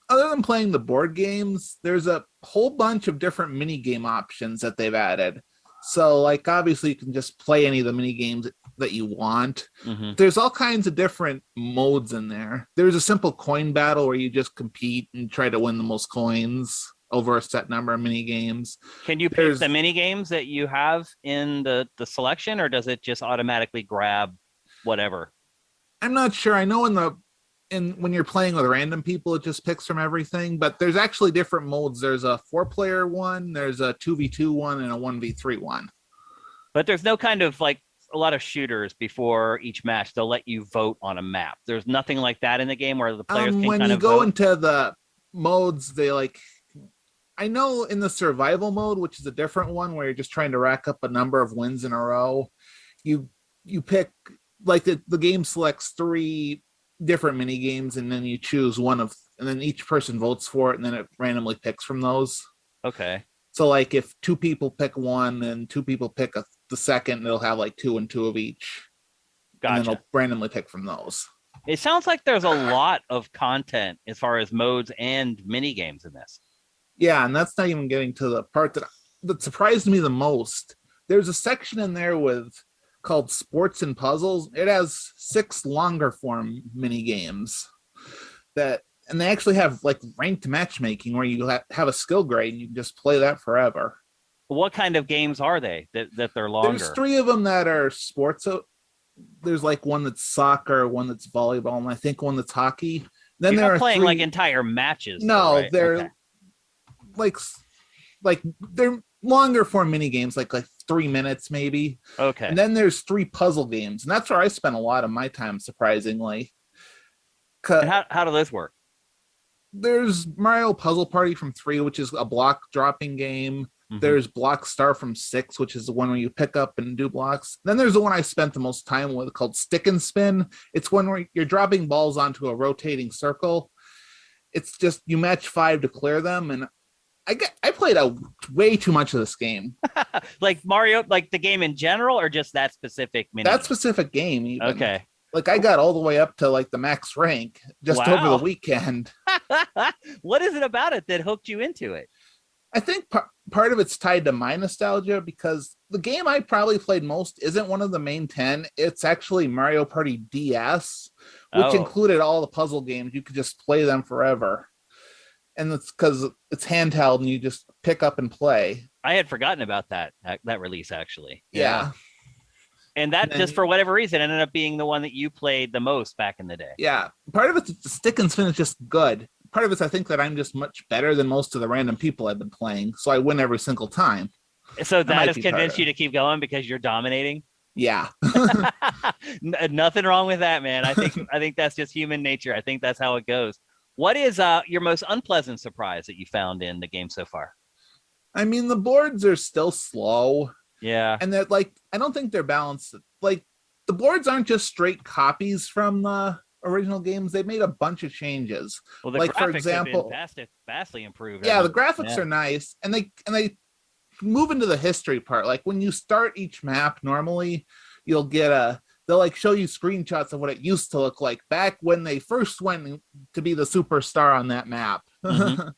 other than playing the board games, there's a whole bunch of different mini game options that they've added. So like obviously you can just play any of the mini games that you want. Mm-hmm. There's all kinds of different modes in there. There's a simple coin battle where you just compete and try to win the most coins over a set number of mini games. Can you pick the mini games that you have in the selection, or does it just automatically grab whatever? I'm not sure. I know when you're playing with random people, it just picks from everything, but there's actually different modes. There's a 4-player one, there's a 2v2 one, and a 1v3 one. But there's no kind of like a lot of shooters before each match. They'll let you vote on a map. There's nothing like that in the game where the players can when kind you of go vote? into the modes, I know in the survival mode, which is a different one where you're just trying to rack up a number of wins in a row, you you pick like the game selects three different mini games and then you choose one of and then each person votes for it and then it randomly picks from those. Okay. So like if two people pick one and two people pick the second, it'll have like two and two of each. And then Gotcha. it'll randomly pick from those. It sounds like there's a lot of content as far as modes and mini games in this. Yeah, and that's not even getting to the part that surprised me the most. There's a section in there with called sports and puzzles. It has 6 longer form mini games that and they actually have like ranked matchmaking where you have a skill grade and you can just play that forever. What kind of games are they that they're longer? There's 3 of them that are sports. So there's like one that's soccer, one that's volleyball, and I think one that's hockey. Then You're there not are playing 3... like entire matches. No, though, right? they're Okay. like they're longer form mini games, like 3 minutes maybe. Okay. And then there's 3 puzzle games, and that's where I spent a lot of my time, surprisingly. And how do those work? There's Mario Puzzle Party from 3, which is a block dropping game. Mhm. There's Block Star from 6, which is the one where you pick up and do blocks. Then there's the one I spent the most time with called Stick and Spin. It's one where you're dropping balls onto a rotating circle. It's just you match 5 to clear them, and I played way too much of this game. Like Mario, like the game in general, or just that specific mini? That specific game, even. Okay. Like I got all the way up to like the max rank just over Wow. the weekend. What is it about it that hooked you into it? I think part of it's tied to my nostalgia because the game I probably played most isn't one of the main 10. It's actually Mario Party DS, which Oh. included all the puzzle games. You could just play them forever. And it's because it's handheld and you just pick up and play. I had forgotten about that release actually. Yeah. And that And then- just for whatever reason ended up being the one that you played the most back in the day. Yeah. Part of it's the stick and spin is just good. Part of it's I think that I'm just much better than most of the random people I've been playing. So I win every single time. So that might has be convinced harder. you to keep going because you're dominating. Yeah. Nothing wrong with that, man. I think that's just human nature. I think that's how it goes. What is your most unpleasant surprise that you found in the game so far? I mean, the boards are still slow. Yeah. And they're like, I don't think they're balanced. Like, the boards aren't just straight copies from the original games. They made a bunch of changes. Well, the like, for graphics example- have been vastly improved. Yeah, the haven't they? graphics Yeah. are nice. And they move into the history part. Like, when you start each map, normally you'll get they'll like show you screenshots of what it used to look like back when they first went to be the superstar on that map. Mhm.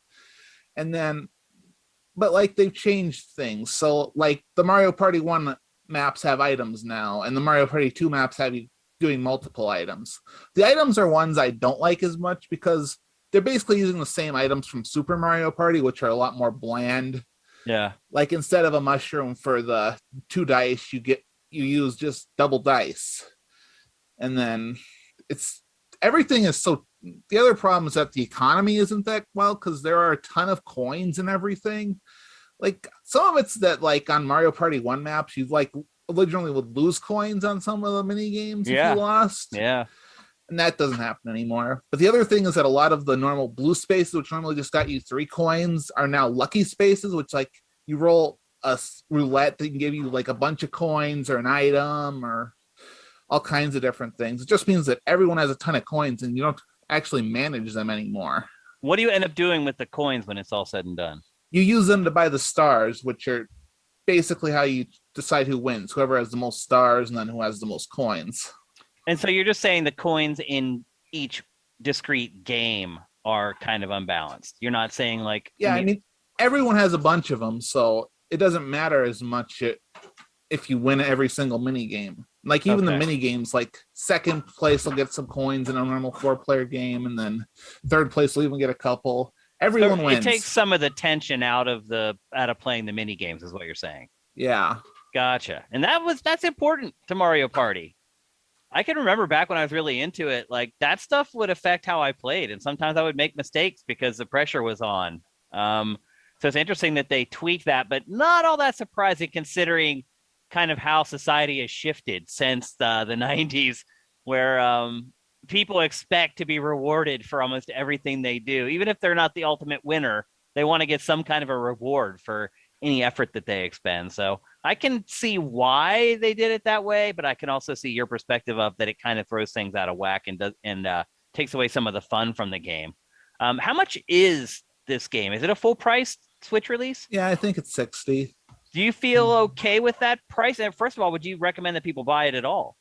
And then but like they've changed things. So like the Mario Party 1 maps have items now, and the Mario Party 2 maps have you doing multiple items. The items are ones I don't like as much because they're basically using the same items from Super Mario Party, which are a lot more bland. Yeah. Like instead of a mushroom for the 2 dice, you use just double dice. And then everything is so. The other problem is that the economy isn't that well because there are a ton of coins and everything. Like some of it's that like on Mario Party 1 maps, you like originally would lose coins on some of the mini games if Yeah. you lost. Yeah. And that doesn't happen anymore. But the other thing is that a lot of the normal blue spaces, which normally just got you 3 coins, are now lucky spaces, which like you roll a roulette that can give you like a bunch of coins or an item or all kinds of different things. It just means that everyone has a ton of coins and you don't actually manage them anymore. What do you end up doing with the coins when it's all said and done? You use them to buy the stars, which are basically how you decide who wins, whoever has the most stars and then who has the most coins. And so you're just saying the coins in each discrete game are kind of unbalanced. You're not saying like Yeah, I mean, everyone has a bunch of them, so it doesn't matter as much if you win every single mini game. Like even the Okay. mini games, like second place will get some coins in a normal 4-player game, and then third place will even get a couple. Everyone so wins. it takes some of the tension out of playing the mini games, is what you're saying. Yeah. Gotcha. And that's important to Mario Party. I can remember back when I was really into it, like that stuff would affect how I played, and sometimes I would make mistakes because the pressure was on. So it's interesting that they tweaked that, but not all that surprising considering kind of how society has shifted since the 90s, where people expect to be rewarded for almost everything they do, even if they're not the ultimate winner. they want to get some kind of a reward for any effort that they expend. So I can see why they did it that way, but I can also see your perspective of that it kind of throws things out of whack and takes away some of the fun from the game. How much is this game? Is it a full price Switch release? Yeah, I think it's 60. Do you feel okay with that price? And first of all, would you recommend that people buy it at all?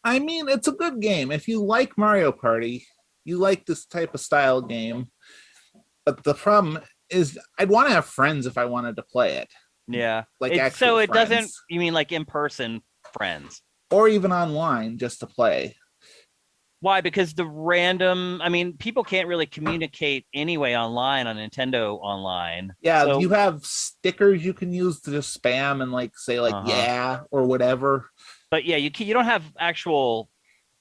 I mean, it's a good game. If you like Mario Party, you like this type of style game. But the problem is, I'd want to have friends if I wanted to play it. Yeah. Like so it friends. doesn't, you mean like in person friends? Or even online just to play. Why? Because people can't really communicate anyway online on Nintendo Online. Yeah, so, you have stickers you can use to just spam and like say like yeah or whatever. But yeah, you don't have actual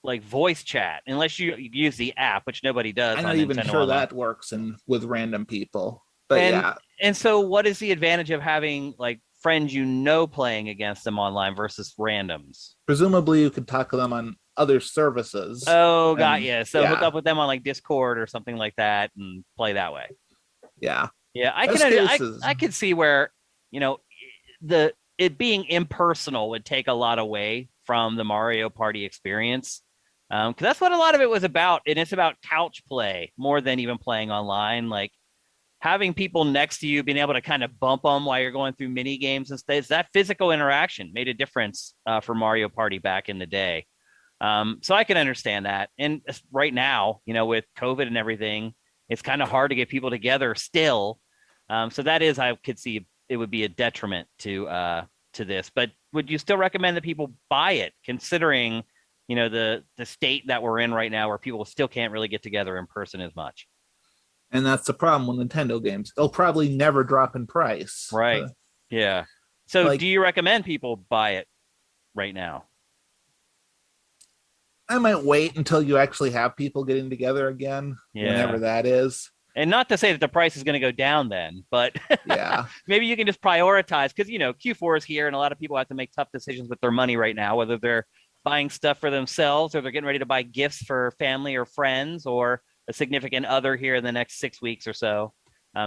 like voice chat unless you use the app, which nobody does. I'm not even Nintendo sure Online. that works with random people. But And so what is the advantage of having like friends playing against them online versus randoms? Presumably you could talk to them on other services. Oh, got you. So hook up with them on like Discord or something like that and play that way. Yeah. Yeah, I could see where, it being impersonal would take a lot away from the Mario Party experience. Because that's what a lot of it was about. And it's about couch play more than even playing online. Like having people next to you, being able to kind of bump them while you're going through mini games and stuff. That physical interaction made a difference for Mario Party back in the day. So I can understand that. And right now, with COVID and everything, it's kind of hard to get people together still. So that is, I could see it would be a detriment to this. But would you still recommend that people buy it, considering, the state that we're in right now, where people still can't really get together in person as much? And that's the problem with Nintendo games. They'll probably never drop in price. Right. Yeah. So do you recommend people buy it right now? I might wait until you actually have people getting together again, whenever that is. And not to say that the price is going to go down then, but yeah, maybe you can just prioritize, because, Q4 is here and a lot of people have to make tough decisions with their money right now, whether they're buying stuff for themselves or they're getting ready to buy gifts for family or friends or a significant other here in the next 6 weeks or so.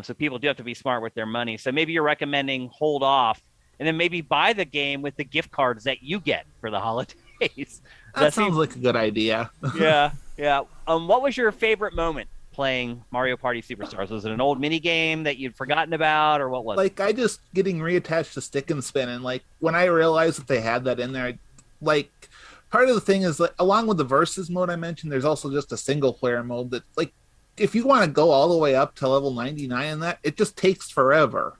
So people do have to be smart with their money. So maybe you're recommending hold off and then maybe buy the game with the gift cards that you get for the holidays. That sounds like a good idea. Yeah. What was your favorite moment playing Mario Party Superstars? Was it an old mini game that you'd forgotten about, or what was it? I just getting reattached to Stick and Spin, and when I realized that they had that in there, part of the thing is along with the versus mode I mentioned, there's also just a single player mode that if you want to go all the way up to level 99 in that, it just takes forever.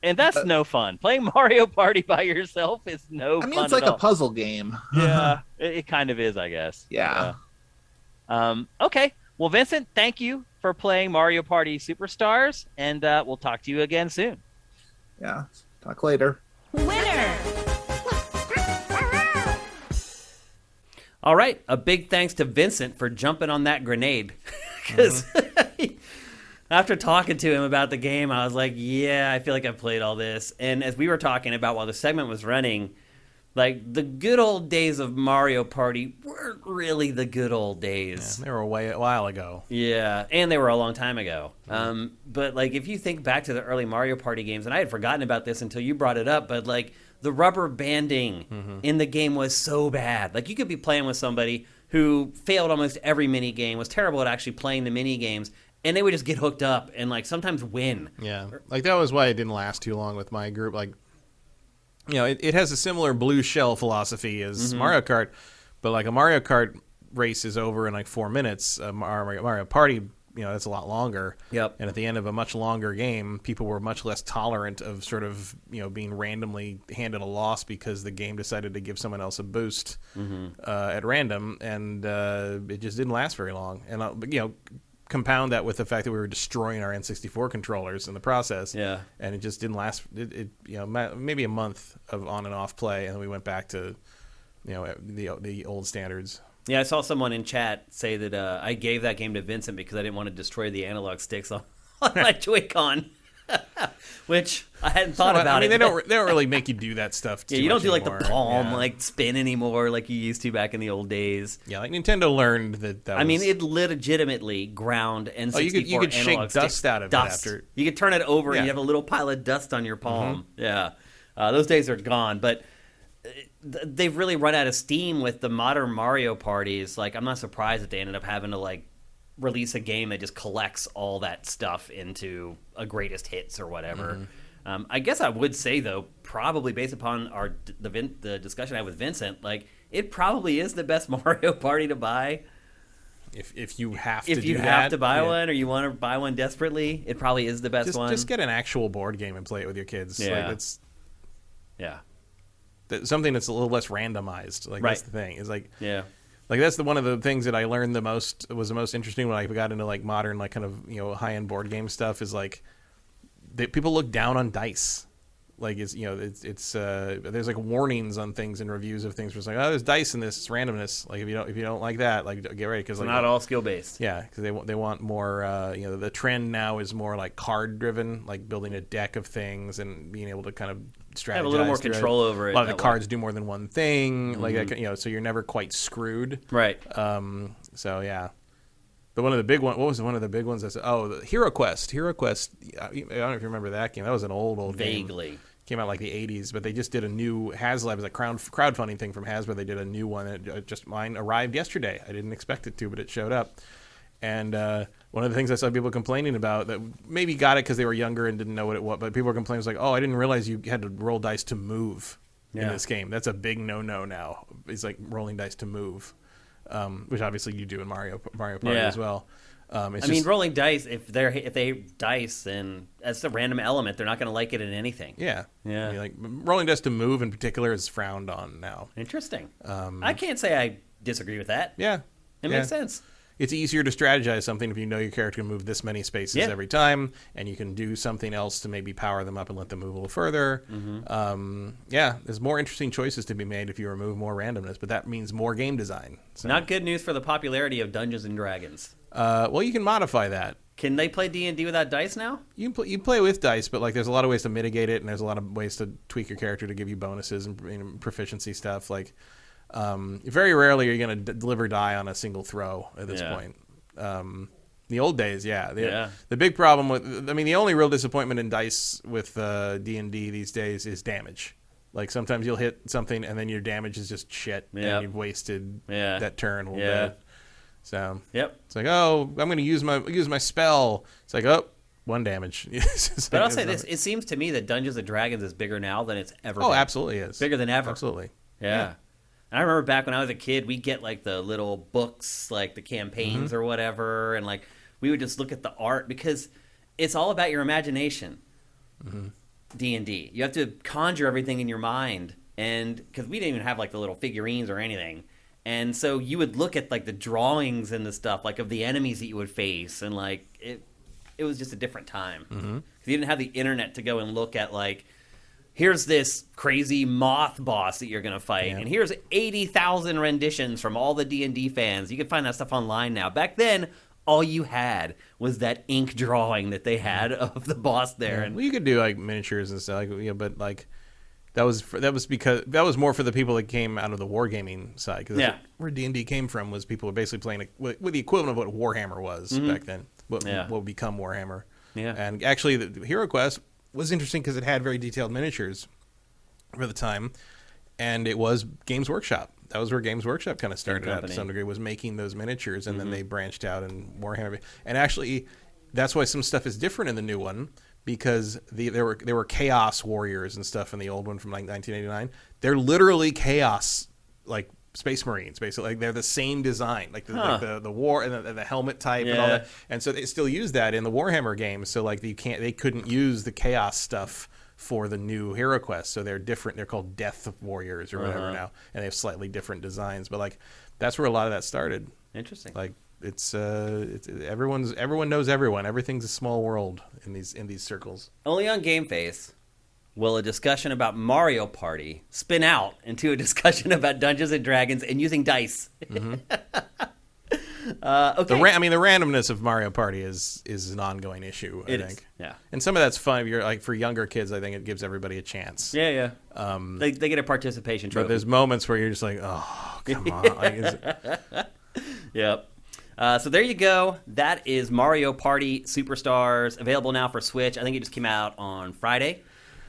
And that's no fun. Playing Mario Party by yourself is no fun. I mean, it's like a puzzle game. Yeah, it kind of is, I guess. Yeah. Okay. Well, Vincent, thank you for playing Mario Party Superstars, and we'll talk to you again soon. Yeah. Talk later. Winner! All right. A big thanks to Vincent for jumping on that grenade. Because after talking to him about the game, I was like, yeah, I feel like I've played all this. And as we were talking about while the segment was running, the good old days of Mario Party weren't really the good old days. Yeah, they were a while ago. Yeah, and they were a long time ago. But if you think back to the early Mario Party games, and I had forgotten about this until you brought it up, but the rubber banding in the game was so bad. You could be playing with somebody who failed almost every mini game, was terrible at actually playing the mini games, and they would just get hooked up and sometimes win. Yeah, that was why it didn't last too long with my group. It has a similar blue shell philosophy as Mario Kart, but a Mario Kart race is over in 4 minutes. Mario Party, that's a lot longer. Yep. And at the end of a much longer game, people were much less tolerant of sort of being randomly handed a loss because the game decided to give someone else a boost at random, and it just didn't last very long. And compound that with the fact that we were destroying our N64 controllers in the process. Yeah. And it just didn't last. Maybe a month of on and off play, and then we went back to, the old standards. Yeah, I saw someone in chat say that I gave that game to Vincent because I didn't want to destroy the analog sticks on my Joy-Con. Which I hadn't thought about. I mean, it. They don't really make you do that stuff. Yeah, you don't do like anymore. the palm Yeah. like spin anymore like you used to back in the old days. Yeah, like Nintendo learned that. I mean, it legitimately ground N64 you could shake analog dust sticks. out of it after. You could turn it over and Yeah. you have a little pile of dust on your palm. Yeah, those days are gone. But they've really run out of steam with the modern Mario parties. Like, I'm not surprised that they ended up having to like release a game that just collects all that stuff into a greatest hits or whatever. I guess I would say, though, probably based upon the discussion I had with Vincent, like, it probably is the best Mario Party to buy. If you have If to you do have that, to buy yeah. one or you want to buy one desperately, it probably is the best one. Just get an actual board game and play it with your kids. Yeah. Like, Yeah. something that's a little less randomized. Like, that's the thing. Is like, Yeah. like that's one of the things that I learned was the most interesting when I got into like modern, like kind of high end board game stuff. Is like people look down on dice. Like it's there's like warnings on things and reviews of things where it's like, oh, there's dice in this, it's randomness. Like if you don't like that, like get ready because It's like, not all skill based. yeah, because they want more. The trend now is more like card driven, like building a deck of things and being able to kind of strategize. Have a little more through control over it. A lot of the that cards do more than one thing, like that, so you're never quite screwed. way. Right. So yeah. But one of the big one, what was one of the big ones? The Hero Quest. Hero Quest. I don't know if you remember that game. That was an old game. Vaguely. Came out like the 80s, but they just did a new HasLab, is a crowdfunding thing from Hasbro. They did a new one. Mine arrived yesterday. I didn't expect it to, but it showed up. And one of the things I saw people complaining about that maybe got it because they were younger and didn't know what it was, but people were complaining was like, oh, I didn't realize you had to roll dice to move in this game. That's a big no-no now. It's like rolling dice to move. Which obviously you do in Mario Party as well. I mean, rolling dice, if they dice, then that's the random element. They're not going to like it in anything. Yeah. Yeah. I mean, like rolling dice to move in particular is frowned on now. Interesting. I can't say I disagree with that. Yeah. It makes sense. It's easier to strategize something if you know your character can move this many spaces every time, and you can do something else to maybe power them up and let them move a little further. There's more interesting choices to be made if you remove more randomness, but that means more game design. So. Not good news for the popularity of Dungeons and Dragons. Well, you can modify that. Can they play D&D without dice now? You play with dice, but like there's a lot of ways to mitigate it, and there's a lot of ways to tweak your character to give you bonuses and proficiency stuff. Like, very rarely are you going to deliver die on a single throw at this point. The old days, The big problem the only real disappointment in dice with D&D these days is damage. Like sometimes you'll hit something and then your damage is just shit, and you've wasted that turn a little bit. So it's like, oh, I'm going to use my spell. It's like, oh, 1 damage. But I'll say this: it seems to me that Dungeons and Dragons is bigger now than it's ever been. Oh, absolutely is. Bigger than ever. Absolutely. Yeah. And I remember back when I was a kid, we'd get like the little books, like the campaigns or whatever, and like we would just look at the art because it's all about your imagination. D&D. You have to conjure everything in your mind, and because we didn't even have like the little figurines or anything. And so you would look at like the drawings and the stuff like of the enemies that you would face, and like it was just a different time. Because you didn't have the internet to go and look at like, here's this crazy moth boss that you're going to fight, and here's 80,000 renditions from all the D&D fans. You can find that stuff online now. Back then, all you had was that ink drawing that they had of the boss there. Yeah. And well, you could do like miniatures and stuff, but like that was because that was more for the people that came out of the wargaming side. Cause where D&D came from was people were basically playing with the equivalent of what Warhammer was back then. What would become Warhammer. Yeah. And actually, the Hero Quest was interesting because it had very detailed miniatures for the time, and it was Games Workshop. That was where Games Workshop kind of started out to some degree, was making those miniatures, and then they branched out in Warhammer. And actually, that's why some stuff is different in the new one, because there were Chaos Warriors and stuff in the old one from like 1989. They're literally Chaos, like Space Marines, basically. Like they're the same design, like the war and the helmet type and all that. And so they still use that in the Warhammer games. So like they couldn't use the Chaos stuff for the new Hero Quest, so they're different. They're called Death Warriors or whatever now, and they have slightly different designs. But like that's where a lot of that started. Interesting. Like it's everyone knows everyone. Everything's a small world in these circles. Only on GameFace will a discussion about Mario Party spin out into a discussion about Dungeons and Dragons and using dice. Okay. The randomness of Mario Party is an ongoing issue, I think. Yeah. And some of that's fun. If you're like, for younger kids, I think it gives everybody a chance. Yeah. They get a participation trophy. But there's moments where you're just like, oh, come on. Yep. So there you go. That is Mario Party Superstars, available now for Switch. I think it just came out on Friday,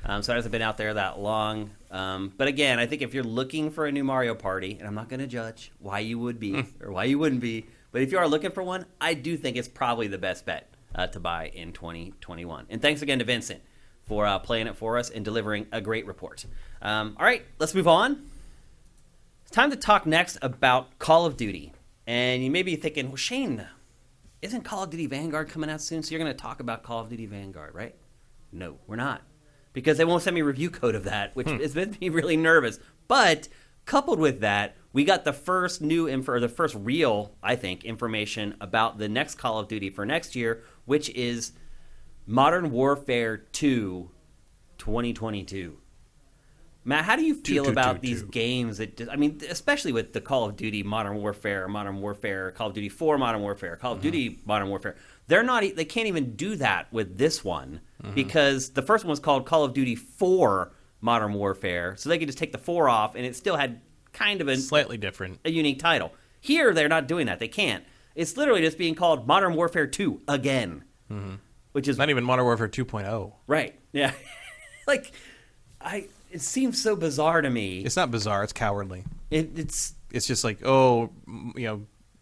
so it hasn't been out there that long. But again, I think if you're looking for a new Mario Party, and I'm not going to judge why you would be or why you wouldn't be, but if you are looking for one, I do think it's probably the best bet to buy in 2021. And thanks again to Vincent for playing it for us and delivering a great report. All right, let's move on. It's time to talk next about Call of Duty. And you may be thinking, well, Shane, isn't Call of Duty Vanguard coming out soon? So you're going to talk about Call of Duty Vanguard, right? No, we're not. Because they won't send me a review code of that, which has made me really nervous. But coupled with that, we got the first the first real, I think, information about the next Call of Duty for next year, which is Modern Warfare 2 2022. Matt, how do you feel about these games especially with the Call of Duty Modern Warfare, Call of Duty 4 Modern Warfare, Call of Duty Modern Warfare? They can't even do that with this one because the first one was called Call of Duty 4 Modern Warfare, so they could just take the 4 off and it still had kind of a slightly different, a unique title. Here, they're not doing that. They can't. It's literally just being called Modern Warfare 2 again, which is not even Modern Warfare 2.0. Right? Yeah. It seems so bizarre to me. It's not bizarre. It's cowardly. It's just like,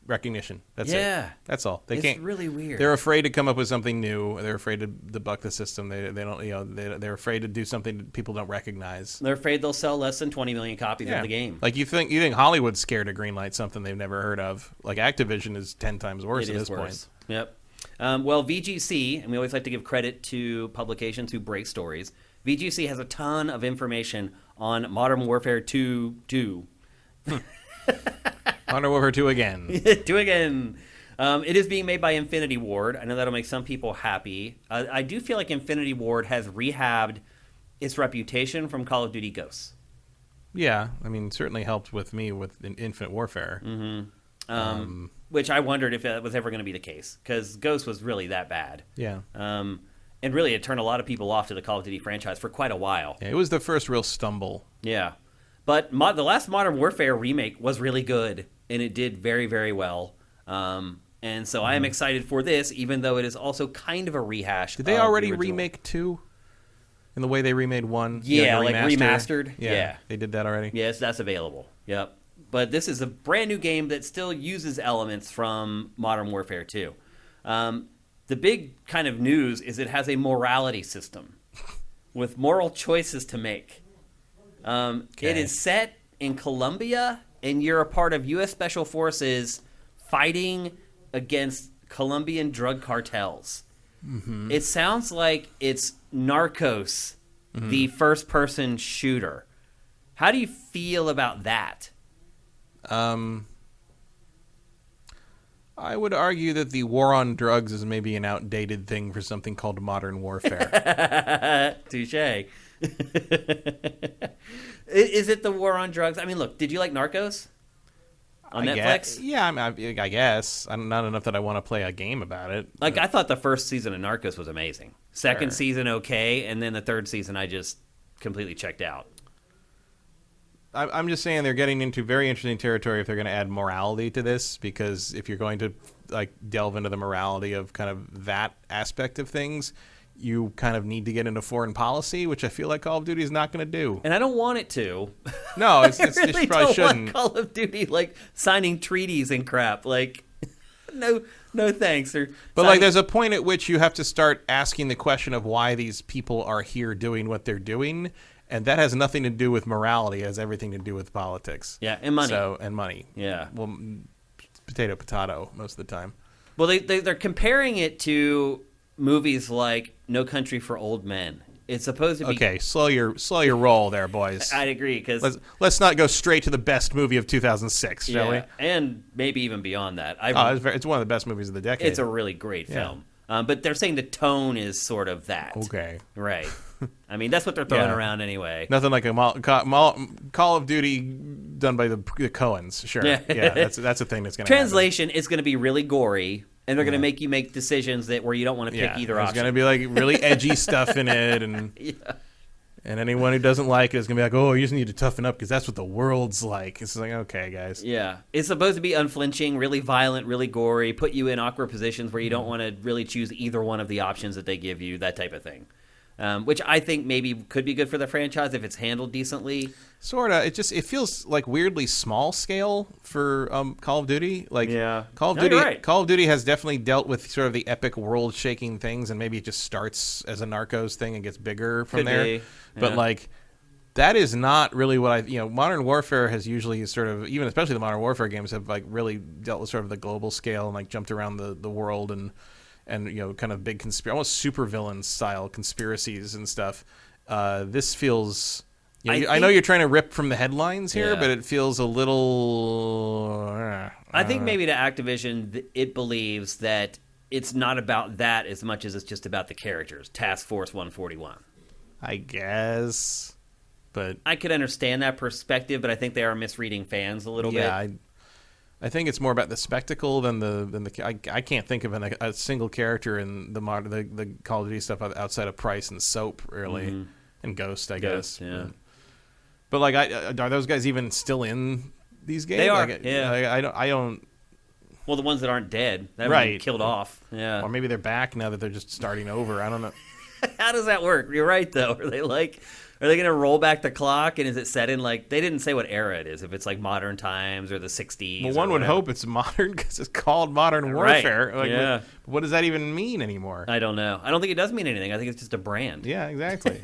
recognition. That's it. That's all. It's really weird. They're afraid to come up with something new. They're afraid to buck the system. They don't. They're afraid to do something that people don't recognize. They're afraid they'll sell less than 20 million copies of the game. Like you think Hollywood's scared to greenlight something they've never heard of. Like Activision is 10 times worse at this point. Yep. Well, VGC, and we always like to give credit to publications who break stories. VGC has a ton of information on Modern Warfare 2. Modern Warfare 2 again. 2 again. It is being made by Infinity Ward. I know that'll make some people happy. I do feel like Infinity Ward has rehabbed its reputation from Call of Duty Ghosts. Yeah, certainly helped with me with Infinite Warfare. Which I wondered if that was ever going to be the case, because Ghost was really that bad. Yeah. And really, it turned a lot of people off to the Call of Duty franchise for quite a while. Yeah, it was the first real stumble. Yeah. But the last Modern Warfare remake was really good, and it did very, very well. And so I am excited for this, even though it is also kind of a rehash. Did they already remake 2 in the way they remade 1? Yeah, like remastered. Yeah. They did that already? Yes, that's available. Yep. But this is a brand new game that still uses elements from Modern Warfare 2. The big kind of news is it has a morality system with moral choices to make. It is set in Colombia, and you're a part of U.S. Special Forces fighting against Colombian drug cartels. It sounds like it's Narcos, the first-person shooter. How do you feel about that? I would argue that the war on drugs is maybe an outdated thing for something called modern warfare. Touche. Is it the war on drugs? Look, did you like Narcos on Netflix? I guess. Not enough that I want to play a game about it. I thought the first season of Narcos was amazing. Second season, okay, and then the third season, I just completely checked out. I'm just saying they're getting into very interesting territory if they're going to add morality to this, because if you're going to delve into the morality of kind of that aspect of things, you kind of need to get into foreign policy, which I feel like Call of Duty is not going to do. And I don't want it to. No, it's really just probably shouldn't. Want Call of Duty signing treaties and crap. No thanks. But there's a point at which you have to start asking the question of why these people are here doing what they're doing. And that has nothing to do with morality. It has everything to do with politics. Yeah, and money. And money. Yeah. Well, potato, most of the time. Well, they're comparing it to movies like No Country for Old Men. It's supposed to be... Okay, slow your roll there, boys. I'd agree, because... Let's not go straight to the best movie of 2006, shall we? And maybe even beyond that. It's one of the best movies of the decade. It's a really great film. But they're saying the tone is sort of that. Okay. Right. That's what they're throwing around anyway. Nothing like a Call of Duty done by the Coens. Sure. Yeah. That's a thing that's going to Translation is going to be really gory, and they're going to make you make decisions where you don't want to pick either option. There's going to be like really edgy stuff in it, and and anyone who doesn't like it is going to be like, oh, you just need to toughen up because that's what the world's like. It's like, okay, guys. Yeah. It's supposed to be unflinching, really violent, really gory, put you in awkward positions where you don't want to really choose either one of the options that they give you, that type of thing. Which I think maybe could be good for the franchise if it's handled decently. Sorta. It feels like weirdly small scale for Call of Duty. Like Call of Duty. You're right. Call of Duty has definitely dealt with sort of the epic world-shaking things, and maybe it just starts as a Narcos thing and gets bigger from there. Be. But like, that is not really what Modern Warfare has usually sort of, even especially the Modern Warfare games, have like really dealt with sort of the global scale and like jumped around the world and kind of big almost super villain style conspiracies and stuff. This feels. I know you're trying to rip from the headlines here, but it feels a little. I think maybe to Activision, it believes that it's not about that as much as it's just about the characters. Task Force 141. I guess, but I could understand that perspective, but I think they are misreading fans a little bit. I think it's more about the spectacle than the. I can't think of a single character in the Call of Duty stuff outside of Price and Soap, really, and Ghost, I guess. Yeah. But like, are those guys even still in these games? They are. Like, yeah. I don't. Well, the ones that aren't dead, that haven't been killed off. Yeah. Or maybe they're back now that they're just starting over. I don't know. How does that work? You're right, though. Are they going to roll back the clock? And is it set in like, they didn't say what era it is, if it's like modern times or the 60s. Well, one would hope it's modern because it's called Modern Warfare. Right. Like, what does that even mean anymore? I don't know. I don't think it does mean anything. I think it's just a brand. Yeah, exactly.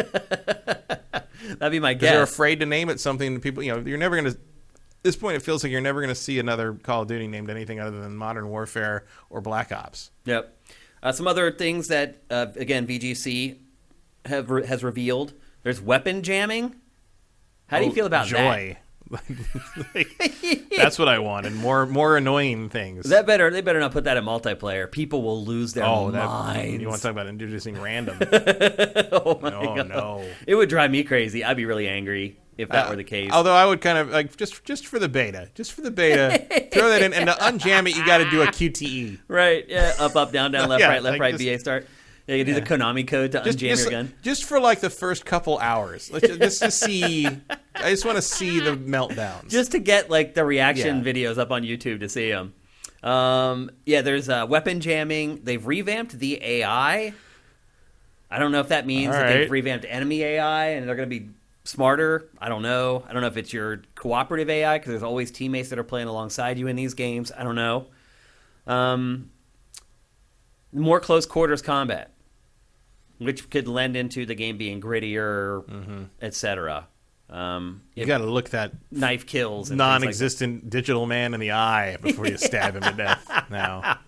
That'd be my guess. They're afraid to name it something that people, you're never going to. At this point, it feels like you're never going to see another Call of Duty named anything other than Modern Warfare or Black Ops. Yep. Some other things that, again, VGC has revealed. There's weapon jamming. How do you feel about joy? That's what I wanted. More annoying things. They better not put that in multiplayer. People will lose their minds. You want to talk about introducing random? Oh my God. No! It would drive me crazy. I'd be really angry if that were the case. Although I would kind of like just for the beta, throw that in, and to unjam it, you got to do a QTE. Right? Yeah. Up, down, left, right, left, right. BA start. Yeah, you do the Konami code to unjam your gun. Just for like the first couple hours. Just to see. I just want to see the meltdowns. Just to get like the reaction videos up on YouTube to see them. There's weapon jamming. They've revamped the AI. I don't know if that means that they've revamped enemy AI and they're going to be smarter. I don't know. I don't know if it's your cooperative AI because there's always teammates that are playing alongside you in these games. I don't know. More close quarters combat, which could lend into the game being grittier, etc. You got to look that knife kills, and non-existent like digital man in the eye before you stab him to death. Now,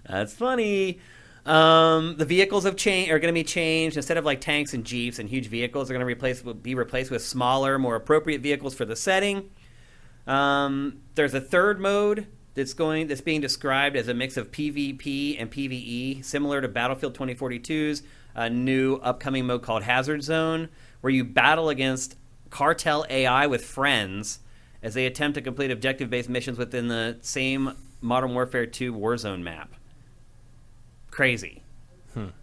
that's funny. The vehicles are going to be changed. Instead of like tanks and jeeps and huge vehicles, they're going to be replaced with smaller, more appropriate vehicles for the setting. There's a third mode that's being described as a mix of PvP and PvE, similar to Battlefield 2042's new upcoming mode called Hazard Zone, where you battle against cartel AI with friends as they attempt to complete objective-based missions within the same Modern Warfare 2 Warzone map. Crazy.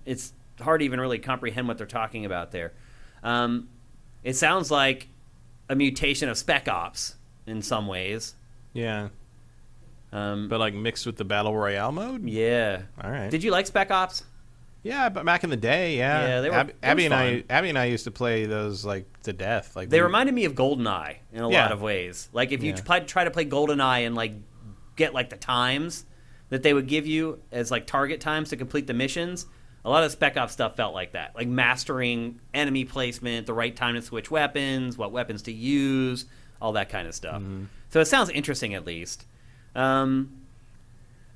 It's hard to even really comprehend what they're talking about there. It sounds like a mutation of Spec Ops in some ways. Yeah. But like mixed with the Battle Royale mode? Yeah. All right. Did you like Spec Ops? Yeah, but back in the day, Yeah, they were Abby and I used to play those like to death. Like they reminded me of GoldenEye in a lot of ways. Like if you try to play GoldenEye and like get like the times that they would give you as like target times to complete the missions, a lot of Spec Ops stuff felt like that. Like mastering enemy placement, the right time to switch weapons, what weapons to use, all that kind of stuff. So it sounds interesting at least. And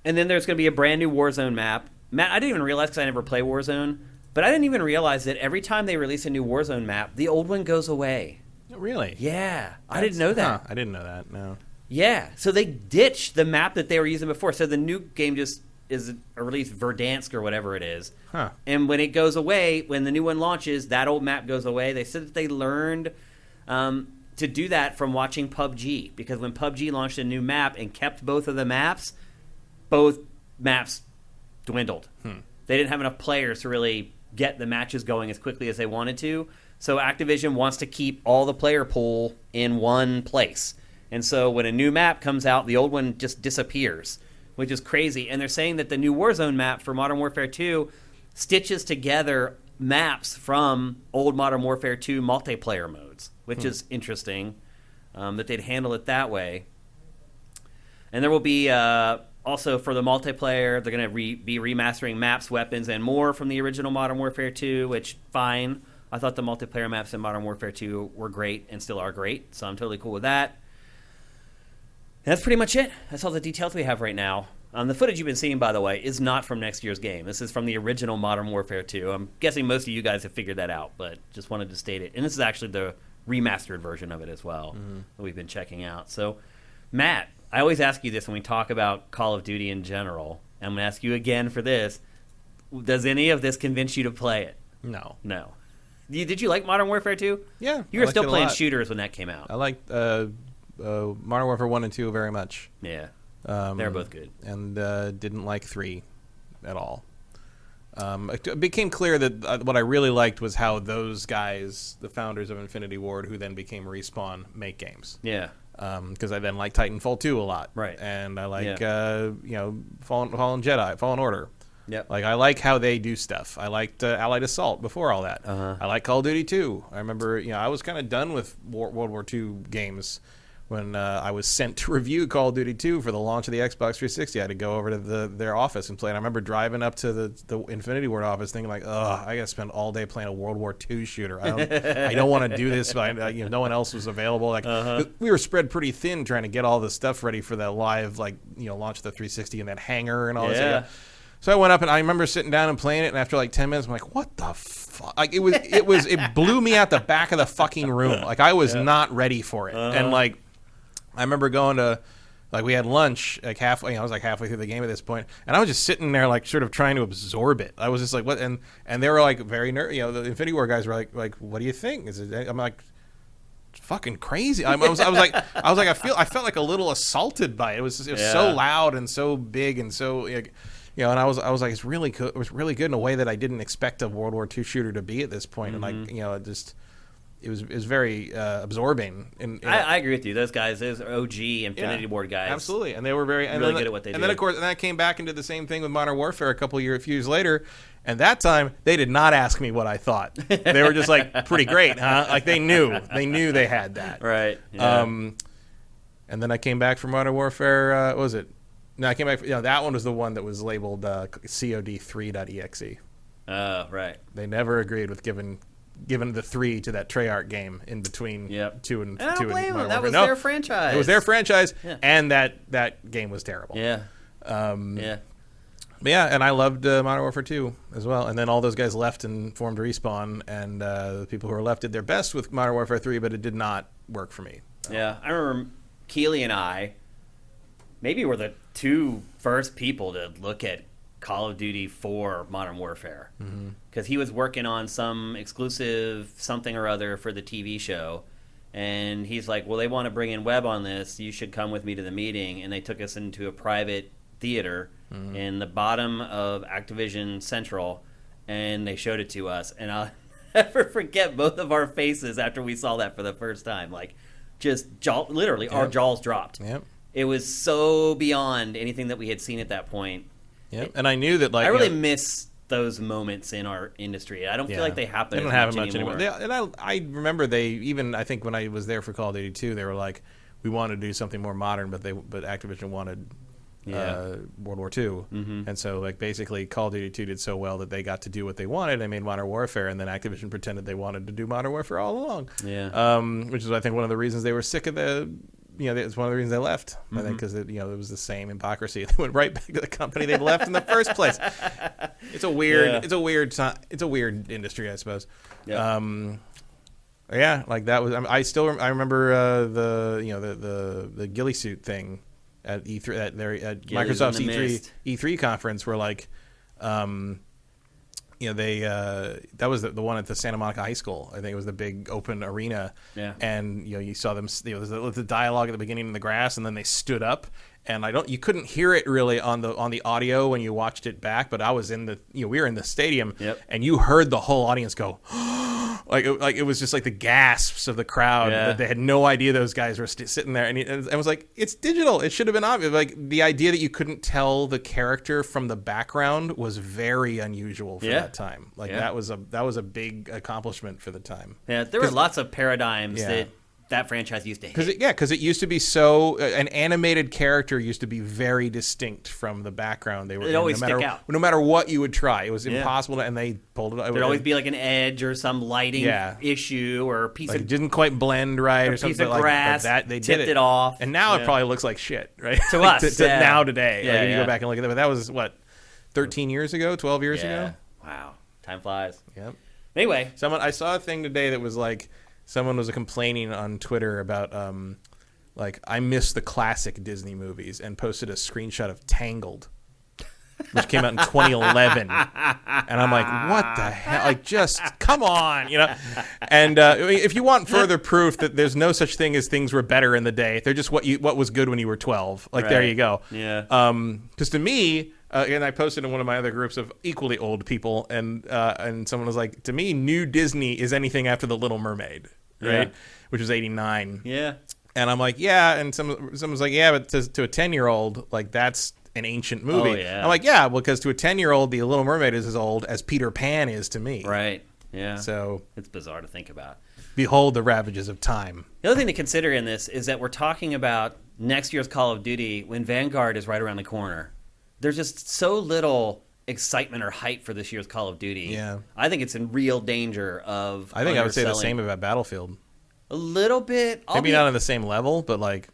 then there's going to be a brand new Warzone map. Matt, I didn't even realize because I never play Warzone, but I didn't even realize that every time they release a new Warzone map, the old one goes away. Really? Yeah. I didn't know that. I didn't know that, no. Yeah. So they ditched the map that they were using before. So the new game just is released Verdansk or whatever it is. Huh. And when it goes away, when the new one launches, that old map goes away. They said that they learned to to do that from watching PUBG, because when PUBG launched a new map and kept both maps dwindled. They didn't have enough players to really get the matches going as quickly as they wanted to. So Activision wants to keep all the player pool in one place. And so when a new map comes out, the old one just disappears, which is crazy. And they're saying that the new Warzone map for Modern Warfare 2 stitches together maps from old Modern Warfare 2 multiplayer modes, which is interesting, that they'd handle it that way. And there will be also for the multiplayer, they're going to be remastering maps, weapons, and more from the original Modern Warfare 2, which, fine. I thought the multiplayer maps in Modern Warfare 2 were great and still are great, so I'm totally cool with that. And that's pretty much it. That's all the details we have right now. The footage you've been seeing, by the way, is not from next year's game. This is from the original Modern Warfare 2. I'm guessing most of you guys have figured that out, but just wanted to state it. And this is actually the remastered version of it as well that we've been checking out. So, Matt, I always ask you this when we talk about Call of Duty in general. I'm going to ask you again for this. Does any of this convince you to play it? No. No. Did you like Modern Warfare 2? Yeah. You were still playing shooters when that came out. I liked Modern Warfare 1 and 2 very much. Yeah. They're both good. And didn't like 3 at all. It became clear that what I really liked was how those guys, the founders of Infinity Ward, who then became Respawn, make games. Yeah. Because I then like Titanfall 2 a lot. Right. And I like, Fallen Jedi, Fallen Order. Yep. Like, I like how they do stuff. I liked Allied Assault before all that. I like Call of Duty 2. I remember, I was kind of done with World War II games when I was sent to review Call of Duty 2 for the launch of the Xbox 360. I had to go over to their office and play. And I remember driving up to the Infinity Ward office thinking like, I got to spend all day playing a World War II shooter. I don't want to do this. But no one else was available. Like we were spread pretty thin trying to get all the stuff ready for that live launch of the 360 and that hangar and all this. Yeah. So I went up and I remember sitting down and playing it, and after like 10 minutes, I'm like, "What the fuck?" Like it blew me out the back of the fucking room. Like I was not ready for it, and like I remember going to we had lunch like halfway. I was like halfway through the game at this point, and I was just sitting there like sort of trying to absorb it. I was just like, "What?" And they were like very nerdy. The Infinity War guys were like, "What do you think?" I'm like, "It's fucking crazy." I felt like a little assaulted by it. It was so loud and so big and so. And I was like, it's really good. It was really good in a way that I didn't expect a World War II shooter to be at this point. And it was very absorbing. I agree with you. Those guys, those OG Infinity Ward guys, absolutely, and they were really good at what they do. And then of course, that came back and did the same thing with Modern Warfare a few years later. And that time, they did not ask me what I thought. They were just like, pretty great, huh? Like they knew they had that, right? Yeah. And then I came back from Modern Warfare. What was it? No, I came back. That one was the one that was labeled COD3.exe. Oh, right. They never agreed with giving the 3 to that Treyarch game in between 2 and 2. I don't blame them. That was their franchise. It was their franchise, and that game was terrible. Yeah. But and I loved Modern Warfare 2 as well. And then all those guys left and formed Respawn, and the people who were left did their best with Modern Warfare 3, but it did not work for me. Yeah, I remember Keely and I maybe were the two first people to look at Call of Duty 4 Modern Warfare. Because he was working on some exclusive something or other for the TV show. And he's like, well, they want to bring in Webb on this. You should come with me to the meeting. And they took us into a private theater in the bottom of Activision Central. And they showed it to us. And I'll never forget both of our faces after we saw that for the first time. Like, just literally, our jaws dropped. Yep. It was so beyond anything that we had seen at that point. Yeah, and I knew that. Like, I really miss those moments in our industry. I don't feel like they happen. They don't as have much anymore. I remember I think when I was there for Call of Duty 2, they were like, we wanted to do something more modern, but Activision wanted World War II, and so like basically Call of Duty 2 did so well that they got to do what they wanted. They made Modern Warfare, and then Activision pretended they wanted to do Modern Warfare all along. Yeah, which is I think one of the reasons they were sick of the. It's one of the reasons they left. I think because it was the same hypocrisy. They went right back to the company they left in the first place. It's a weird. It's a weird industry, I suppose. Yeah. Like that was. I remember the ghillie suit thing at E3 at Microsoft's E3 conference where like they that was the one at the Santa Monica High School. I think it was the big open arena. Yeah. And you saw them. There's the dialogue at the beginning in the grass, and then they stood up. And you couldn't hear it really on the audio when you watched it back. But I was in we were in the stadium, and you heard the whole audience go. Like it was just like the gasps of the crowd that they had no idea those guys were sitting there, and I was like, it's digital. It should have been obvious. Like the idea that you couldn't tell the character from the background was very unusual for that time. Like that was a big accomplishment for the time. Yeah, there were lots of paradigms that franchise used to hit. Because it used to be so an animated character used to be very distinct from the background. They'd always stick out. No matter what you would try, it was impossible. And they pulled it. There'd always be like an edge or some lighting issue or a piece it of didn't quite blend right or something. Piece of grass that they tipped did it off, and now it probably looks like shit, right? To us, now today. Yeah, you go back and look at that, but that was what 13 years ago, 12 years ago. Wow, time flies. Yep. Anyway, I saw a thing today that was like. Someone was complaining on Twitter about, I miss the classic Disney movies, and posted a screenshot of Tangled, which came out in 2011. And I'm like, what the hell? Like, just come on, And if you want further proof that there's no such thing as things were better in the day, they're just what was good when you were 12. Like, there you go. Yeah. Because to me. And I posted in one of my other groups of equally old people, and someone was like, to me, new Disney is anything after The Little Mermaid, right? Which was 89. Yeah. And I'm like, yeah. And someone's like, yeah, but to a 10-year-old, like, that's an ancient movie. Oh, yeah. I'm like, yeah, because to a 10-year-old, The Little Mermaid is as old as Peter Pan is to me. Right. Yeah. So it's bizarre to think about. Behold the ravages of time. The other thing to consider in this is that we're talking about next year's Call of Duty when Vanguard is right around the corner. There's just so little excitement or hype for this year's Call of Duty. Yeah. I think it's in real danger of I think I would say the same about Battlefield. A little bit. Maybe not on the same level, but like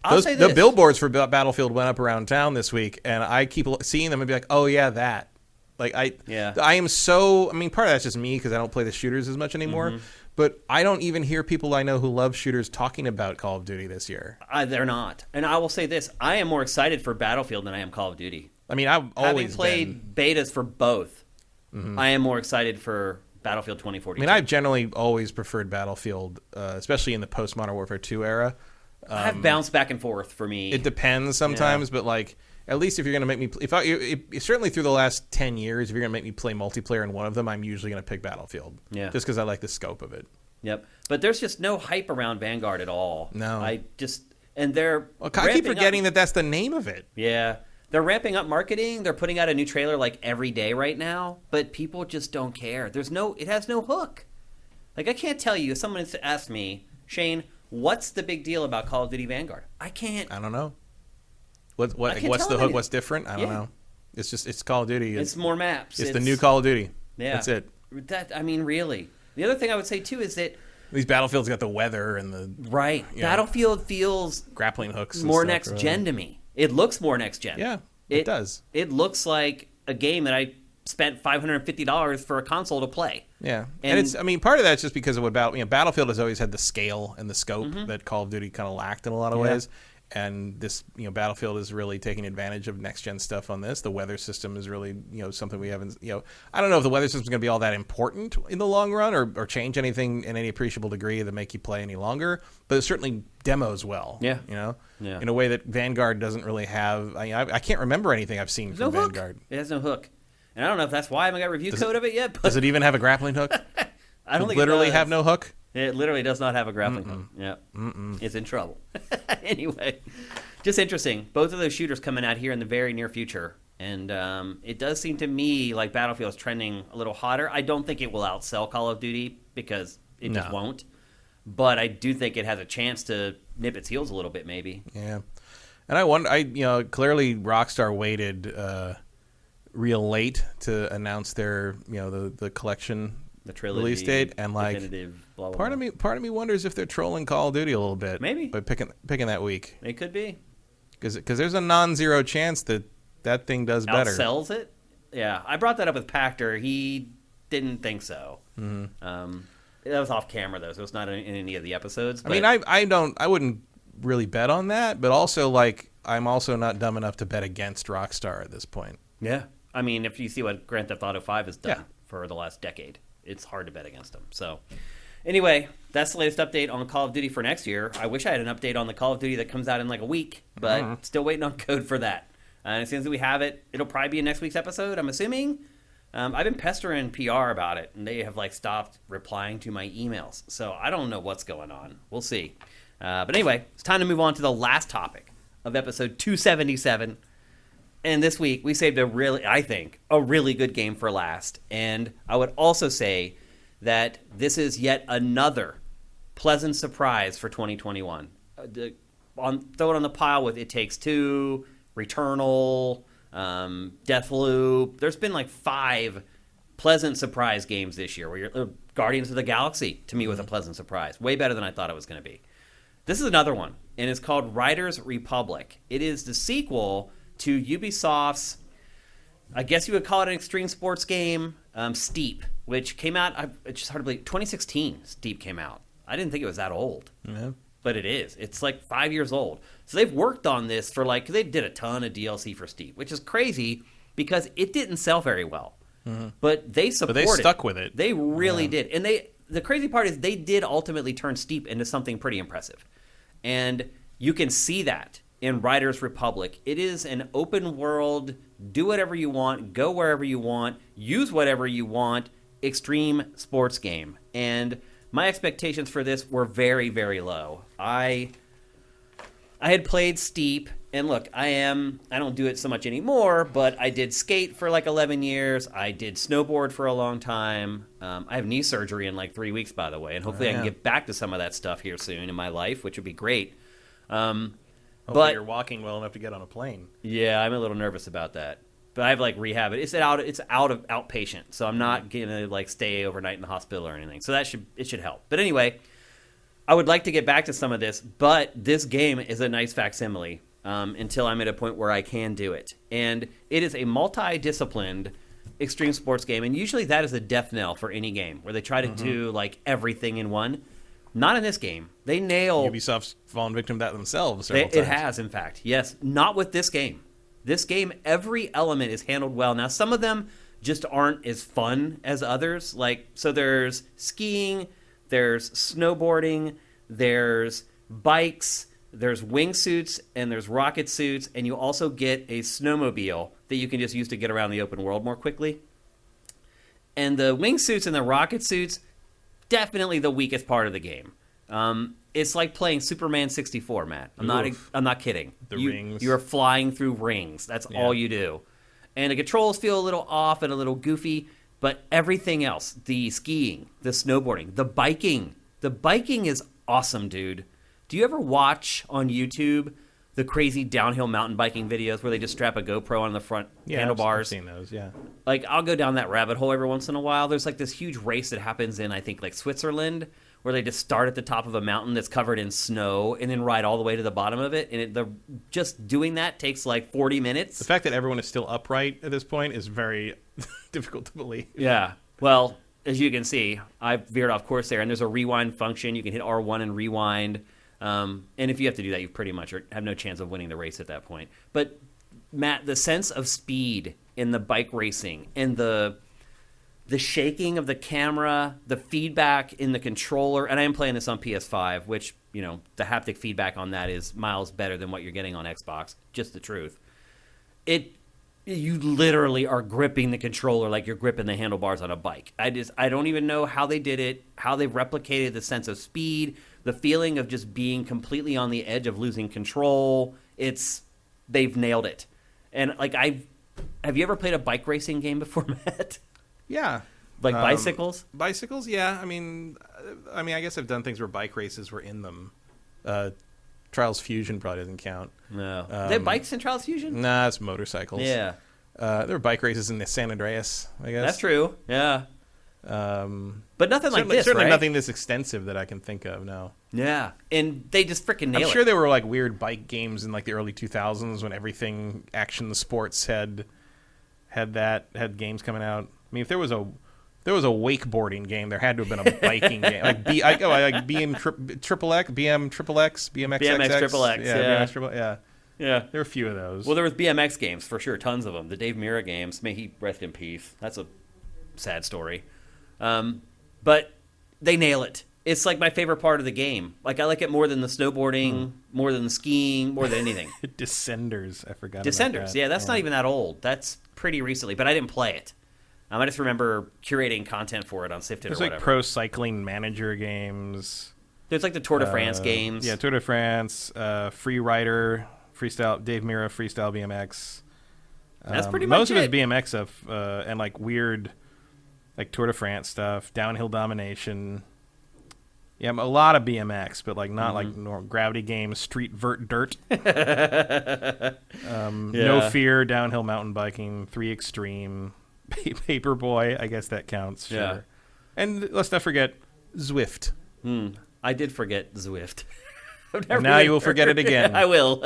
the billboards for Battlefield went up around town this week, and I keep seeing them and be like, oh, yeah, that. Like, I am so... I mean, part of that's just me because I don't play the shooters as much anymore. Mm-hmm. But I don't even hear people I know who love shooters talking about Call of Duty this year. They're not. And I will say this. I am more excited for Battlefield than I am Call of Duty. I mean, I've always Having played betas for both, I am more excited for Battlefield 2042. I mean, I've generally always preferred Battlefield, especially in the post-Modern Warfare 2 era. I've bounced back and forth for me. It depends sometimes, but like... At least if you're going to make me... certainly through the last 10 years, if you're going to make me play multiplayer in one of them, I'm usually going to pick Battlefield. Yeah. Just because I like the scope of it. Yep. But there's just no hype around Vanguard at all. No. And they're... Well, I keep forgetting that that's the name of it. Yeah. They're ramping up marketing. They're putting out a new trailer like every day right now. But people just don't care. It has no hook. Like, I can't tell you. If someone asked me, Shane, what's the big deal about Call of Duty Vanguard? I can't. I don't know. What's the hook? What's different? I don't know. It's Call of Duty. It's more maps. It's the new Call of Duty. Yeah, that's it. Really. The other thing I would say too is that these Battlefield's got the weather and the Battlefield feels grappling hooks more next gen to me. It looks more next gen. Yeah, it does. It looks like a game that I spent $550 for a console to play. Yeah, and it's. I mean, part of that's just because of what Battlefield has always had the scale and the scope that Call of Duty kind of lacked in a lot of ways. And this, Battlefield is really taking advantage of next gen stuff on this. The weather system is really, something we haven't, I don't know if the weather system is going to be all that important in the long run or change anything in any appreciable degree that make you play any longer. But it certainly demos well. Yeah. In a way that Vanguard doesn't really have. I can't remember anything I've seen from Vanguard. It has no hook. And I don't know if that's why I haven't got review code of it yet. But does it even have a grappling hook? I don't think literally it does. Have no hook. It literally does not have a grappling hook. Yeah, it's in trouble. Anyway, just interesting. Both of those shooters coming out here in the very near future, and it does seem to me like Battlefield is trending a little hotter. I don't think it will outsell Call of Duty because it just won't. But I do think it has a chance to nip its heels a little bit, maybe. Yeah, and I wonder. Clearly Rockstar waited real late to announce their the collection. The trilogy release date and like blah, blah, part of me wonders if they're trolling Call of Duty a little bit, maybe by picking that week. It could be because there's a non-zero chance that thing does better. Outsells it. Yeah, I brought that up with Pactor. He didn't think so. Mm-hmm. That was off camera though, so it's not in any of the episodes. But... I mean, I wouldn't really bet on that, but also like I'm also not dumb enough to bet against Rockstar at this point. Yeah, I mean, if you see what Grand Theft Auto 5 has done. Yeah. for the last decade. It's hard to bet against them. So anyway, that's the latest update on Call of Duty for next year. I wish I had an update on the Call of Duty that comes out in like a week, but still waiting on code for that. And as soon as we have it, it'll probably be in next week's episode, I'm assuming. I've been pestering PR about it, and they have like stopped replying to my emails. So I don't know what's going on. We'll see. But anyway, it's time to move on to the last topic of episode 277. And this week, we saved a really good game for last. And I would also say that this is yet another pleasant surprise for 2021. Throw it on the pile with It Takes Two, Returnal, Deathloop. There's been like 5 pleasant surprise games this year. Guardians of the Galaxy, to me, was a pleasant surprise. Way better than I thought it was going to be. This is another one, and it's called Riders Republic. It is the sequel to Ubisoft's, I guess you would call it an extreme sports game, Steep, which came out, it's just hard to believe, 2016 Steep came out. I didn't think it was that old. Yeah. But it is. It's like 5 years old. So they've worked on this for cause they did a ton of DLC for Steep, which is crazy because it didn't sell very well. Mm-hmm. But they supported it. But they stuck with it. They really did. And the crazy part is they did ultimately turn Steep into something pretty impressive. And you can see that in Riders Republic. It is an open world, do whatever you want, go wherever you want, use whatever you want, extreme sports game. And my expectations for this were very, very low. I had played Steep, and look, I don't do it so much anymore, but I did skate for like 11 years. I did snowboard for a long time. I have knee surgery in like 3 weeks, by the way, and hopefully I can get back to some of that stuff here soon in my life, which would be great. Hopefully you're walking well enough to get on a plane. Yeah, I'm a little nervous about that. But I have like rehab. It's outpatient, so I'm not gonna like stay overnight in the hospital or anything. So it should help. But anyway, I would like to get back to some of this, but this game is a nice facsimile until I'm at a point where I can do it. And it is a multi-disciplined extreme sports game, and usually that is a death knell for any game where they try to do like everything in one. Not in this game. They nail. Ubisoft's fallen victim to that themselves. It has, in fact. Yes, not with this game. This game, every element is handled well. Now, some of them just aren't as fun as others. So there's skiing, there's snowboarding, there's bikes, there's wingsuits, and there's rocket suits, and you also get a snowmobile that you can just use to get around the open world more quickly. And the wingsuits and the rocket suits, definitely the weakest part of the game. It's like playing Superman 64, Matt. I'm not kidding. Rings. You're flying through rings. That's all you do. And the controls feel a little off and a little goofy, but everything else, the skiing, the snowboarding, the biking is awesome, dude. Do you ever watch on YouTube the crazy downhill mountain biking videos where they just strap a GoPro on the front handlebars? I've seen those, yeah. Like, I'll go down that rabbit hole every once in a while. There's like this huge race that happens in, I think, like Switzerland, where they just start at the top of a mountain that's covered in snow and then ride all the way to the bottom of it. And just doing that takes like 40 minutes. The fact that everyone is still upright at this point is very difficult to believe. Yeah. Well, as you can see, I veered off course there, and there's a rewind function. You can hit R1 and rewind. And if you have to do that, you pretty much have no chance of winning the race at that point. But, Matt, the sense of speed in the bike racing and the shaking of the camera, the feedback in the controller, and I am playing this on PS5, which, the haptic feedback on that is miles better than what you're getting on Xbox, just the truth. You literally are gripping the controller like you're gripping the handlebars on a bike. I don't even know how they did it, how they replicated the sense of speed, the feeling of just being completely on the edge of losing control. They've nailed it. And have you ever played a bike racing game before, Matt? Yeah. Like bicycles? Bicycles, yeah. I mean, I guess I've done things where bike races were in them. Trials Fusion probably doesn't count. No. They have bikes in Trials Fusion? Nah, it's motorcycles. Yeah. There were bike races in the San Andreas, I guess. That's true, yeah. But nothing like this, certainly right? Nothing this extensive that I can think of, no. Yeah, and they just freaking nail it. I'm sure there were like weird bike games in like the early 2000s when everything action the sports had games coming out. I mean, if there was a wakeboarding game, there had to have been a biking game, like BM Triple X, BMX Triple X, BMX Triple, yeah. There were a few of those. Well, there was BMX games for sure, tons of them. The Dave Mirra games, may he rest in peace. That's a sad story. But they nail it. It's like my favorite part of the game. Like, I like it more than the snowboarding, more than the skiing, more than anything. Descenders, I forgot. Descenders, about that. yeah, that's not even that old. That's pretty recently, but I didn't play it. I just remember curating content for it on Sifted There's or like whatever. pro cycling manager games. There's like the Tour de France games. Yeah, Tour de France, Free Rider, Freestyle, Dave Mira, Freestyle BMX. That's pretty much most of it. his BMX stuff and like weird, like Tour de France stuff, Downhill Domination. Yeah, a lot of BMX, but like not like normal Gravity Games, Street Vert Dirt. No Fear, Downhill Mountain Biking, 3 Extreme, Paperboy. I guess that counts. Sure. Yeah. And let's not forget Zwift. I did forget Zwift. And now you will forget it again. I will.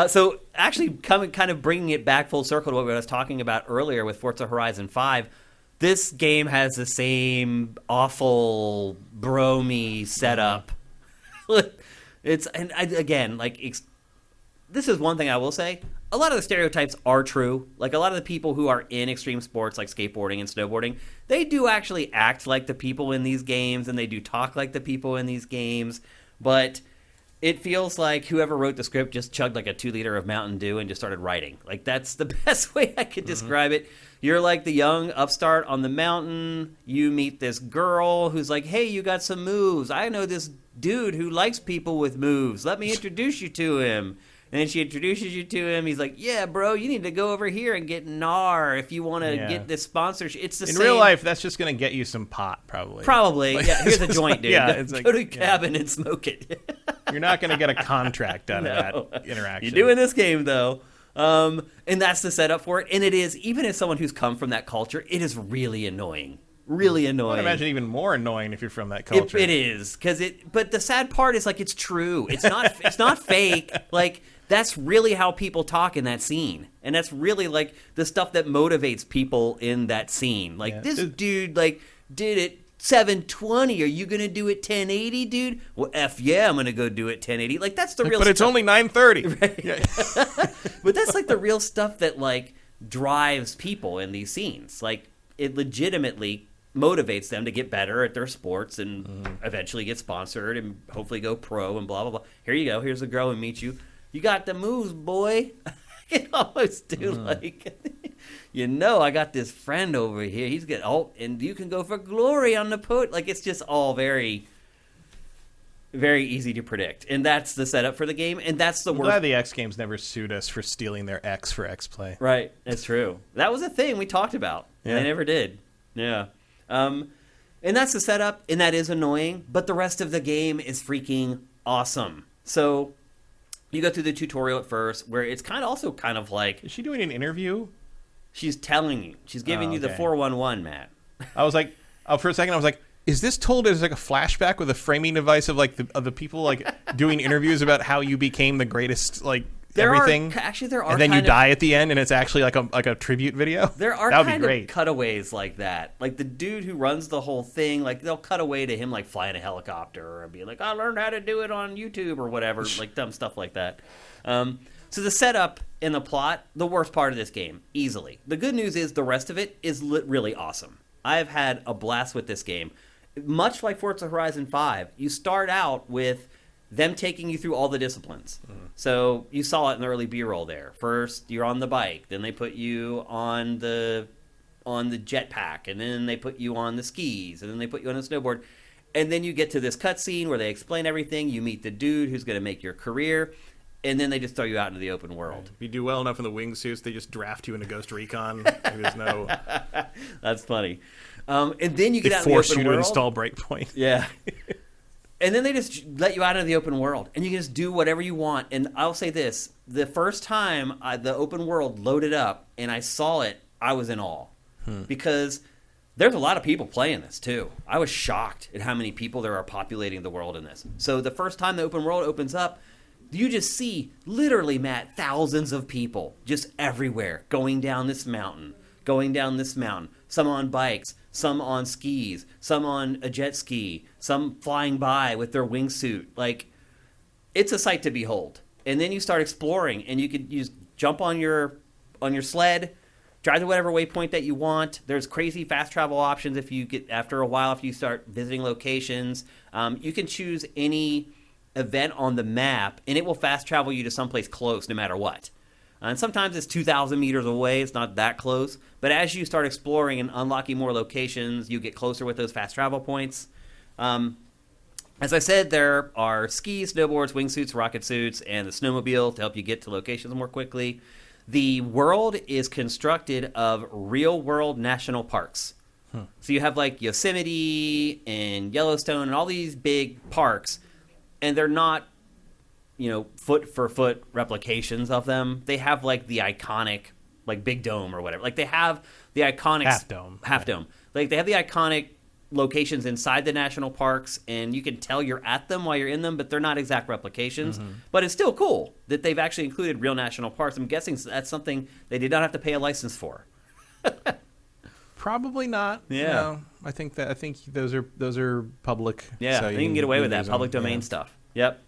So actually, kind of bringing it back full circle to what I was talking about earlier with Forza Horizon 5, this game has the same awful bromy setup. This is one thing I will say. A lot of the stereotypes are true. Like, a lot of the people who are in extreme sports like skateboarding and snowboarding, they do actually act like the people in these games, and they do talk like the people in these games. But it feels like whoever wrote the script just chugged like a 2-liter of Mountain Dew and just started writing. Like, that's the best way I could describe it. You're like the young upstart on the mountain. You meet this girl who's like, hey, you got some moves. I know this dude who likes people with moves. Let me introduce you to him. And then she introduces you to him. He's like, yeah, bro, you need to go over here and get NAR if you want to get this sponsorship. It's the same. In real life, that's just going to get you some pot, probably. Probably. Like, yeah, here's a joint, dude. Yeah, Go, it's like, go to a cabin and smoke it. You're not going to get a contract out of that interaction. You do in this game, though. And that's the setup for it. And it is, even as someone who's come from that culture, it is really annoying. Really annoying. I would imagine even more annoying if you're from that culture. It is. But the sad part is, like, it's true. It's not fake. Like, that's really how people talk in that scene. And that's really, like, the stuff that motivates people in that scene. Like, this dude, like, did it 720. Are you going to do it 1080, dude? Well, yeah, I'm going to go do it 1080. Like, that's the real But it's only 930. Right? Yeah. But that's, like, the real stuff that, like, drives people in these scenes. Like, it legitimately motivates them to get better at their sports and eventually get sponsored and hopefully go pro and blah, blah, blah. Here you go. Here's a girl who meets you. You got the moves, boy. I always do, like, I got this friend over here. He's getting, and you can go for glory on the podium. Like, it's just all very, very easy to predict. And that's the setup for the game. And that's the I'm worst. glad the X Games never sued us for stealing their X for X Play. Right. That's true. That was a thing we talked about. Yeah. They never did. Yeah. And that's the setup, and that is annoying, but the rest of the game is freaking awesome. So you go through the tutorial at first, where it's kind of like... Is she doing an interview? She's telling you. She's giving you the 411, Matt. I was like, for a second, I was like, is this told as like a flashback with a framing device of like the people like doing interviews about how you became the greatest, like, everything? There are. And then you die at the end, and it's actually like a tribute video. There are that would kind be great. of cutaways like that. Like, the dude who runs the whole thing, like, they'll cut away to him, like, flying a helicopter or be like, I learned how to do it on YouTube or whatever, like dumb stuff like that. So the setup and the plot, the worst part of this game, easily. The good news is the rest of it is really awesome. I've had a blast with this game. Much like Forza Horizon 5, you start out with them taking you through all the disciplines. So you saw it in the early B-roll there. First, you're on the bike. Then they put you on the jetpack. And then they put you on the skis. And then they put you on a snowboard. And then you get to this cutscene where they explain everything. You meet the dude who's going to make your career. And then they just throw you out into the open world. If you do well enough in the wingsuits, they just draft you into Ghost Recon. There's no... That's funny. And then you get out in the open world. They force you to install Breakpoint. Yeah. And then they just let you out into the open world, and you can just do whatever you want. And I'll say this: the first time the open world loaded up and I saw it, I was in awe. Because there's a lot of people playing this, too. I was shocked at how many people there are populating the world in this. So the first time the open world opens up, you just see, literally, Matt, thousands of people just everywhere going down this mountain. Some on bikes, some on skis, some on a jet ski, some flying by with their wingsuit. Like, it's a sight to behold. And then you start exploring, and you just jump on your sled, drive to whatever waypoint that you want. There's crazy fast travel options if you get, after a while, if you start visiting locations. You can choose any event on the map, and it will fast travel you to someplace close no matter what. And sometimes it's 2,000 meters away. It's not that close. But as you start exploring and unlocking more locations, you get closer with those fast travel points. As I said, there are skis, snowboards, wingsuits, rocket suits, and the snowmobile to help you get to locations more quickly. The world is constructed of real-world national parks. So you have like Yosemite and Yellowstone and all these big parks, and they're not, foot-for-foot replications of them. They have like the iconic, like Big Dome or whatever. Like they have the iconic... Half Dome. Like they have the iconic locations inside the national parks, and you can tell you're at them while you're in them, but they're not exact replications. But it's still cool that they've actually included real national parks. I'm guessing that's something they did not have to pay a license for. Probably not. Yeah. No, I think those are public. Yeah, so you can get away with that. Public domain yeah. stuff. Yep.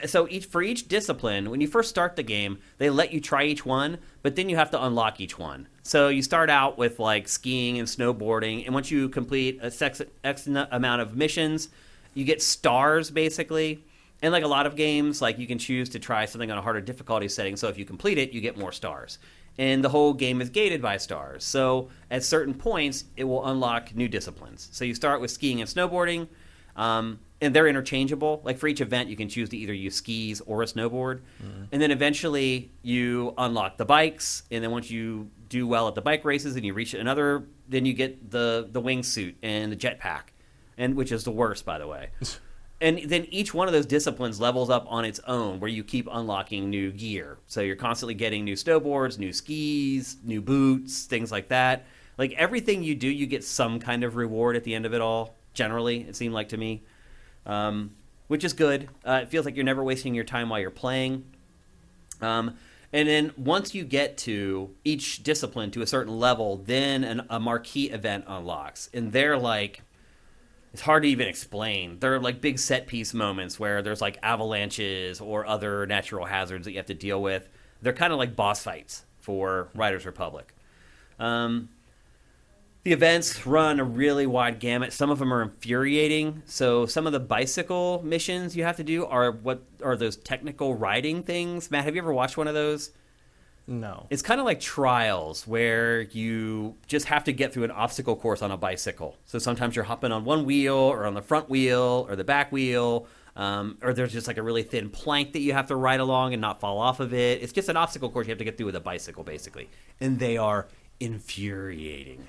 So for each discipline, when you first start the game, they let you try each one, but then you have to unlock each one. So you start out with like skiing and snowboarding, and once you complete X amount of missions, you get stars basically. And like a lot of games, like you can choose to try something on a harder difficulty setting. So if you complete it, you get more stars. And the whole game is gated by stars. So at certain points, it will unlock new disciplines. So you start with skiing and snowboarding. And they're interchangeable. Like for each event, you can choose to either use skis or a snowboard. And then eventually you unlock the bikes. And then once you do well at the bike races and you reach another, then you get the wingsuit and the jetpack, and which is the worst, by the way. And then each one of those disciplines levels up on its own, where you keep unlocking new gear. So you're constantly getting new snowboards, new skis, new boots, things like that. Like everything you do, you get some kind of reward at the end of it all. Generally, it seemed like to me. Which is good. It feels like you're never wasting your time while you're playing. And then once you get to each discipline to a certain level, then a marquee event unlocks. And they're like, it's hard to even explain. They're like big set piece moments where there's like avalanches or other natural hazards that you have to deal with. They're kind of like boss fights for Riders Republic. The events run a really wide gamut. Some of them are infuriating. So some of the bicycle missions you have to do are those technical riding things. Matt, have you ever watched one of those? No. It's kind of like trials where you just have to get through an obstacle course on a bicycle. So sometimes you're hopping on one wheel or on the front wheel or the back wheel, or there's just like a really thin plank that you have to ride along and not fall off of it. It's just an obstacle course you have to get through with a bicycle, basically. And they are infuriating.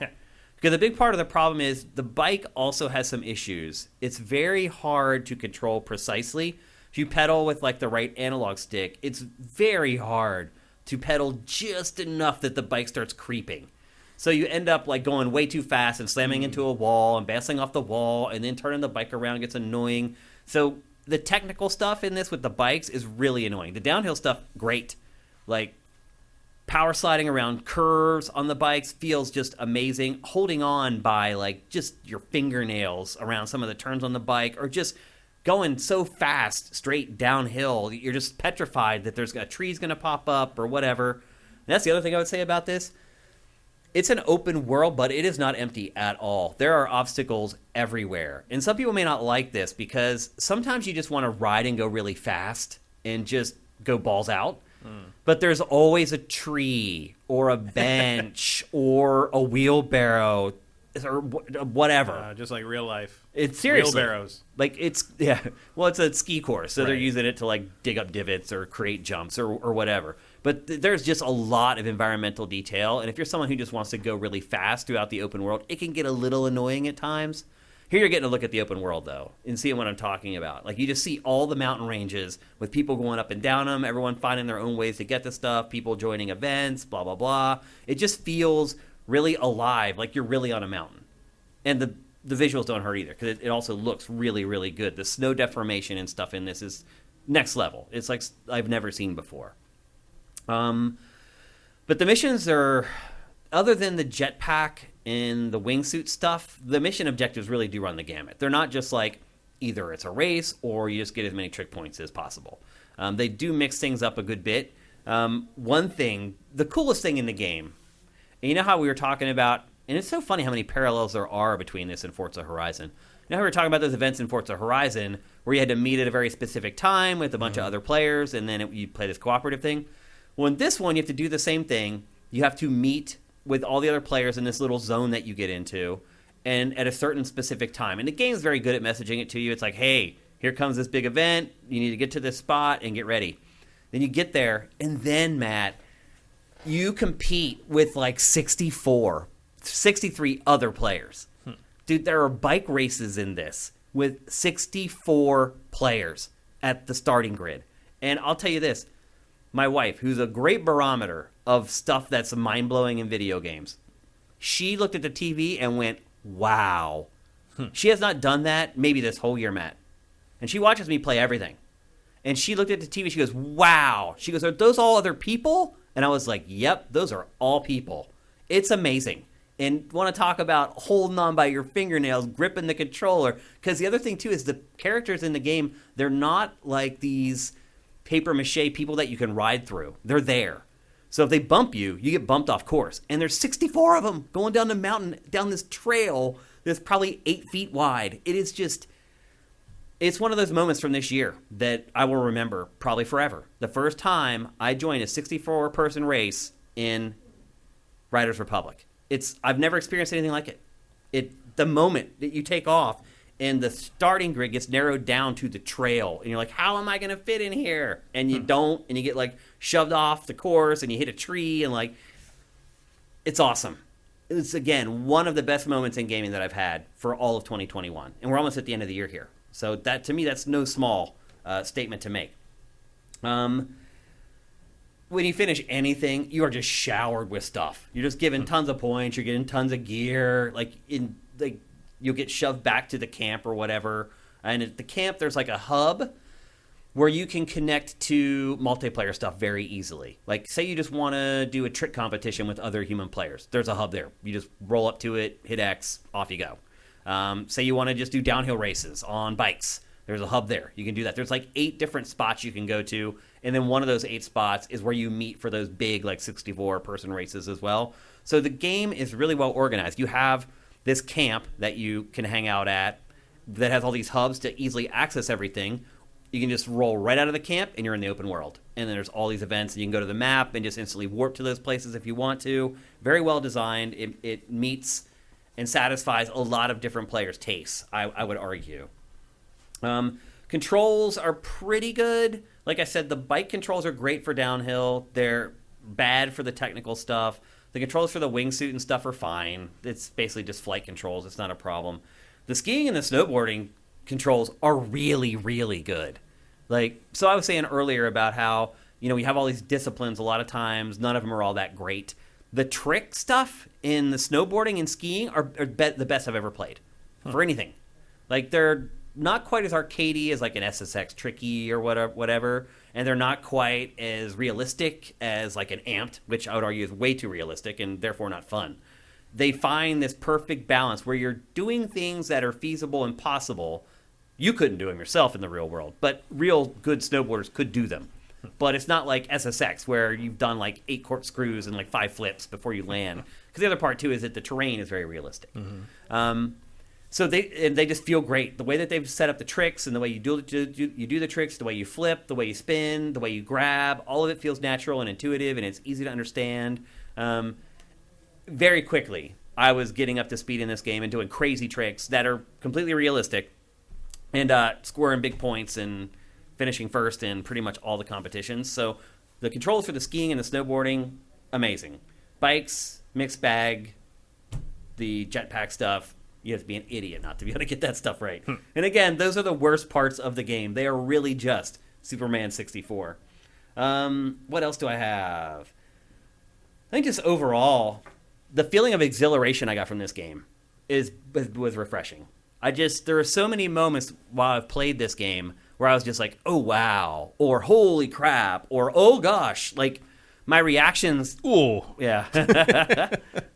Because a big part of the problem is the bike also has some issues. It's very hard to control precisely. If you pedal with like the right analog stick, it's very hard to pedal just enough that the bike starts creeping. So you end up like going way too fast and slamming into a wall and bouncing off the wall, and then turning the bike around gets annoying. So the technical stuff in this with the bikes is really annoying. The downhill stuff, great. Like power sliding around curves on the bikes feels just amazing. Holding on by like just your fingernails around some of the turns on the bike, or just going so fast straight downhill, you're just petrified that there's a tree's going to pop up or whatever. And that's the other thing I would say about this. It's an open world, but it is not empty at all. There are obstacles everywhere. And some people may not like this because sometimes you just want to ride and go really fast and just go balls out. But there's always a tree or a bench or a wheelbarrow or whatever. Just like real life. It's seriously wheelbarrows. Like it's well, it's a ski course, so they're using it to like dig up divots or create jumps or whatever. But there's just a lot of environmental detail, and if you're someone who just wants to go really fast throughout the open world, it can get a little annoying at times. Here you're getting a look at the open world, though, and seeing what I'm talking about. Like, you just see all the mountain ranges with people going up and down them, everyone finding their own ways to get to stuff, people joining events, blah, blah, blah. It just feels really alive, like you're really on a mountain. And the visuals don't hurt either, because it also looks really, really good. The snow deformation and stuff in this is next level. It's like I've never seen before. But the missions are, other than the jetpack and the wingsuit stuff, the mission objectives really do run the gamut. They're not just like either it's a race or you just get as many trick points as possible. They do mix things up a good bit. One thing, the coolest thing in the game, And you know how we were talking about, and it's so funny how many parallels there are between this and Forza Horizon. You know how we were talking about those events in Forza Horizon where you had to meet at a very specific time with a bunch of other players, and then you play this cooperative thing? Well, in this one, you have to do the same thing. You have to meet with all the other players in this little zone that you get into, and at a certain specific time. And the game's very good at messaging it to you. It's like, hey, here comes this big event. You need to get to this spot and get ready. Then you get there, and then, Matt, you compete with like 63 other players. Dude, there are bike races in this with 64 players at the starting grid. And I'll tell you this, my wife, who's a great barometer of stuff that's mind-blowing in video games, she looked at the TV and went, wow. She has not done that maybe this whole year, Matt. And she watches me play everything. And she looked at the TV, she goes, wow. She goes, are those all other people? And I was like, yep, those are all people. It's amazing. And want to talk about holding on by your fingernails, gripping the controller. Because the other thing, too, is the characters in the game, they're not like these papier-mâché people that you can ride through. They're there. So if they bump you, you get bumped off course. And there's 64 of them going down the mountain, down this trail that's probably 8 feet wide. It is just, it's one of those moments from this year that I will remember probably forever. The first time I joined a 64-person race in Riders Republic. I've never experienced anything like it. The moment that you take off and the starting grid gets narrowed down to the trail, and you're like, how am I going to fit in here? And you don't, and you get like shoved off the course, and you hit a tree, and like, it's awesome. It's, again, one of the best moments in gaming that I've had for all of 2021. And we're almost at the end of the year here. So that, to me, that's no small statement to make. When you finish anything, you are just showered with stuff. You're just given tons of points. You're getting tons of gear. You'll get shoved back to the camp or whatever. And at the camp, there's like a hub where you can connect to multiplayer stuff very easily. Like, say you just want to do a trick competition with other human players. There's a hub there. You just roll up to it, hit X, off you go. Say you want to just do downhill races on bikes. There's a hub there. You can do that. There's like 8 different spots you can go to. And then one of those 8 spots is where you meet for those big, like 64-person races as well. So the game is really well organized. You have this camp that you can hang out at that has all these hubs to easily access everything. You can just roll right out of the camp and you're in the open world. And then there's all these events, and you can go to the map and just instantly warp to those places if you want to. Very well designed. It meets and satisfies a lot of different players' tastes, I would argue. Controls are pretty good. Like I said, the bike controls are great for downhill. They're bad for the technical stuff. The controls for the wingsuit and stuff are fine. It's basically just flight controls. It's not a problem. The skiing and the snowboarding controls are really, really good. So I was saying earlier about how, we have all these disciplines a lot of times. None of them are all that great. The trick stuff in the snowboarding and skiing are the best I've ever played for anything. They're not quite as arcadey as like an SSX Tricky or whatever, and they're not quite as realistic as like an Amped, which I would argue is way too realistic and therefore not fun. They find this perfect balance where you're doing things that are feasible and possible. You couldn't do them yourself in the real world, but real good snowboarders could do them. But it's not like SSX where you've done like 8 corkscrews and like 5 flips before you land. Because the other part too is that the terrain is very realistic. So they just feel great. The way that they've set up the tricks and the way you do the tricks, the way you flip, the way you spin, the way you grab, all of it feels natural and intuitive, and it's easy to understand. Very quickly, I was getting up to speed in this game and doing crazy tricks that are completely realistic, and scoring big points and finishing first in pretty much all the competitions. So the controls for the skiing and the snowboarding, amazing. Bikes, mixed bag, the jetpack stuff, you have to be an idiot not to be able to get that stuff right. And again, those are the worst parts of the game. They are really just Superman 64. What else do I have? I think just overall, the feeling of exhilaration I got from this game was refreshing. There are so many moments while I've played this game where I was just like, oh, wow, or holy crap, or oh, gosh. My reactions... Ooh. Yeah.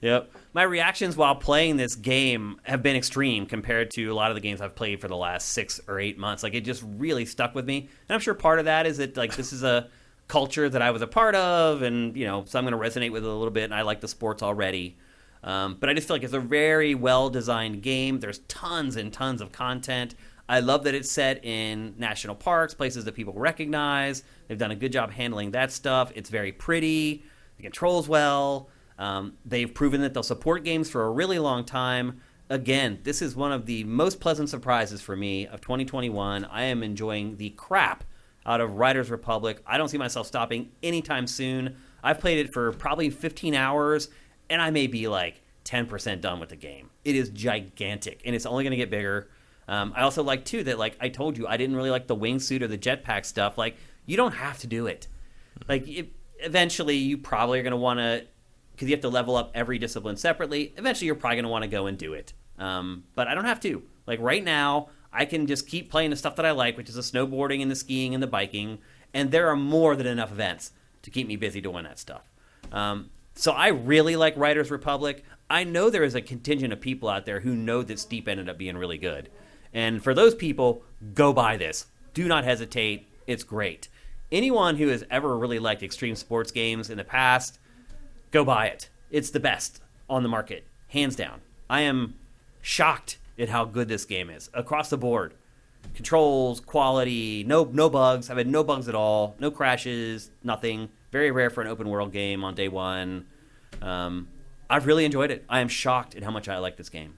Yep. My reactions while playing this game have been extreme compared to a lot of the games I've played for the last 6 or 8 months. It just really stuck with me. And I'm sure part of that is that, this is a culture that I was a part of, and so I'm going to resonate with it a little bit. And I like the sports already, but I just feel like it's a very well designed game. There's tons and tons of content. I love that it's set in national parks, places that people recognize. They've done a good job handling that stuff. It's very pretty. It controls well. They've proven that they'll support games for a really long time. Again, this is one of the most pleasant surprises for me of 2021. I am enjoying the crap out of Riders Republic. I don't see myself stopping anytime soon. I've played it for probably 15 hours, and I may be like 10% done with the game. It is gigantic, and it's only going to get bigger. I also like, too, that, like I told you, I didn't really like the wingsuit or the jetpack stuff. Like, you don't have to do it. Like, eventually, you probably are going to want to, because you have to level up every discipline separately. Eventually, you're probably going to want to go and do it. But I don't have to. Like, right now, I can just keep playing the stuff that I like, which is the snowboarding and the skiing and the biking. And there are more than enough events to keep me busy doing that stuff. So I really like Riders Republic. I know there is a contingent of people out there who know that Steep ended up being really good. And for those people, go buy this. Do not hesitate. It's great. Anyone who has ever really liked extreme sports games in the past, go buy it. It's the best on the market, hands down. I am shocked at how good this game is across the board. Controls, quality, no bugs. I've had no bugs at all, no crashes, nothing. Very rare for an open world game on day one. I've really enjoyed it. I am shocked at how much I like this game.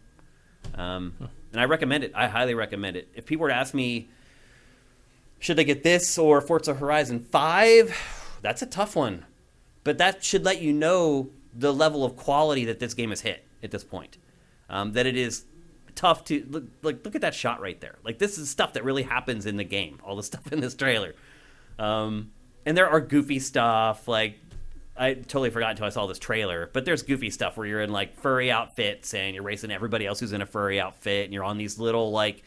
And I recommend it. I highly recommend it. If people were to ask me, should they get this or Forza Horizon 5? That's a tough one. But that should let you know the level of quality that this game has hit at this point. That it is tough to look at that shot right there. Like, this is stuff that really happens in the game. All the stuff in this trailer, and there are goofy stuff. Like, I totally forgot until I saw this trailer. But there's goofy stuff where you're in like furry outfits and you're racing everybody else who's in a furry outfit, and you're on these little like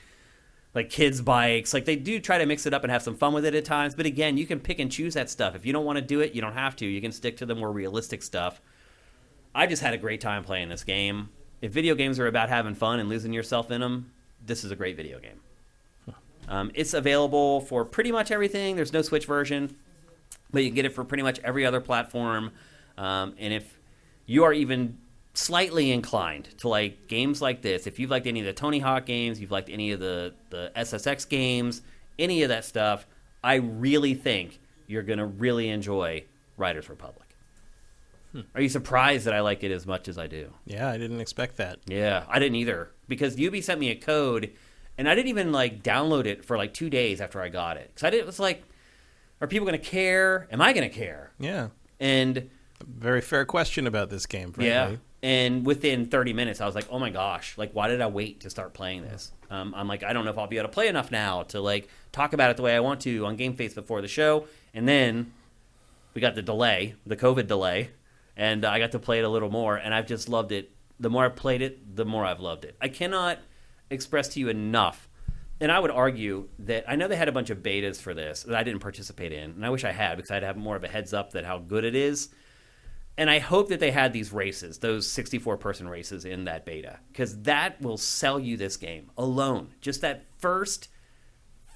kids bikes. Like, they do try to mix it up and have some fun with it at times. But again, you can pick and choose that stuff. If you don't want to do it, you don't have to. You can stick to the more realistic stuff. I just had a great time playing this game. If video games are about having fun and losing yourself in them, this is a great video game. It's available for pretty much everything. There's no Switch version, but you can get it for pretty much every other platform. And if you are even slightly inclined to like games like this, if you've liked any of the Tony Hawk games, you've liked any of the SSX games, any of that stuff, I really think you're going to really enjoy Riders Republic. Are you surprised that I like it as much as I do? Yeah, I didn't expect that. Yeah, I didn't either. Because Ubi sent me a code, and I didn't even like download it for like 2 days after I got it. Because it was like, are people going to care? Am I going to care? Yeah. And very fair question about this game, frankly. Yeah. And within 30 minutes, I was like, oh my gosh, like, why did I wait to start playing this? I'm like, I don't know if I'll be able to play enough now to like talk about it the way I want to on GameFace before the show. And then we got the delay, the COVID delay. And I got to play it a little more, and I've just loved it. The more I've played it, the more I've loved it. I cannot express to you enough. And I would argue that I know they had a bunch of betas for this that I didn't participate in, and I wish I had, because I'd have more of a heads up that how good it is. And I hope that they had these races, those 64-person races in that beta, because that will sell you this game alone. Just that first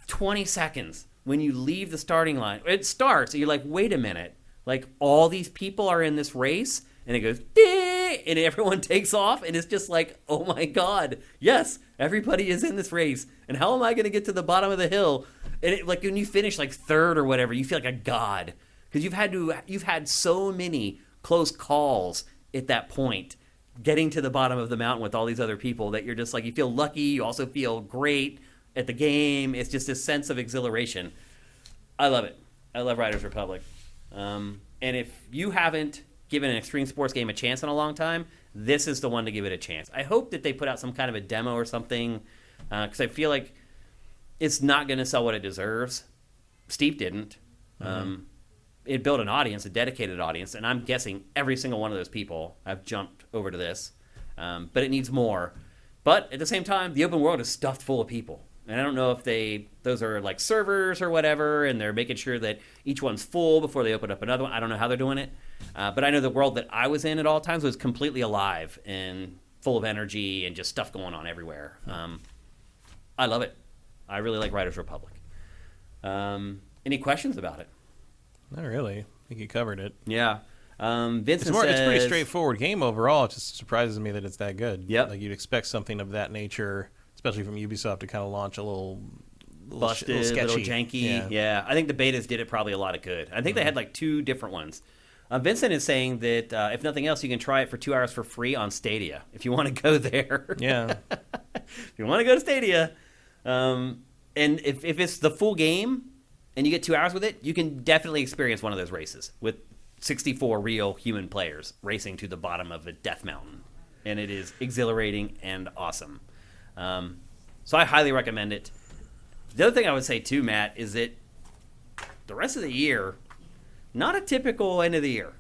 20 seconds when you leave the starting line. It starts, and you're like, wait a minute. Like, all these people are in this race, and it goes, ding, and everyone takes off, and it's just like, oh my God, yes, everybody is in this race, and how am I going to get to the bottom of the hill? And it, like, when you finish like third or whatever, you feel like a god, because you've had so many close calls at that point, getting to the bottom of the mountain with all these other people, that you're just like, you feel lucky, you also feel great at the game. It's just this sense of exhilaration. I love it. I love Riders Republic. And if you haven't given an extreme sports game a chance in a long time, this is the one to give it a chance. I hope that they put out some kind of a demo or something, because I feel like it's not going to sell what it deserves. Steep didn't. It built an audience, a dedicated audience, and I'm guessing every single one of those people have jumped over to this. But it needs more. But at the same time, the open world is stuffed full of people. And I don't know if those are like servers or whatever, and they're making sure that each one's full before they open up another one. I don't know how they're doing it. But I know the world that I was in at all times was completely alive and full of energy and just stuff going on everywhere. I love it. I really like Riders Republic. Any questions about it? Not really. I think you covered it. Yeah. Vincent It's a says, pretty straightforward game overall. It just surprises me that it's that good. Yep. Like you'd expect something of that nature, especially from Ubisoft, to kind of launch a little busted, little sketchy. little janky. Yeah. I think the betas did it probably a lot of good. I think they had like 2 different ones. Vincent is saying that if nothing else, you can try it for 2 hours for free on Stadia if you want to go there. Yeah. If you want to go to Stadia, and if it's the full game and you get 2 hours with it, you can definitely experience one of those races with 64 real human players racing to the bottom of a death mountain, and it is exhilarating and awesome. So I highly recommend it. The other thing I would say too, Matt, is that the rest of the year, not a typical end of the year.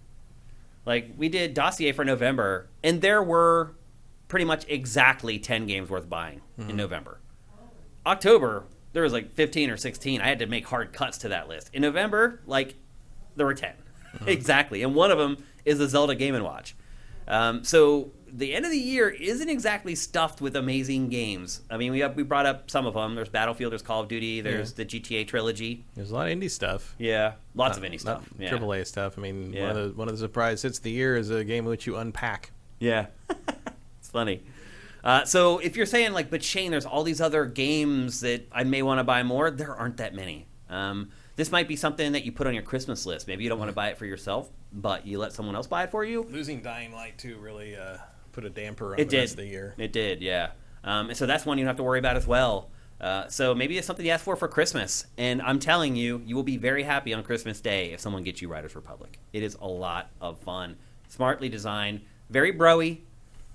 Like, we did Dossier for November, and there were pretty much exactly 10 games worth buying in November. October, there was like 15 or 16. I had to make hard cuts to that list. In November, like, there were 10. Exactly. And one of them is the Zelda Game & Watch. So the end of the year isn't exactly stuffed with amazing games. I mean, we brought up some of them. There's Battlefield, there's Call of Duty, there's the GTA trilogy. There's a lot of indie stuff. Yeah, lots of indie stuff. Not AAA stuff. I mean, Yeah. one of the surprise hits of the year is a game in which you unpack. Yeah. It's funny. So if you're saying, like, but Shane, there's all these other games that I may want to buy more, there aren't that many. This might be something that you put on your Christmas list. Maybe you don't want to buy it for yourself, but you let someone else buy it for you. Losing Dying Light 2 really put a damper on the rest of the year. It did, yeah. And so that's one you don't have to worry about as well. So maybe it's something you ask for Christmas. And I'm telling you, you will be very happy on Christmas Day if someone gets you Riders Republic. It is a lot of fun. Smartly designed. Very bro-y.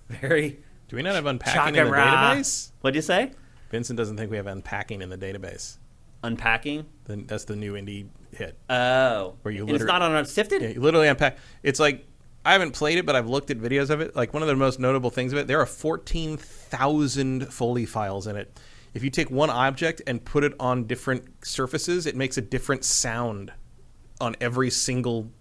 Very... Do we not have unpacking in the database? What'd you say? Vincent doesn't think we have unpacking in the database. Unpacking? That's the new indie hit. Oh. Where you and it's not on Unsifted? Yeah, you literally unpack. It's like, I haven't played it, but I've looked at videos of it. Like, one of the most notable things of it, there are 14,000 Foley files in it. If you take one object and put it on different surfaces, it makes a different sound on every single,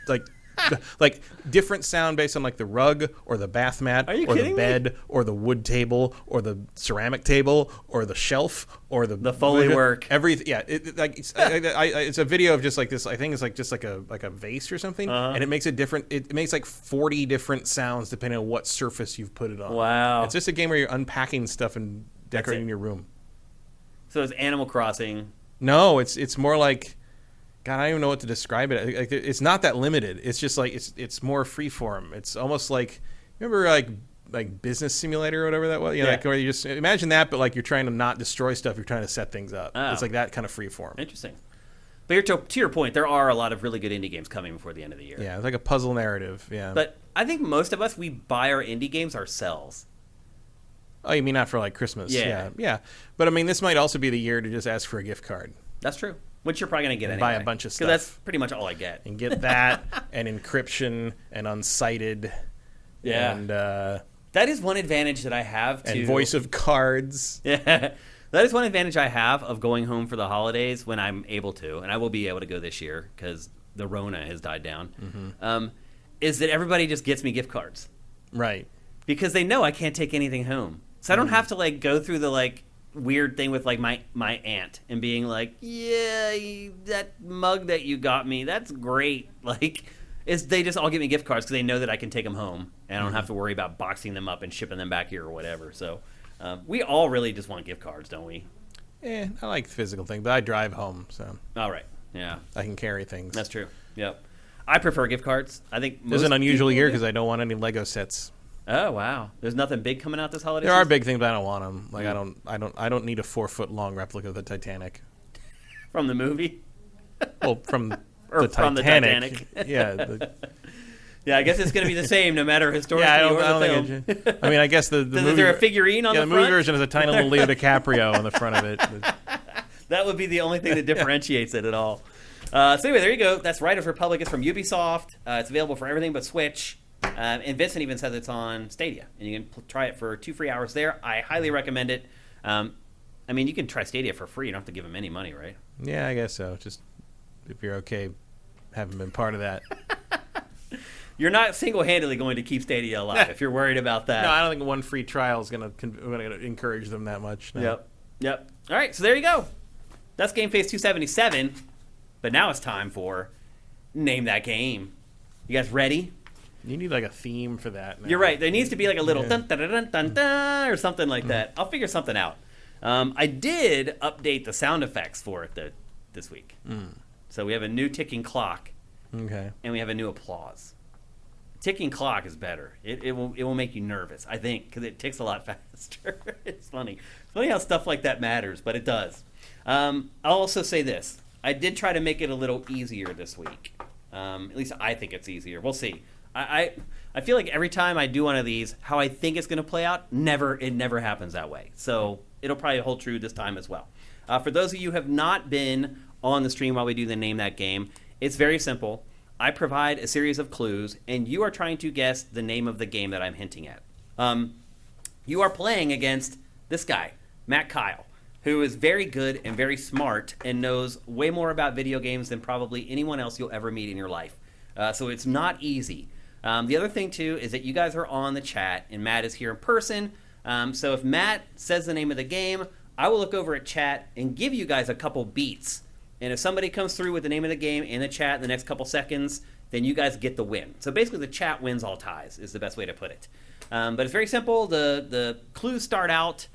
like different sound based on like the rug or the bath mat or the bed or the wood table or the ceramic table or the shelf or the Foley work. It's a video of just like this. I think it's like just like a vase or something, and it makes it makes like 40 different sounds depending on what surface you've put it on. Wow! It's just a game where you're unpacking stuff and decorating your room. So it's Animal Crossing. No, it's more like. God, I don't even know what to describe it. Like, it's not that limited. It's just like it's more freeform. It's almost like, remember like Business Simulator or whatever that was. Like where you just imagine that, but like you're trying to not destroy stuff. You're trying to set things up. Oh. It's like that kind of freeform. Interesting. But to your point, there are a lot of really good indie games coming before the end of the year. Yeah, it's like a puzzle narrative. Yeah. But I think most of us, we buy our indie games ourselves. Oh, you mean not for like Christmas? Yeah. Yeah. But I mean, this might also be the year to just ask for a gift card. That's true. Which you're probably going to get and anyway. Buy a bunch of stuff. Because that's pretty much all I get. And get that, and encryption, and unsighted. Yeah. And that is one advantage that I have to... And voice of cards. Yeah. That is one advantage I have of going home for the holidays when I'm able to. And I will be able to go this year because the Rona has died down. Mm-hmm. Is that everybody just gets me gift cards. Right. Because they know I can't take anything home. So I don't have to like go through the like... weird thing with like my aunt and being like, yeah, that mug that you got me, that's great. Like, they just all give me gift cards because they know that I can take them home and I don't have to worry about boxing them up and shipping them back here or whatever. So we all really just want gift cards, don't we? I like the physical thing, but I drive home, so all right, yeah, I can carry things. That's true. Yep, I prefer gift cards. I think this is an unusual year because I don't want any Lego sets. Oh wow! There's nothing big coming out this holiday. There are big things, but I don't want them. Like I don't need a 4-foot long replica of the Titanic. From the movie. Well, from the Titanic. Yeah. Yeah, I guess it's going to be the same no matter historically or the film. I mean, I guess the movie. Is there a figurine on the front? Yeah, the movie version is a tiny little Leo DiCaprio on the front of it. That would be the only thing that differentiates it at all. So anyway, there you go. That's Riders Republic. It's from Ubisoft. It's available for everything but Switch. And Vincent even says it's on Stadia, and you can try it for 2 free hours there. I highly recommend it. I mean, you can try Stadia for free. You don't have to give them any money, right? Yeah, I guess so. Just if you're okay having been part of that. You're not single-handedly going to keep Stadia alive if you're worried about that. No, I don't think one free trial is going to encourage them that much. No. Yep. All right, so there you go. That's GameFace 277. But now it's time for name that game. You guys ready? You need like a theme for that. Now. You're right. There needs to be like a little dun dun dun dun dun or something like that. I'll figure something out. I did update the sound effects for it this week. So we have a new ticking clock. Okay. And we have a new applause. Ticking clock is better. It will make you nervous, I think, because it ticks a lot faster. It's funny. It's funny how stuff like that matters, but it does. I'll also say this. I did try to make it a little easier this week. At least I think it's easier. We'll see. I feel like every time I do one of these, how I think it's going to play out, it never happens that way. So it'll probably hold true this time as well. For those of you who have not been on the stream while we do the Name That Game, it's very simple. I provide a series of clues, and you are trying to guess the name of the game that I'm hinting at. You are playing against this guy, Matt Kyle, who is very good and very smart and knows way more about video games than probably anyone else you'll ever meet in your life. So it's not easy. The other thing, too, is that you guys are on the chat, and Matt is here in person. So if Matt says the name of the game, I will look over at chat and give you guys a couple beats. And if somebody comes through with the name of the game in the chat in the next couple seconds, then you guys get the win. So basically the chat wins all ties is the best way to put it. But it's very simple. The clues start out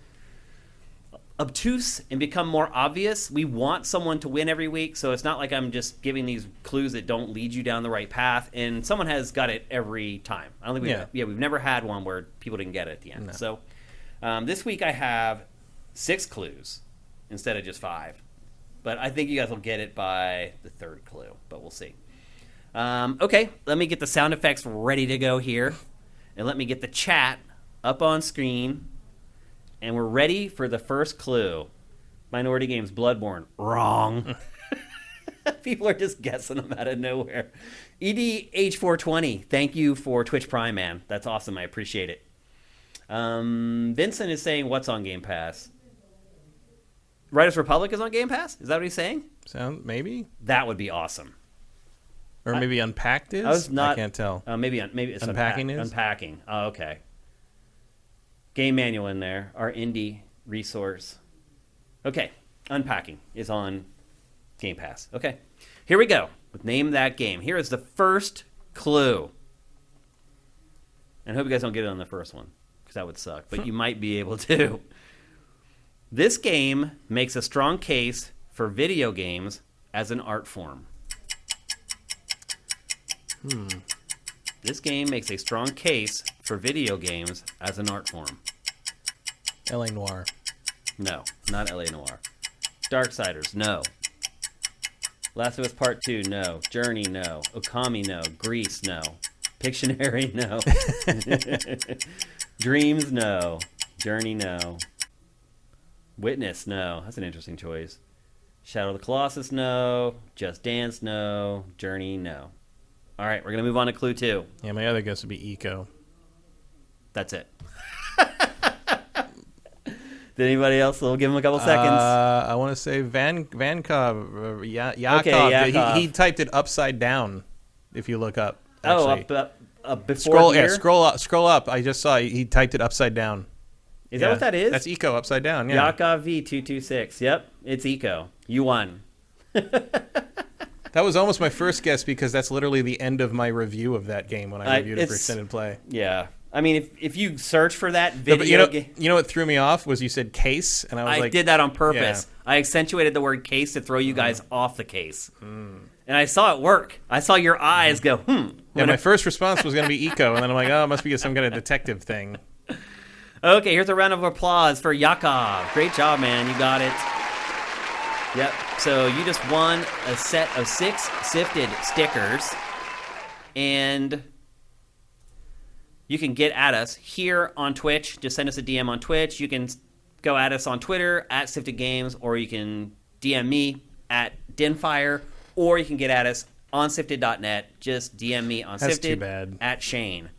obtuse and become more obvious. We want someone to win every week, so it's not like I'm just giving these clues that don't lead you down the right path. And someone has got it every time. I don't think we've never had one where people didn't get it at the end. No. So this week I have 6 clues instead of just 5. But I think you guys will get it by the 3rd clue, but we'll see. Okay, let me get the sound effects ready to go here. And let me get the chat up on screen. And we're ready for the first clue. Minority Games, Bloodborne. Wrong. People are just guessing them out of nowhere. EDH420, thank you for Twitch Prime, man. That's awesome. I appreciate it. Vincent is saying, what's on Game Pass? Riders Republic is on Game Pass? Is that what he's saying? Maybe. That would be awesome. Or maybe Unpacked is? I can't tell. Maybe it's Unpacking is? Unpacking. Oh, okay. Game manual in there. Our indie resource. Okay. Unpacking is on Game Pass. Okay. Here we go. With Name That Game. Here is the first clue. And I hope you guys don't get it on the first one, because that would suck. But you might be able to. This game makes a strong case for video games as an art form. This game makes a strong case for video games as an art form. L.A. Noire. No, not L.A. Noire. Darksiders, no. Last of Us Part 2, no. Journey, no. Okami, no. Grease, no. Pictionary, no. Dreams, no. Journey, no. Witness, no. That's an interesting choice. Shadow of the Colossus, no. Just Dance, no. Journey, no. All right, we're going to move on to clue 2. Yeah, my other guess would be Eco. That's it. Did anybody else? We'll give him a couple seconds. I want to say Vankov. Yakov. Okay, Yakov. He typed it upside down, if you look up. Actually. Before scroll, here? Yeah, scroll up. I just saw he typed it upside down. Is that what that is? That's Eco upside down, yeah. Yakov V226. Yep, it's Eco. You won. That was almost my first guess because that's literally the end of my review of that game when I reviewed it for extended play. Yeah. I mean, if you search for that video game... You know what threw me off was you said case, and I was like... I did that on purpose. Yeah. I accentuated the word case to throw you guys off the case. And I saw it work. I saw your eyes go, Yeah, my first response was going to be Eco, and then I'm like, oh, it must be some kind of detective thing. Okay, here's a round of applause for Yakov. Great job, man. You got it. Yep. So you just won a set of 6 sifted stickers. And you can get at us here on Twitch. Just send us a DM on Twitch. You can go at us on Twitter at Sifted Games, or you can DM me at Denfire, or you can get at us on Sifted.net. Just DM me on That's Sifted too bad. at Shane.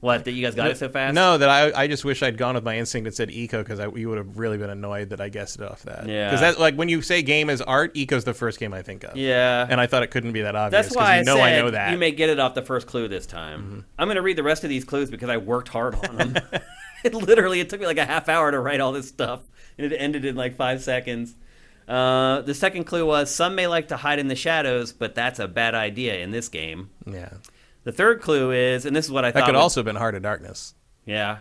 What, that you guys got it so fast? No, that I just wish I'd gone with my instinct that said Eco, because you would have really been annoyed that I guessed it off that. Yeah. Because that, like, when you say game is art, Eco's the first game I think of. Yeah. And I thought it couldn't be that obvious. That's why I know that. You may get it off the first clue this time. Mm-hmm. I'm going to read the rest of these clues because I worked hard on them. It took me like a half hour to write all this stuff, and it ended in like 5 seconds. The second clue was some may like to hide in the shadows, but that's a bad idea in this game. Yeah. The third clue is, and this is what I thought That could also have been Heart of Darkness. Yeah.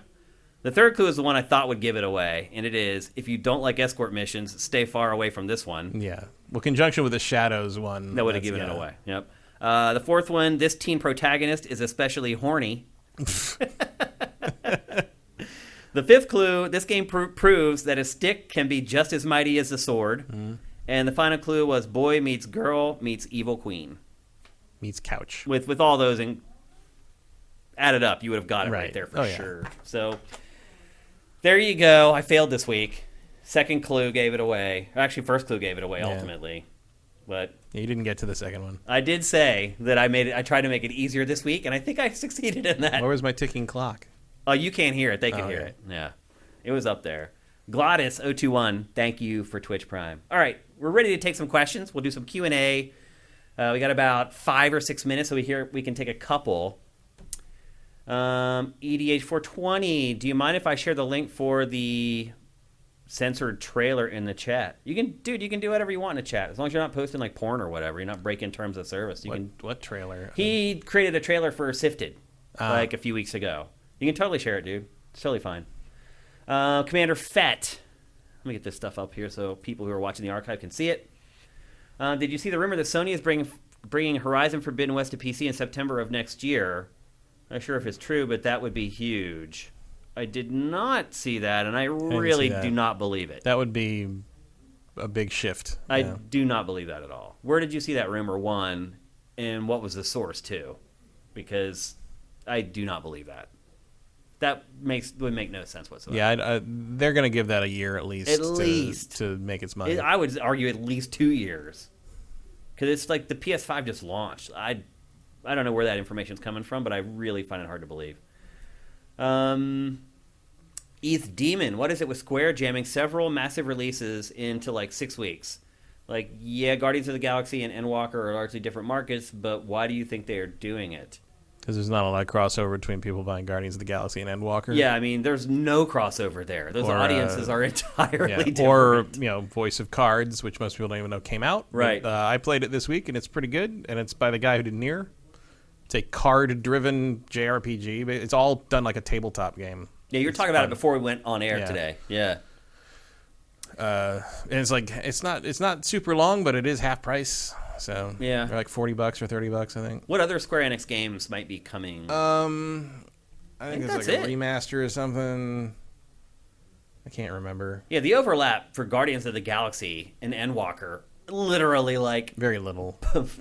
The third clue is the one I thought would give it away, and it is, if you don't like escort missions, stay far away from this one. Yeah. Well, conjunction with the Shadows one. That would have given it away. Yep. The fourth one, this teen protagonist is especially horny. The fifth clue, this game proves that a stick can be just as mighty as a sword. Mm. And the final clue was boy meets girl meets evil queen. Meets couch. With all those added up, you would have got it right there for sure. So there you go. I failed this week. Second clue gave it away. Actually, first clue gave it away ultimately. But you didn't get to the second one. I did say that I tried to make it easier this week, and I think I succeeded in that. Where was my ticking clock? Oh, you can't hear it. They can hear it. Yeah. It was up there. Glottis021, thank you for Twitch Prime. All right, we're ready to take some questions. We'll do some Q&A. We got about 5 or 6 minutes, so we can take a couple. EDH420, do you mind if I share the link for the censored trailer in the chat? You can do whatever you want in the chat, as long as you're not posting like porn or whatever. You're not breaking terms of service. What trailer? He created a trailer for Sifted like a few weeks ago. You can totally share it, dude. It's totally fine. Commander Fett. Let me get this stuff up here so people who are watching the archive can see it. Did you see the rumor that Sony is bringing Horizon Forbidden West to PC in September of next year? Not sure if it's true, but that would be huge. I did not see that, and I really do not believe it. That would be a big shift. I do not believe that at all. Where did you see that rumor, one, and what was the source, two? Because I do not believe that. That would make no sense whatsoever. Yeah, they're going to give that a year at least. To make its money. I would argue at least 2 years. Because it's like the PS5 just launched. I don't know where that information is coming from, but I really find it hard to believe. ETH Demon, what is it with Square jamming several massive releases into like 6 weeks? Like, yeah, Guardians of the Galaxy and Endwalker are largely different markets, but why do you think they are doing it? Because there's not a lot of crossover between people buying Guardians of the Galaxy and Endwalker. Yeah, I mean, there's no crossover there. Those audiences are entirely different. Or, Voice of Cards, which most people don't even know came out. Right. But, I played it this week, and it's pretty good, and it's by the guy who did Nier. It's a card-driven JRPG, but it's all done like a tabletop game. Yeah, you were talking about it before we went on air today. Yeah. And it's like it's not super long, but it is half price. So yeah, they're like $40 or $30, I think. What other Square Enix games might be coming? I think it's like a remaster or something. I can't remember. Yeah, the overlap for Guardians of the Galaxy and Endwalker, literally like very little,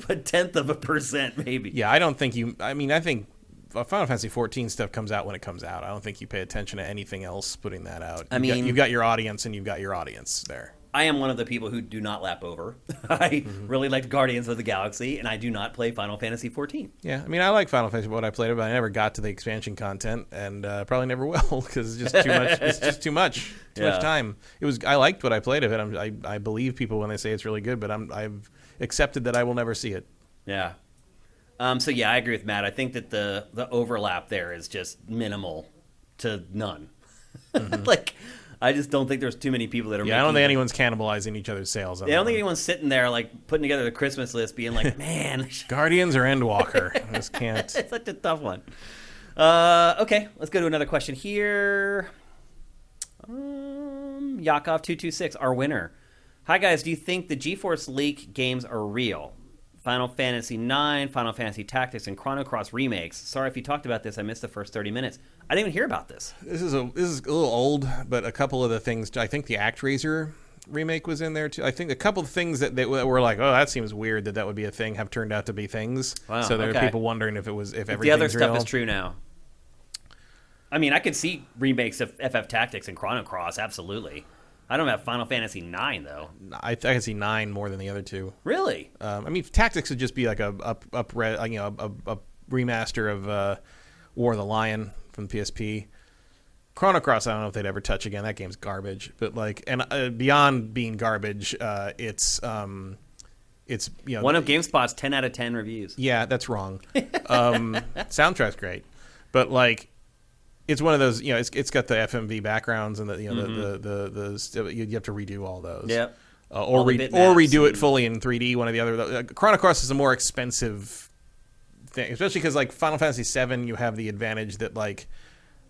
a tenth of a percent, maybe. Yeah, I don't think you. I mean, I think Final Fantasy 14 stuff comes out when it comes out. I don't think you pay attention to anything else putting that out. You've got your audience, and you've got your audience there. I am one of the people who do not lap over. I really liked Guardians of the Galaxy, and I do not play Final Fantasy 14. Yeah, I mean, I like Final Fantasy when I played it, but I never got to the expansion content, and probably never will because it's just too much. It's just too much time. I liked what I played of it. I believe people when they say it's really good, but I've accepted that I will never see it. Yeah. So yeah, I agree with Matt. I think that the overlap there is just minimal to none. Like, I just don't think there's too many people that are. Yeah, I don't think anyone's cannibalizing each other's sales. I don't think anyone's sitting there like putting together the Christmas list, being like, "Man, Guardians or Endwalker." I just can't. It's such a tough one. Okay, let's go to another question here. Yakov226, our winner. Hi guys, do you think the GeForce Leak games are real? Final Fantasy IX, Final Fantasy Tactics, and Chrono Cross remakes. Sorry if you talked about this. I missed the first 30 minutes. I didn't even hear about this. This is a little old, but a couple of the things. I think the ActRaiser remake was in there too. I think a couple of things that were like, oh, that seems weird that would be a thing, have turned out to be things. Wow, so there are people wondering if everything's the other stuff real. Is true now. I mean, I could see remakes of FF Tactics and Chrono Cross. Absolutely. I don't have Final Fantasy IX though. I can see 9 more than the other two. Really? I mean, Tactics would just be like a remaster of War of the Lion from the PSP. Chrono Cross, I don't know if they'd ever touch again. That game's garbage. But beyond being garbage, it's one of GameSpot's 10 out of 10 reviews. Yeah, that's wrong. Soundtrack's great, but it's one of those, it's got the FMV backgrounds and you have to redo all those. Yep. or redo it fully in 3D. One or the other. Chrono Cross is a more expensive thing, especially because like Final Fantasy VII, you have the advantage that like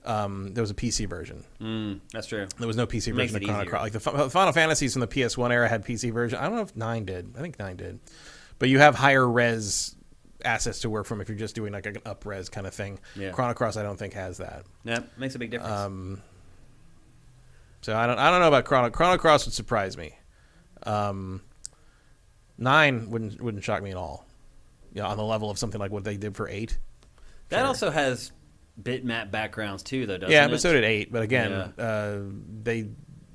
there was a PC version. That's true. There was no PC version of Chrono Cross. Like the Final Fantasies from the PS1 era had PC version. I don't know if 9 did. I think 9 did. But you have higher res assets to work from if you're just doing like an up res kind of thing. Yeah. Chrono Cross I don't think has that. Yeah, makes a big difference. So I don't know about Chrono Cross would surprise me. 9 wouldn't shock me at all. Yeah, on the level of something like what they did for 8. That also has bitmap backgrounds too, though, doesn't it? Yeah, but so did 8. But again, they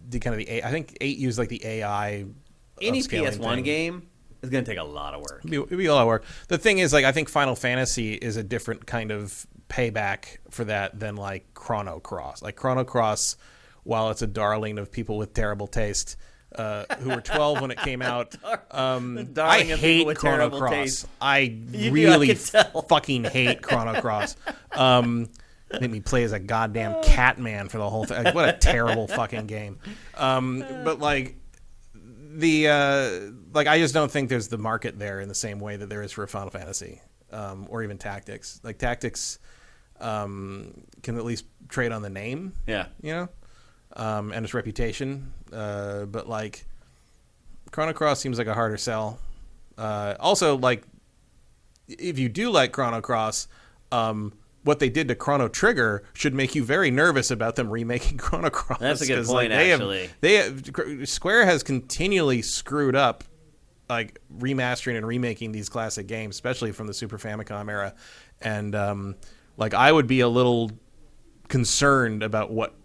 did kind of the I think 8 used like the AI. Any PS1 PS1 game is going to take a lot of work. It'd be a lot of work. The thing is, like, I think Final Fantasy is a different kind of payback for that than like Chrono Cross. Like Chrono Cross, while it's a darling of people with terrible taste. Who were 12 when it came out. I hate Chrono Cross. Taste. I really fucking hate Chrono Cross. Made me play as a goddamn cat man for the whole thing. Like, what a terrible fucking game. But like I just don't think there's the market there in the same way that there is for Final Fantasy or even Tactics. Like Tactics can at least trade on the name. Yeah, you know. And its reputation, but like Chrono Cross seems like a harder sell. Also, like if you do like Chrono Cross, what they did to Chrono Trigger should make you very nervous about them remaking Chrono Cross. That's a good point. Like, Square has continually screwed up, like remastering and remaking these classic games, especially from the Super Famicom era, and like I would be a little concerned about what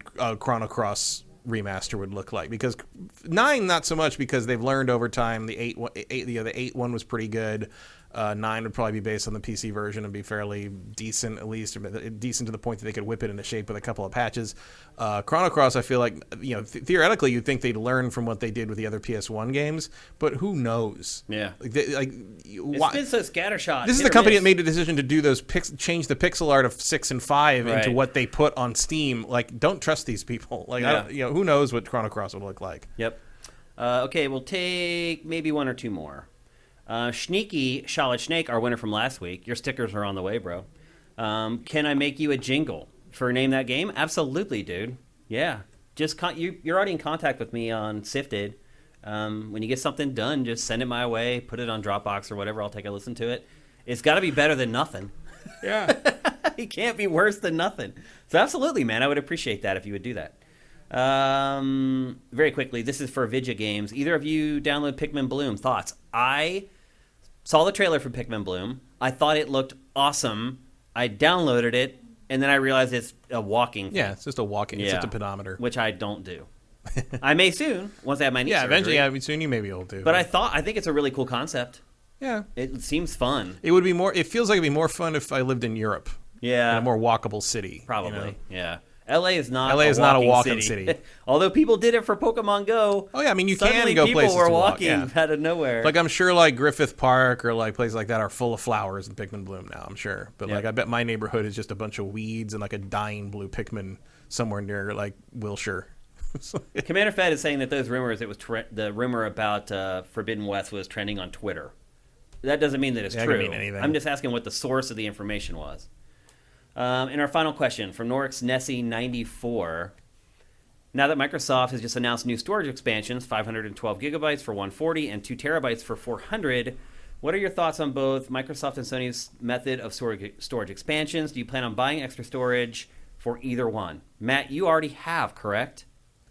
Chrono Cross remaster would look like, because 9 not so much, because they've learned over time. The 8 one was pretty good. 9 would probably be based on the PC version and be fairly decent, at least decent to the point that they could whip it into shape with a couple of patches. Chrono Cross, I feel like, you know, theoretically you'd think they'd learn from what they did with the other PS1 games, but who knows? Yeah, it's been so scattershot. This is the company that made the decision to do those change the pixel art of 6 and 5 into what they put on Steam. Like, don't trust these people. Like, who knows what Chrono Cross would look like? Yep. Okay, we'll take maybe one or two more. Sneaky Charlotte Snake, our winner from last week. Your stickers are on the way, bro. Can I make you a jingle for Name That Game? Absolutely, dude. Yeah. Just you're already in contact with me on Sifted. When you get something done, just send it my way. Put it on Dropbox or whatever. I'll take a listen to it. It's got to be better than nothing. Yeah. It can't be worse than nothing. So absolutely, man. I would appreciate that if you would do that. Very quickly, this is for Vidya Games. Either of you download Pikmin Bloom? Thoughts? I saw the trailer for Pikmin Bloom. I thought it looked awesome. I downloaded it, and then I realized it's a walking thing. Yeah, it's just a walking. It's just a pedometer. Which I don't do. I may soon, once I have my knee surgery. Eventually, soon you may be able to. But I think it's a really cool concept. Yeah. It seems fun. It would be more. It feels like it'd be more fun if I lived in Europe. Yeah. In a more walkable city. Probably, you know? yeah. LA is not a walking city. Although people did it for Pokemon Go. Oh, yeah, I mean, you can go places to walk. Suddenly people were walking out of nowhere. Like, I'm sure, like, Griffith Park or, like, places like that are full of flowers in Pikmin Bloom now, I'm sure. But, like, I bet my neighborhood is just a bunch of weeds and, like, a dying blue Pikmin somewhere near, like, Wilshire. Commander Fed is saying that those rumors, it was the rumor about Forbidden West was trending on Twitter. That doesn't mean that it's true. It could mean anything. I'm just asking what the source of the information was. And our final question from Norix Nessie94. Now that Microsoft has just announced new storage expansions, 512 gigabytes for 140 and 2 terabytes for 400, what are your thoughts on both Microsoft and Sony's method of storage expansions? Do you plan on buying extra storage for either one? Matt, you already have, correct?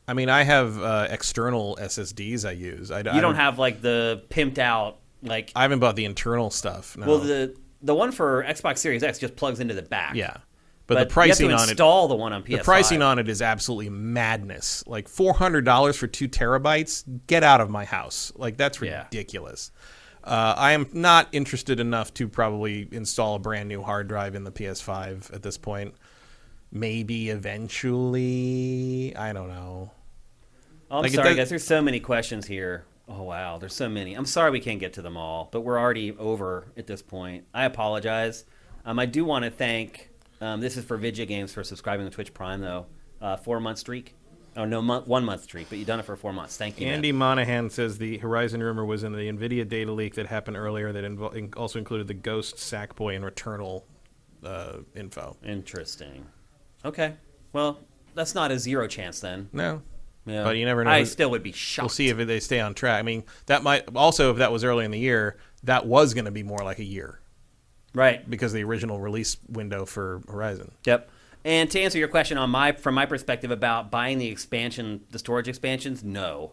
I mean, I have external SSDs I use. You don't have, like, the pimped out, like... I haven't bought the internal stuff, no. Well, the one for Xbox Series X just plugs into the back. Yeah. But the pricing you have to install the one on PS5. The pricing on it is absolutely madness. Like $400 for 2 terabytes? Get out of my house. Like, that's ridiculous. I am not interested enough to probably install a brand new hard drive in the PS5 at this point. Maybe eventually. I don't know. Oh, I'm sorry, guys. There's so many questions here. Oh, wow. There's so many. I'm sorry we can't get to them all, but we're already over at this point. I apologize. I do want to thank, this is for Vidya Games for subscribing to Twitch Prime, though. 4-month streak. Oh, no, 1 month streak, but you've done it for 4 months. Thank you, man. Andy Monahan says the Horizon rumor was in the NVIDIA data leak that happened earlier that also included the Ghost, Sackboy, and Returnal info. Interesting. Okay. Well, that's not a zero chance then. No. Yeah. But you never know. I still would be shocked. We'll see if they stay on track. I mean, that might also, if that was early in the year, that was going to be more like a year. Right. Because the original release window for Horizon. Yep. And to answer your question from my perspective about buying the storage expansions, no.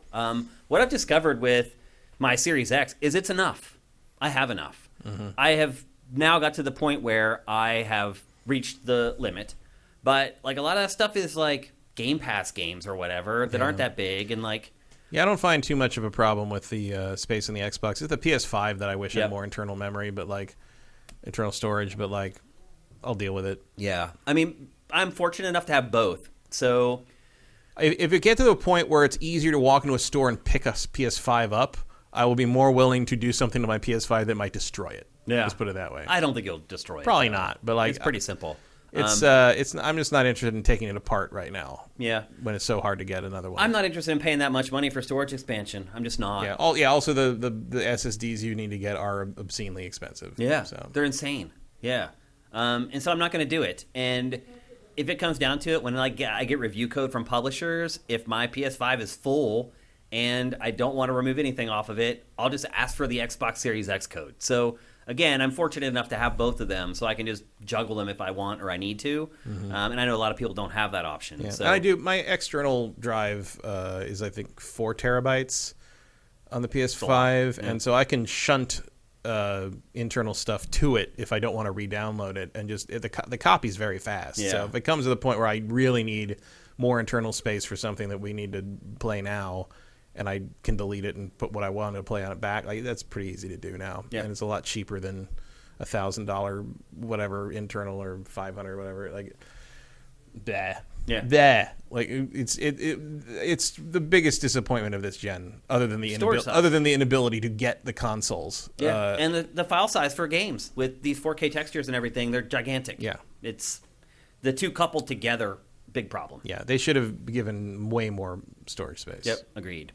What I've discovered with my Series X is it's enough. I have enough. Mm-hmm. I have now got to the point where I have reached the limit. But like a lot of that stuff is like Game Pass games or whatever that aren't that big, and like. Yeah, I don't find too much of a problem with the space in the Xbox. It's the PS5 that I wish had more internal memory, but like internal storage, but like I'll deal with it. Yeah, I mean, I'm fortunate enough to have both. So if it gets to a point where it's easier to walk into a store and pick a PS5 up, I will be more willing to do something to my PS5 that might destroy it. Yeah, let's put it that way. I don't think it'll destroy it. Probably not, but like it's pretty simple. It's I'm just not interested in taking it apart right now. Yeah, when it's so hard to get another one. I'm not interested in paying that much money for storage expansion. I'm just not. Yeah. Also the SSDs you need to get are obscenely expensive. Yeah. So they're insane. Yeah. And so I'm not going to do it. And if it comes down to it, when I get review code from publishers, if my PS5 is full and I don't want to remove anything off of it, I'll just ask for the Xbox Series X code. So again, I'm fortunate enough to have both of them, so I can just juggle them if I want or I need to. Mm-hmm. And I know a lot of people don't have that option. Yeah. So and I do. My external drive is I think 4 terabytes on the PS5, and so I can shunt internal stuff to it if I don't want to re-download it, and just the copy's very fast. Yeah. So if it comes to the point where I really need more internal space for something that we need to play now, and I can delete it and put what I want to play on it back, like that's pretty easy to do now. Yeah. And it's a lot cheaper than $1,000 whatever internal or $500 whatever. Like, bleh. Yeah. Bleh. Like it's the biggest disappointment of this gen, other than the inability to get the consoles. Yeah. And the file size for games with these 4K textures and everything, they're gigantic. Yeah. It's the two coupled together, big problem. Yeah, they should have given way more storage space. Yep, agreed.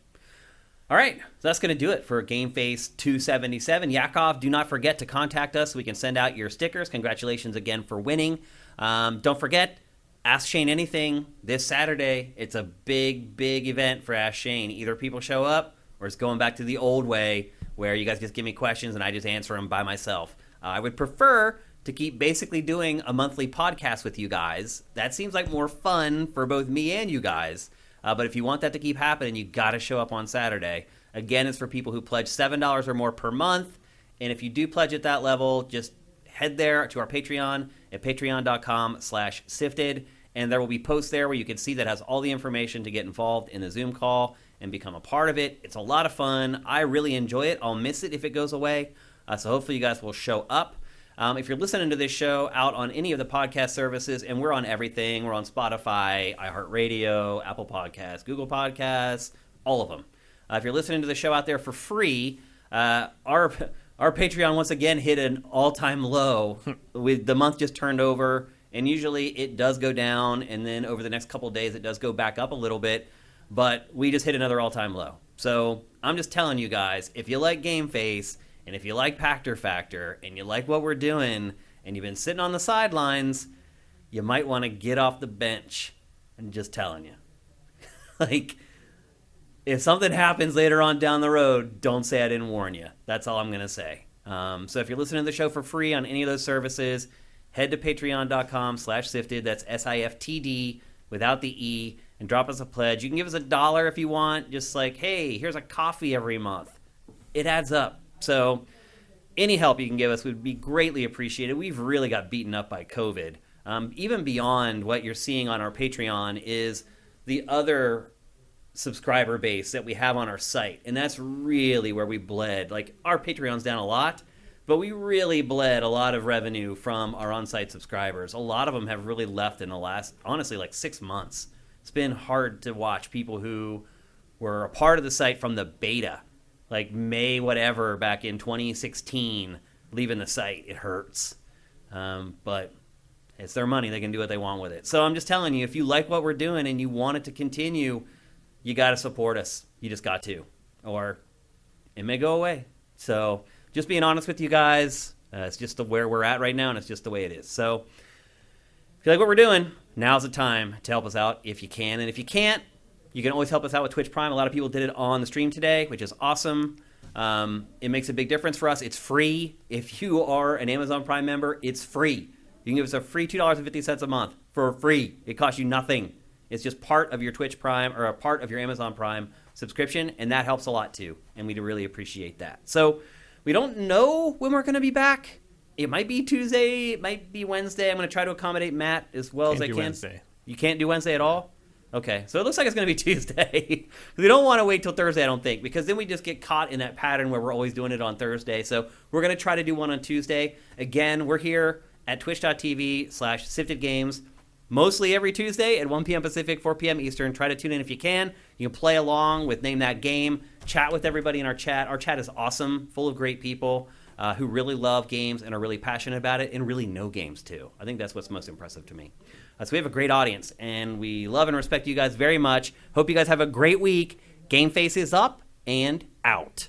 All right, so that's going to do it for GameFace 277. Yakov, do not forget to contact us so we can send out your stickers. Congratulations again for winning. Don't forget, Ask Shane Anything this Saturday. It's a big, big event for Ask Shane. Either people show up or it's going back to the old way where you guys just give me questions and I just answer them by myself. I would prefer to keep basically doing a monthly podcast with you guys. That seems like more fun for both me and you guys. But if you want that to keep happening, you got to show up on Saturday. Again, it's for people who pledge $7 or more per month. And if you do pledge at that level, just head there to our Patreon at patreon.com/sifted. And there will be posts there where you can see that has all the information to get involved in the Zoom call and become a part of it. It's a lot of fun. I really enjoy it. I'll miss it if it goes away. So hopefully you guys will show up. If you're listening to this show out on any of the podcast services, and we're on everything, we're on Spotify, iHeartRadio, Apple Podcasts, Google Podcasts, all of them. If you're listening to the show out there for free, our Patreon once again hit an all-time low. The month just turned over, and usually it does go down, and then over the next couple of days it does go back up a little bit, but we just hit another all-time low. So I'm just telling you guys, if you like GameFace, and if you like Pactor Factor, and you like what we're doing, and you've been sitting on the sidelines, you might want to get off the bench. I'm just telling you. Like, if something happens later on down the road, don't say I didn't warn you. That's all I'm going to say. So if you're listening to the show for free on any of those services, head to patreon.com/sifted. That's SIFTD without the E, and drop us a pledge. You can give us $1 if you want. Just like, hey, here's a coffee every month. It adds up. So any help you can give us would be greatly appreciated. We've really got beaten up by COVID. Even beyond what you're seeing on our Patreon is the other subscriber base that we have on our site. And that's really where we bled. Like, our Patreon's down a lot, but we really bled a lot of revenue from our on-site subscribers. A lot of them have really left in the last, honestly, like 6 months. It's been hard to watch people who were a part of the site from the beta, like May whatever back in 2016, leaving the site. It hurts. But It's their money. They can do what they want with it. So I'm just telling you, if you like what we're doing and you want it to continue, you got to support us. You just got to. Or it may go away. So just being honest with you guys, it's just where we're at right now, and it's just the way it is. So if you like what we're doing, now's the time to help us out if you can. And if you can't, you can always help us out with Twitch Prime. A lot of people did it on the stream today, which is awesome. It makes a big difference for us. It's free. If you are an Amazon Prime member, it's free. You can give us a free $2.50 a month for free. It costs you nothing. It's just part of your Twitch Prime or a part of your Amazon Prime subscription, and that helps a lot too, and we really appreciate that. So we don't know when we're going to be back. It might be Tuesday. It might be Wednesday. I'm going to try to accommodate Matt as well as I can. Wednesday. You can't do Wednesday at all? Okay, so it looks like it's going to be Tuesday. We don't want to wait till Thursday, I don't think, because then we just get caught in that pattern where we're always doing it on Thursday. So we're going to try to do one on Tuesday. Again, we're here at twitch.tv/siftedgames mostly every Tuesday at 1 p.m. Pacific, 4 p.m. Eastern. Try to tune in if you can. You can play along with Name That Game, chat with everybody in our chat. Our chat is awesome, full of great people who really love games and are really passionate about it and really know games too. I think that's what's most impressive to me. So we have a great audience, and we love and respect you guys very much. Hope you guys have a great week. GameFace is up and out.